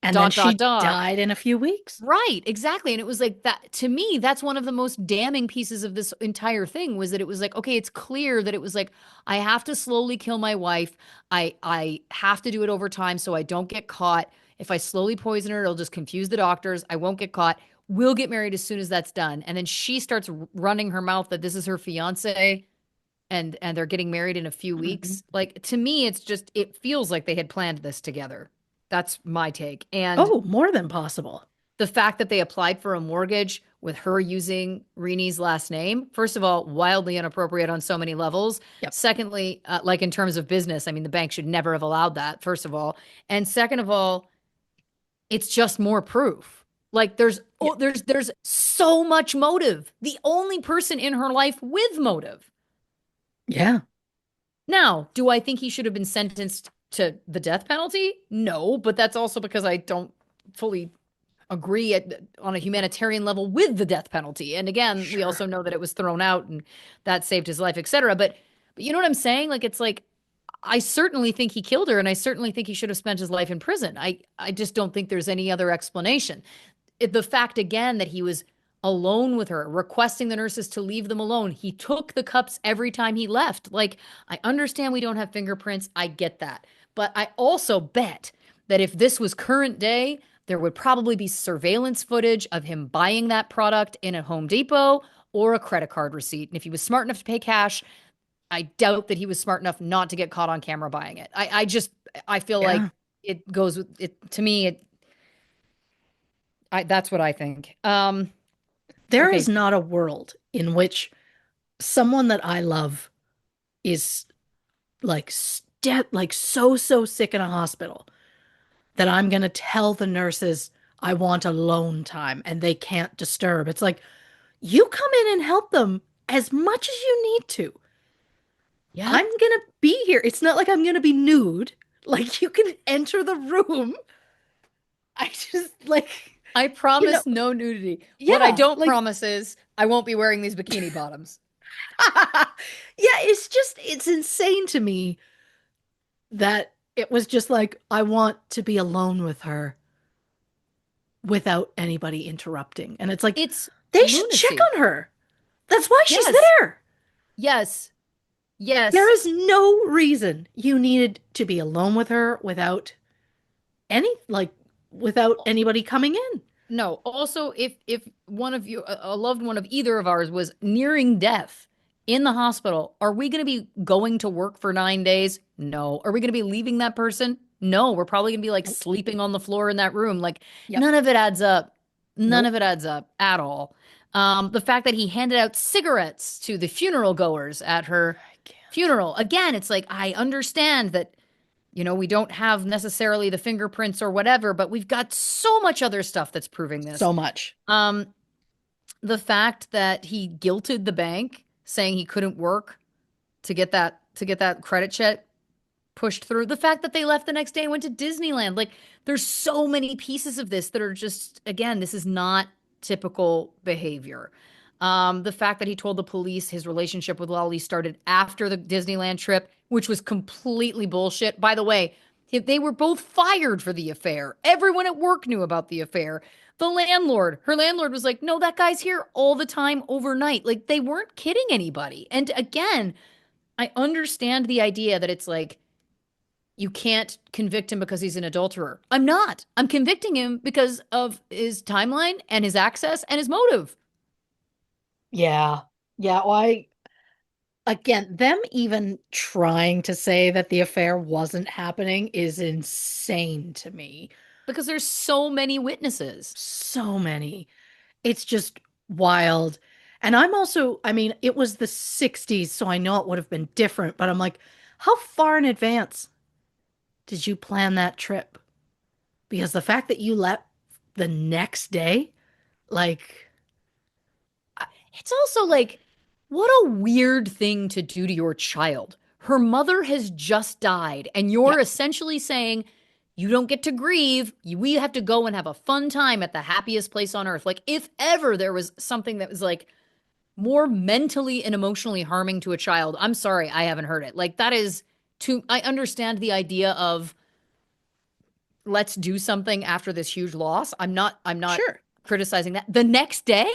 Speaker 2: And then
Speaker 1: Dot, dot,
Speaker 2: she
Speaker 1: dot.
Speaker 2: died in a few weeks.
Speaker 1: Right, exactly. And it was like that to me, that's one of the most damning pieces of this entire thing was that it was like, okay, it's clear that it was like, I have to slowly kill my wife. I have to do it over time so I don't get caught. If I slowly poison her, it'll just confuse the doctors. I won't get caught. We'll get married as soon as that's done. And then she starts running her mouth that this is her fiance and they're getting married in a few
Speaker 2: Mhm.
Speaker 1: weeks. Like to me, it's just it feels like they had planned this together. That's my take. And
Speaker 2: Oh, more than possible.
Speaker 1: the fact that they applied for a mortgage with her using Reni's last name, first of all, wildly inappropriate on so many levels.
Speaker 2: Yep.
Speaker 1: Secondly, like in terms of business, I mean, the bank should never have allowed that, first of all. And second of all, it's just more proof. Like there's
Speaker 2: Yeah.
Speaker 1: oh, there's so much motive. The only person in her life with motive.
Speaker 2: Yeah.
Speaker 1: Now, do I think he should have been sentenced to the death penalty? No, but that's also because I don't fully agree on a humanitarian level with the death penalty. And again, we
Speaker 2: Sure.
Speaker 1: also know that it was thrown out and that saved his life, etc. But you know what I'm saying? Like it's like I certainly think he killed her and I certainly think he should have spent his life in prison. I just don't think there's any other explanation. The fact again that he was alone with her, requesting the nurses to leave them alone. He took the cups every time he left. Like I understand we don't have fingerprints. I get that. But I also bet that if this was current day, there would probably be surveillance footage of him buying that product in a Home Depot or a credit card receipt. And if he was smart enough to pay cash, I doubt that he was smart enough not to get caught on camera buying it. I feel like
Speaker 2: Yeah.
Speaker 1: it goes with it to me. That's what I think.
Speaker 2: There is
Speaker 1: Okay.
Speaker 2: not a world in which someone that I love is like like so sick in a hospital that I'm gonna tell the nurses I want alone time and they can't disturb. It's like you come in and help them as much as you need to.
Speaker 1: Yeah.
Speaker 2: I'm gonna be here. It's not like I'm gonna be nude. Like you can enter the room. I just like,
Speaker 1: I
Speaker 2: you know,
Speaker 1: promise no nudity. What I
Speaker 2: yeah,
Speaker 1: don't
Speaker 2: like
Speaker 1: promise is I won't be wearing these bikini bottoms.
Speaker 2: yeah, it's insane to me that it was just like I want to be alone with her without anybody interrupting. And it's like
Speaker 1: It's
Speaker 2: they should check
Speaker 1: lunacy.
Speaker 2: on her. That's why she's
Speaker 1: Yes.
Speaker 2: there.
Speaker 1: Yes.
Speaker 2: There
Speaker 1: Yes.
Speaker 2: is no reason you needed to be alone with her without any like without anybody coming in.
Speaker 1: No. Also, if one of you, a loved one of either of ours, was nearing death in the hospital, are we going to be going to work for 9 days? No. Are we going to be leaving that person? No. We're probably going to be like
Speaker 2: Nope.
Speaker 1: sleeping on the floor in that room. Like
Speaker 2: Yep.
Speaker 1: none of it adds up. None of
Speaker 2: Nope.
Speaker 1: it adds up at all. The fact that he handed out cigarettes to the funeral goers at her
Speaker 2: I can't.
Speaker 1: funeral. Again, it's like I understand that we don't have necessarily the fingerprints or whatever, but we've got so much other stuff that's proving this.
Speaker 2: So much.
Speaker 1: Um, the fact that he guilted the bank, saying he couldn't work to get that credit check pushed through. The fact that they left the next day and went to Disneyland. Like, there's so many pieces of this that are just, again, this is not typical behavior. The fact that he told the police his relationship with Lolly started after the Disneyland trip, which was completely bullshit. By the way, they were both fired for the affair. Everyone at work knew about the affair. Her landlord was like, no, that guy's here all the time overnight. Like they weren't kidding anybody. And again, I understand the idea that it's like, you can't convict him because he's an adulterer. I'm not. I'm convicting him because of his timeline and his access and his motive.
Speaker 2: Yeah. Yeah. Well, again, them even trying to say that the affair wasn't happening is insane to me.
Speaker 1: Because there's so many witnesses.
Speaker 2: So many. It's just wild. And I'm also, I mean, it was the 60s, so I know it would have been different, but I'm like, how far in advance did you plan that trip? Because the fact that you left the next day, like,
Speaker 1: It's also like, what a weird thing to do to your child. Her mother has just died, and
Speaker 2: yeah,
Speaker 1: you're essentially saying, you don't get to grieve. We have to go and have a fun time at the happiest place on earth. Like, if ever there was something that was like more mentally and emotionally harming to a child, I'm sorry, I haven't heard it. Like, that is too, I understand the idea of let's do something after this huge loss. I'm not
Speaker 2: sure.
Speaker 1: criticizing that. The next day,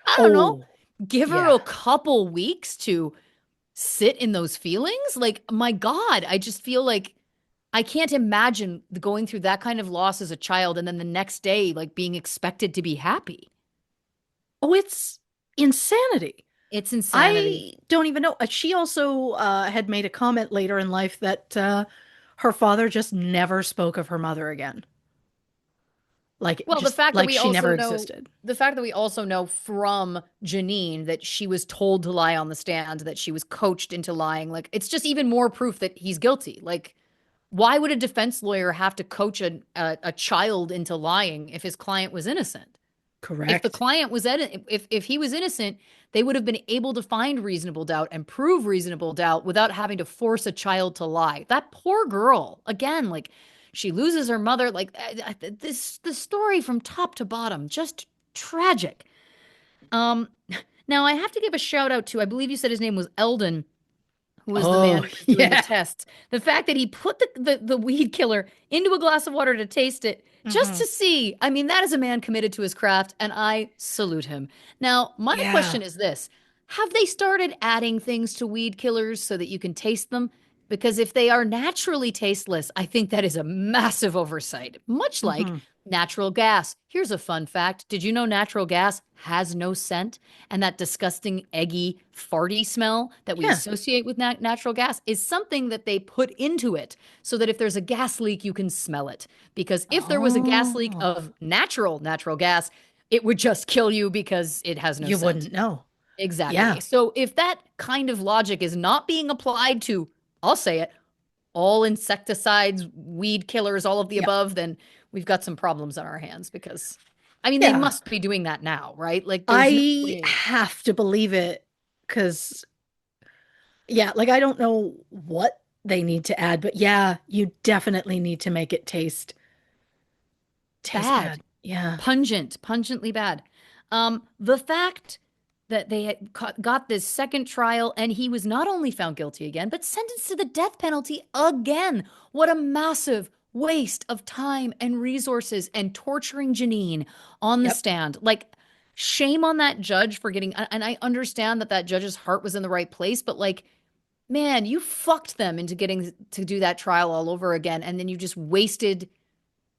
Speaker 1: I don't know,
Speaker 2: Oh,
Speaker 1: give her
Speaker 2: yeah.
Speaker 1: a couple weeks to sit in those feelings. Like, my God, I just feel like I can't imagine going through that kind of loss as a child and then the next day, like being expected to be happy.
Speaker 2: Oh, it's insanity.
Speaker 1: It's insanity.
Speaker 2: I don't even know. She also had made a comment later in life that her father just never spoke of her mother again. Like,
Speaker 1: Well,
Speaker 2: just like she never existed.
Speaker 1: the fact that we also know from Janine that she was told to lie on the stand, that she was coached into lying, like it's just even more proof that he's guilty. Like, why would a defense lawyer have to coach a child into lying if his client was innocent? If the
Speaker 2: Correct.
Speaker 1: client was if he was innocent, they would have been able to find reasonable doubt and prove reasonable doubt without having to force a child to lie. That poor girl, again, like she loses her mother, like this the story from top to bottom, just tragic. Um now I have to give a shout out to, I believe you said his name was Eldon, who was the man
Speaker 2: Oh,
Speaker 1: who was doing the
Speaker 2: yeah.
Speaker 1: tests. The fact that he put the weed killer into a glass of water to taste it just
Speaker 2: Hmm.
Speaker 1: to see. I mean, that is a man committed to his craft, and I salute him. Now, my
Speaker 2: Yeah.
Speaker 1: question is this. Have they started adding things to weed killers so that you can taste them? Because if they are naturally tasteless, I think that is a massive oversight, much like
Speaker 2: Hmm.
Speaker 1: natural gas. Here's a fun fact. Did you know natural gas has no scent? And that disgusting, eggy, farty smell that we
Speaker 2: Yeah.
Speaker 1: associate with natural gas is something that they put into it so that if there's a gas leak, you can smell it. Because if there was a gas leak
Speaker 2: Oh,
Speaker 1: of natural gas, it would just kill you because it has no
Speaker 2: you
Speaker 1: scent.
Speaker 2: wouldn't know.
Speaker 1: Exactly.
Speaker 2: Yeah.
Speaker 1: So if that kind of logic is not being applied to, I'll say it, all insecticides, weed killers, all of the
Speaker 2: Yeah.
Speaker 1: above, then we've got some problems on our hands because, I mean, they
Speaker 2: Yeah.
Speaker 1: must be doing that now, right? Like, there's no
Speaker 2: I
Speaker 1: way.
Speaker 2: have to believe it because, yeah, like I don't know what they need to add, but yeah, you definitely need to make it taste
Speaker 1: Bad,
Speaker 2: bad. Yeah.
Speaker 1: pungently bad. The fact that they had got this second trial and he was not only found guilty again, but sentenced to the death penalty again. What a massive waste of time and resources and torturing Janine on the
Speaker 2: Yep.
Speaker 1: stand. Like, shame on that judge for getting, and I understand that that judge's heart was in the right place, but like, man, you fucked them into getting to do that trial all over again. And then you just wasted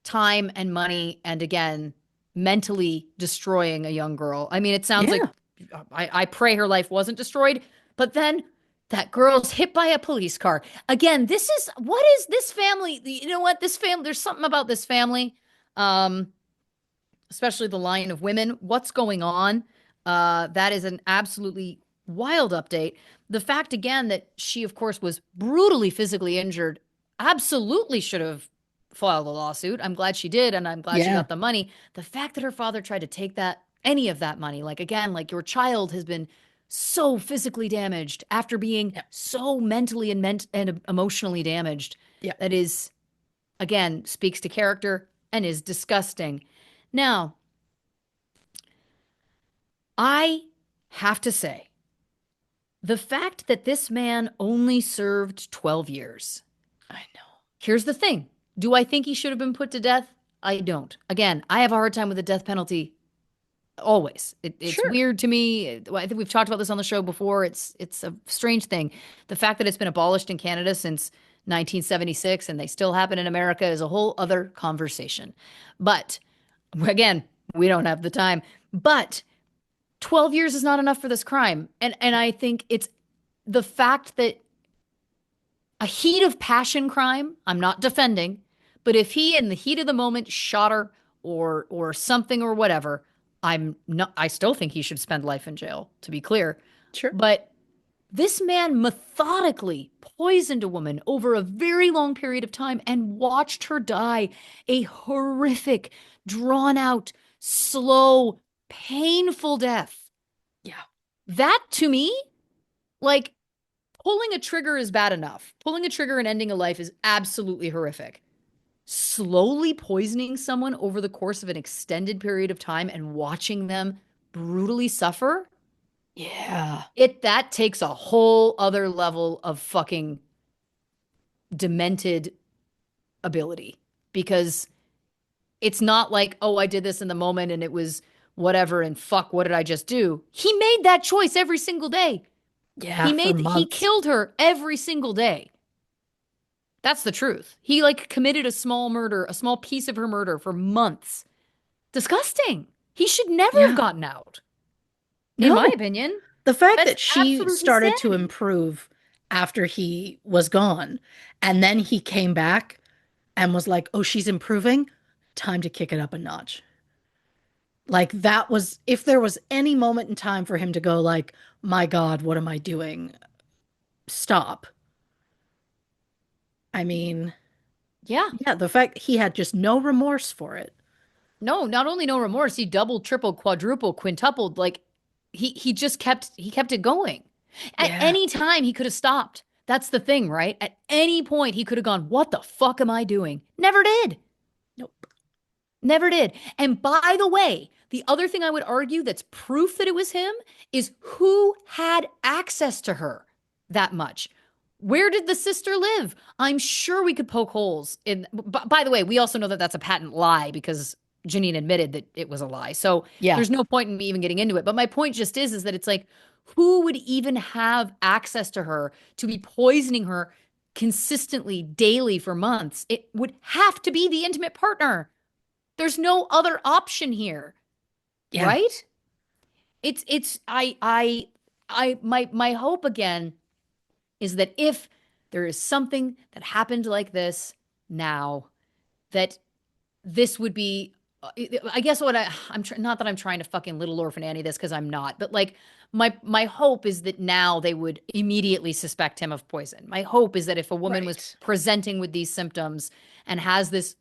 Speaker 1: time and money and again mentally destroying a young girl. I mean, it sounds like
Speaker 2: Yeah.
Speaker 1: I pray her life wasn't destroyed, but then that girl's hit by a police car. Again, this is what is this family? You know what? This family, there's something about this family, um, especially the line of women. What's going on? That is an absolutely wild update. The fact again that she, of course, was brutally physically injured, absolutely should have filed a lawsuit. I'm glad she did, and I'm glad she
Speaker 2: Yeah.
Speaker 1: got the money. The fact that her father tried to take that, any of that money, like again, like your child has been so physically damaged after being
Speaker 2: Yep.
Speaker 1: so mentally and emotionally damaged,
Speaker 2: Yep.
Speaker 1: that is, again, speaks to character and is disgusting. Now, I have to say, the fact that this man only served 12 years.
Speaker 2: I know.
Speaker 1: Here's the thing. Do I think he should have been put to death? I don't. Again, I have a hard time with the death penalty always. It's
Speaker 2: Sure.
Speaker 1: weird to me. I think we've talked about this on the show before. It's a strange thing. The fact that it's been abolished in Canada since 1976 and they still happen in America is a whole other conversation. But again, we don't have the time. But 12 years is not enough for this crime. And I think it's the fact that a heat of passion crime, I'm not defending, but if he in the heat of the moment shot her or something or whatever, I still think he should spend life in jail, to be clear.
Speaker 2: Sure.
Speaker 1: But this man methodically poisoned a woman over a very long period of time and watched her die a horrific, drawn out, slow, painful death.
Speaker 2: Yeah.
Speaker 1: That to me, like pulling a trigger is bad enough. Pulling a trigger and ending a life is absolutely horrific. Slowly poisoning someone over the course of an extended period of time and watching them brutally suffer,
Speaker 2: Yeah.
Speaker 1: that takes a whole other level of fucking demented ability because it's not like, oh, I did this in the moment and it was whatever and fuck, what did I just do? He made that choice every single day.
Speaker 2: Yeah, for
Speaker 1: He
Speaker 2: months.
Speaker 1: killed her every single day. That's the truth. He like committed a small murder, a small piece of her murder for months. Disgusting. He should never have
Speaker 2: Yeah.
Speaker 1: gotten out, in my
Speaker 2: No.
Speaker 1: opinion.
Speaker 2: The fact
Speaker 1: That's
Speaker 2: that she
Speaker 1: absolute
Speaker 2: started to
Speaker 1: insanity.
Speaker 2: improve after he was gone, and then he came back and was like, "Oh, she's improving. Time to kick it up a notch." Like that was if there was any moment in time for him to go like, "My God, what am I doing? Stop." I mean,
Speaker 1: Yeah.
Speaker 2: yeah, the fact he had just no remorse for it.
Speaker 1: No, not only no remorse, he doubled, tripled, quadrupled, quintupled. Like he kept it going. At
Speaker 2: Yeah.
Speaker 1: any time he could have stopped. That's the thing, right? At any point he could have gone, "What the fuck am I doing?" Never did.
Speaker 2: Nope.
Speaker 1: Never did. And by the way, the other thing I would argue that's proof that it was him is who had access to her that much. Where did the sister live? I'm sure we could poke holes in. By the way, we also know that that's a patent lie because Janine admitted that it was a lie. So
Speaker 2: Yeah.
Speaker 1: there's no point in me even getting into it. But my point just is that it's like, who would even have access to her to be poisoning her consistently, daily for months? It would have to be the intimate partner. There's no other option here,
Speaker 2: Yeah.
Speaker 1: right? It's I my hope again is that if there is something that happened like this now, that this would be I guess what I'm not that I'm trying to fucking Little Orphan Annie this because I'm not, but like my hope is that now they would immediately suspect him of poison. My hope is that if a woman was
Speaker 2: Right.
Speaker 1: presenting with these symptoms and has this,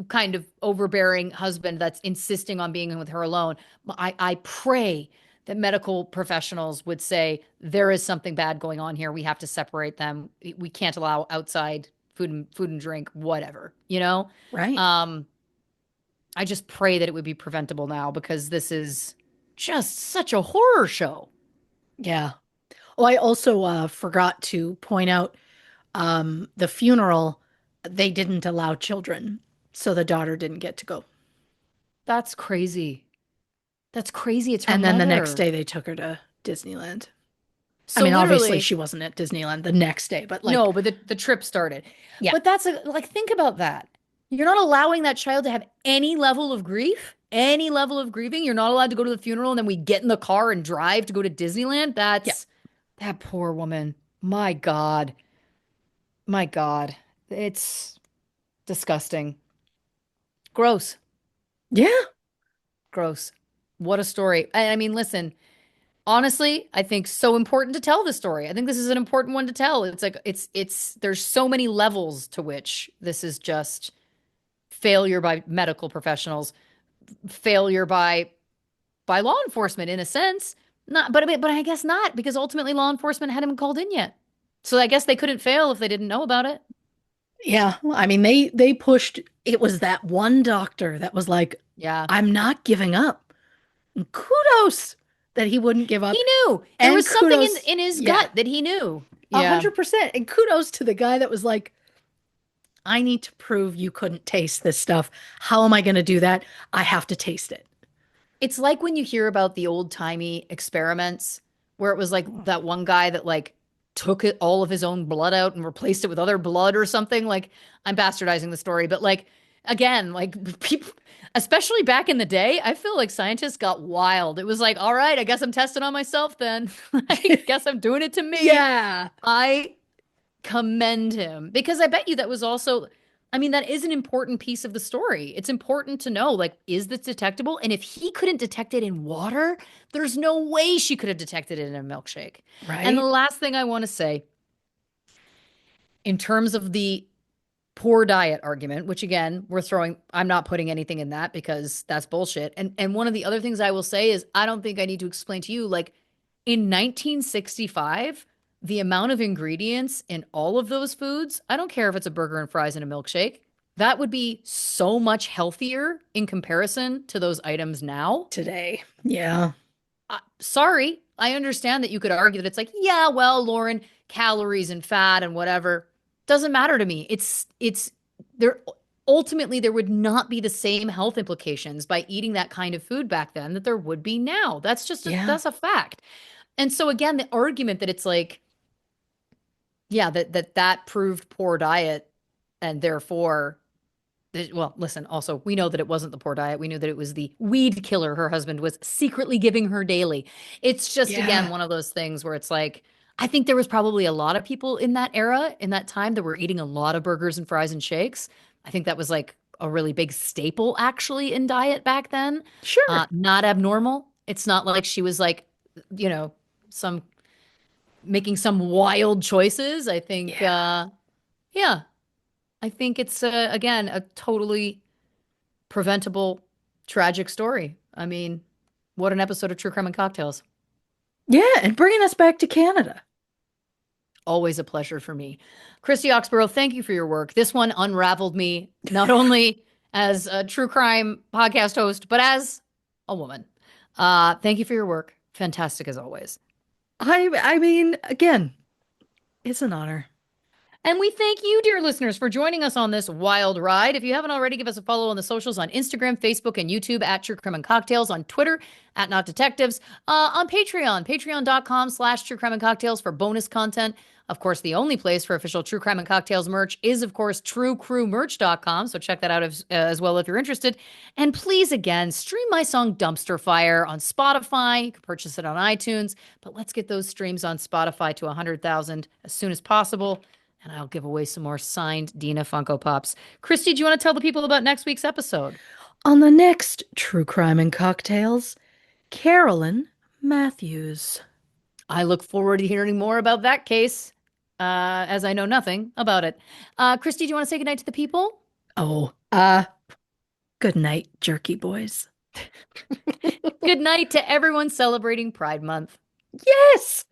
Speaker 1: kind of overbearing husband that's insisting on being with her alone, I pray that medical professionals would say there is something bad going on here. We have to separate them. We can't allow outside food and drink, whatever, you know?
Speaker 2: Right.
Speaker 1: Um, I just pray that it would be preventable now because this is just such a horror show.
Speaker 2: Yeah. Oh, I also forgot to point out the funeral, they didn't allow children, so the daughter didn't get to go.
Speaker 1: That's crazy. That's crazy. It's her
Speaker 2: And then the next
Speaker 1: mother.
Speaker 2: day they took her to Disneyland. I
Speaker 1: So
Speaker 2: mean, obviously
Speaker 1: literally,
Speaker 2: she wasn't at Disneyland the next day, but like,
Speaker 1: no, but the trip started.
Speaker 2: yeah,
Speaker 1: But that's like, think about that. You're not allowing that child to have any level of grief, any level of grieving. You're not allowed to go to the funeral, and then we get in the car and drive to go to Disneyland.
Speaker 2: yeah,
Speaker 1: That poor woman. My God. My God. It's disgusting. Gross.
Speaker 2: yeah,
Speaker 1: Gross. What a story. I mean, listen, honestly, I think so important to tell the story. I think this is an important one to tell. It's like there's so many levels to which this is just failure by medical professionals, failure by law enforcement in a sense. Not but I guess not because ultimately law enforcement hadn't been called in yet. So I guess they couldn't fail if they didn't know about it.
Speaker 2: yeah. I mean, they pushed. It was that one doctor that was like,
Speaker 1: Yeah.
Speaker 2: "I'm not giving up." And kudos. that he wouldn't give
Speaker 1: He
Speaker 2: up.
Speaker 1: knew there
Speaker 2: And
Speaker 1: was something
Speaker 2: kudos,
Speaker 1: in his
Speaker 2: yeah,
Speaker 1: gut that he knew.
Speaker 2: a
Speaker 1: Yeah.
Speaker 2: 100%. And kudos to the guy that was like, I need to prove you couldn't taste this stuff. How am I going to do that? I have to taste it.
Speaker 1: It's like when you hear about the old-timey experiments where it was like that one guy that like took it all of his own blood out and replaced it with other blood or something. Like I'm bastardizing the story, but like again, like people, especially back in the day, I feel like scientists got wild. It was like, all right, I guess I'm testing on myself then. I guess I'm doing it to me.
Speaker 2: Yeah.
Speaker 1: I commend him because I bet you that was also, I mean, that is an important piece of the story. It's important to know, like, is this detectable? And if he couldn't detect it in water, there's no way she could have detected it in a milkshake. And the
Speaker 2: Right?
Speaker 1: last thing I want to say, in terms of the poor diet argument, which again, I'm not putting anything in that because that's bullshit. And one of the other things I will say is I don't think I need to explain to you, like in 1965, the amount of ingredients in all of those foods, I don't care if it's a burger and fries and a milkshake, that would be so much healthier in comparison to those items now.
Speaker 2: Today. Yeah.
Speaker 1: Sorry, I understand that you could argue that it's like, yeah, well, Lauren, calories and fat and whatever doesn't matter to me. It's there ultimately there would not be the same health implications by eating that kind of food back then that there would be now.
Speaker 2: Yeah.
Speaker 1: That's a fact. And so again, the argument that it's like, yeah, that proved poor diet and therefore well, listen, also, we know that it wasn't the poor diet. We knew that it was the weed killer her husband was secretly giving her daily. It's just, again,
Speaker 2: Yeah.
Speaker 1: one of those things where it's like, I think there was probably a lot of people in that era, in that time, that were eating a lot of burgers and fries and shakes. I think that was like a really big staple, actually, in diet back then.
Speaker 2: Sure.
Speaker 1: Not abnormal. It's not like she was like, you know, some making some wild choices. I think,
Speaker 2: Yeah.
Speaker 1: yeah, I think it's, again, a totally preventable, tragic story. I mean, what an episode of True Crime and Cocktails.
Speaker 2: Yeah. And bringing us back to Canada.
Speaker 1: Always a pleasure for me. Christy Oxborrow, thank you for your work. This one unraveled me not only as a true crime podcast host, but as a woman. Thank you for your work. Fantastic as always.
Speaker 2: I mean, again, it's an honor.
Speaker 1: And we thank you, dear listeners, for joining us on this wild ride. If you haven't already, give us a follow on the socials on Instagram, Facebook, and YouTube at True Crime and Cocktails, on Twitter at Not Detectives, on Patreon, patreon.com/, True Crime and Cocktails for bonus content. Of course, the only place for official True Crime and Cocktails merch is, of course, truecrewmerch.com. So check that out as well if you're interested. And please, again, stream my song Dumpster Fire on Spotify. You can purchase it on iTunes, but let's get those streams on Spotify to 100,000 as soon as possible. And I'll give away some more signed Dina Funko Pops. Christy, do you want to tell the people about next week's episode?
Speaker 2: On the next True Crime and Cocktails, Carolyn Matthews.
Speaker 1: I look forward to hearing more about that case, as I know nothing about it. Christy, do you want to say goodnight to the people?
Speaker 2: Oh, good night, jerky boys.
Speaker 1: Good night to everyone celebrating Pride Month.
Speaker 2: Yes!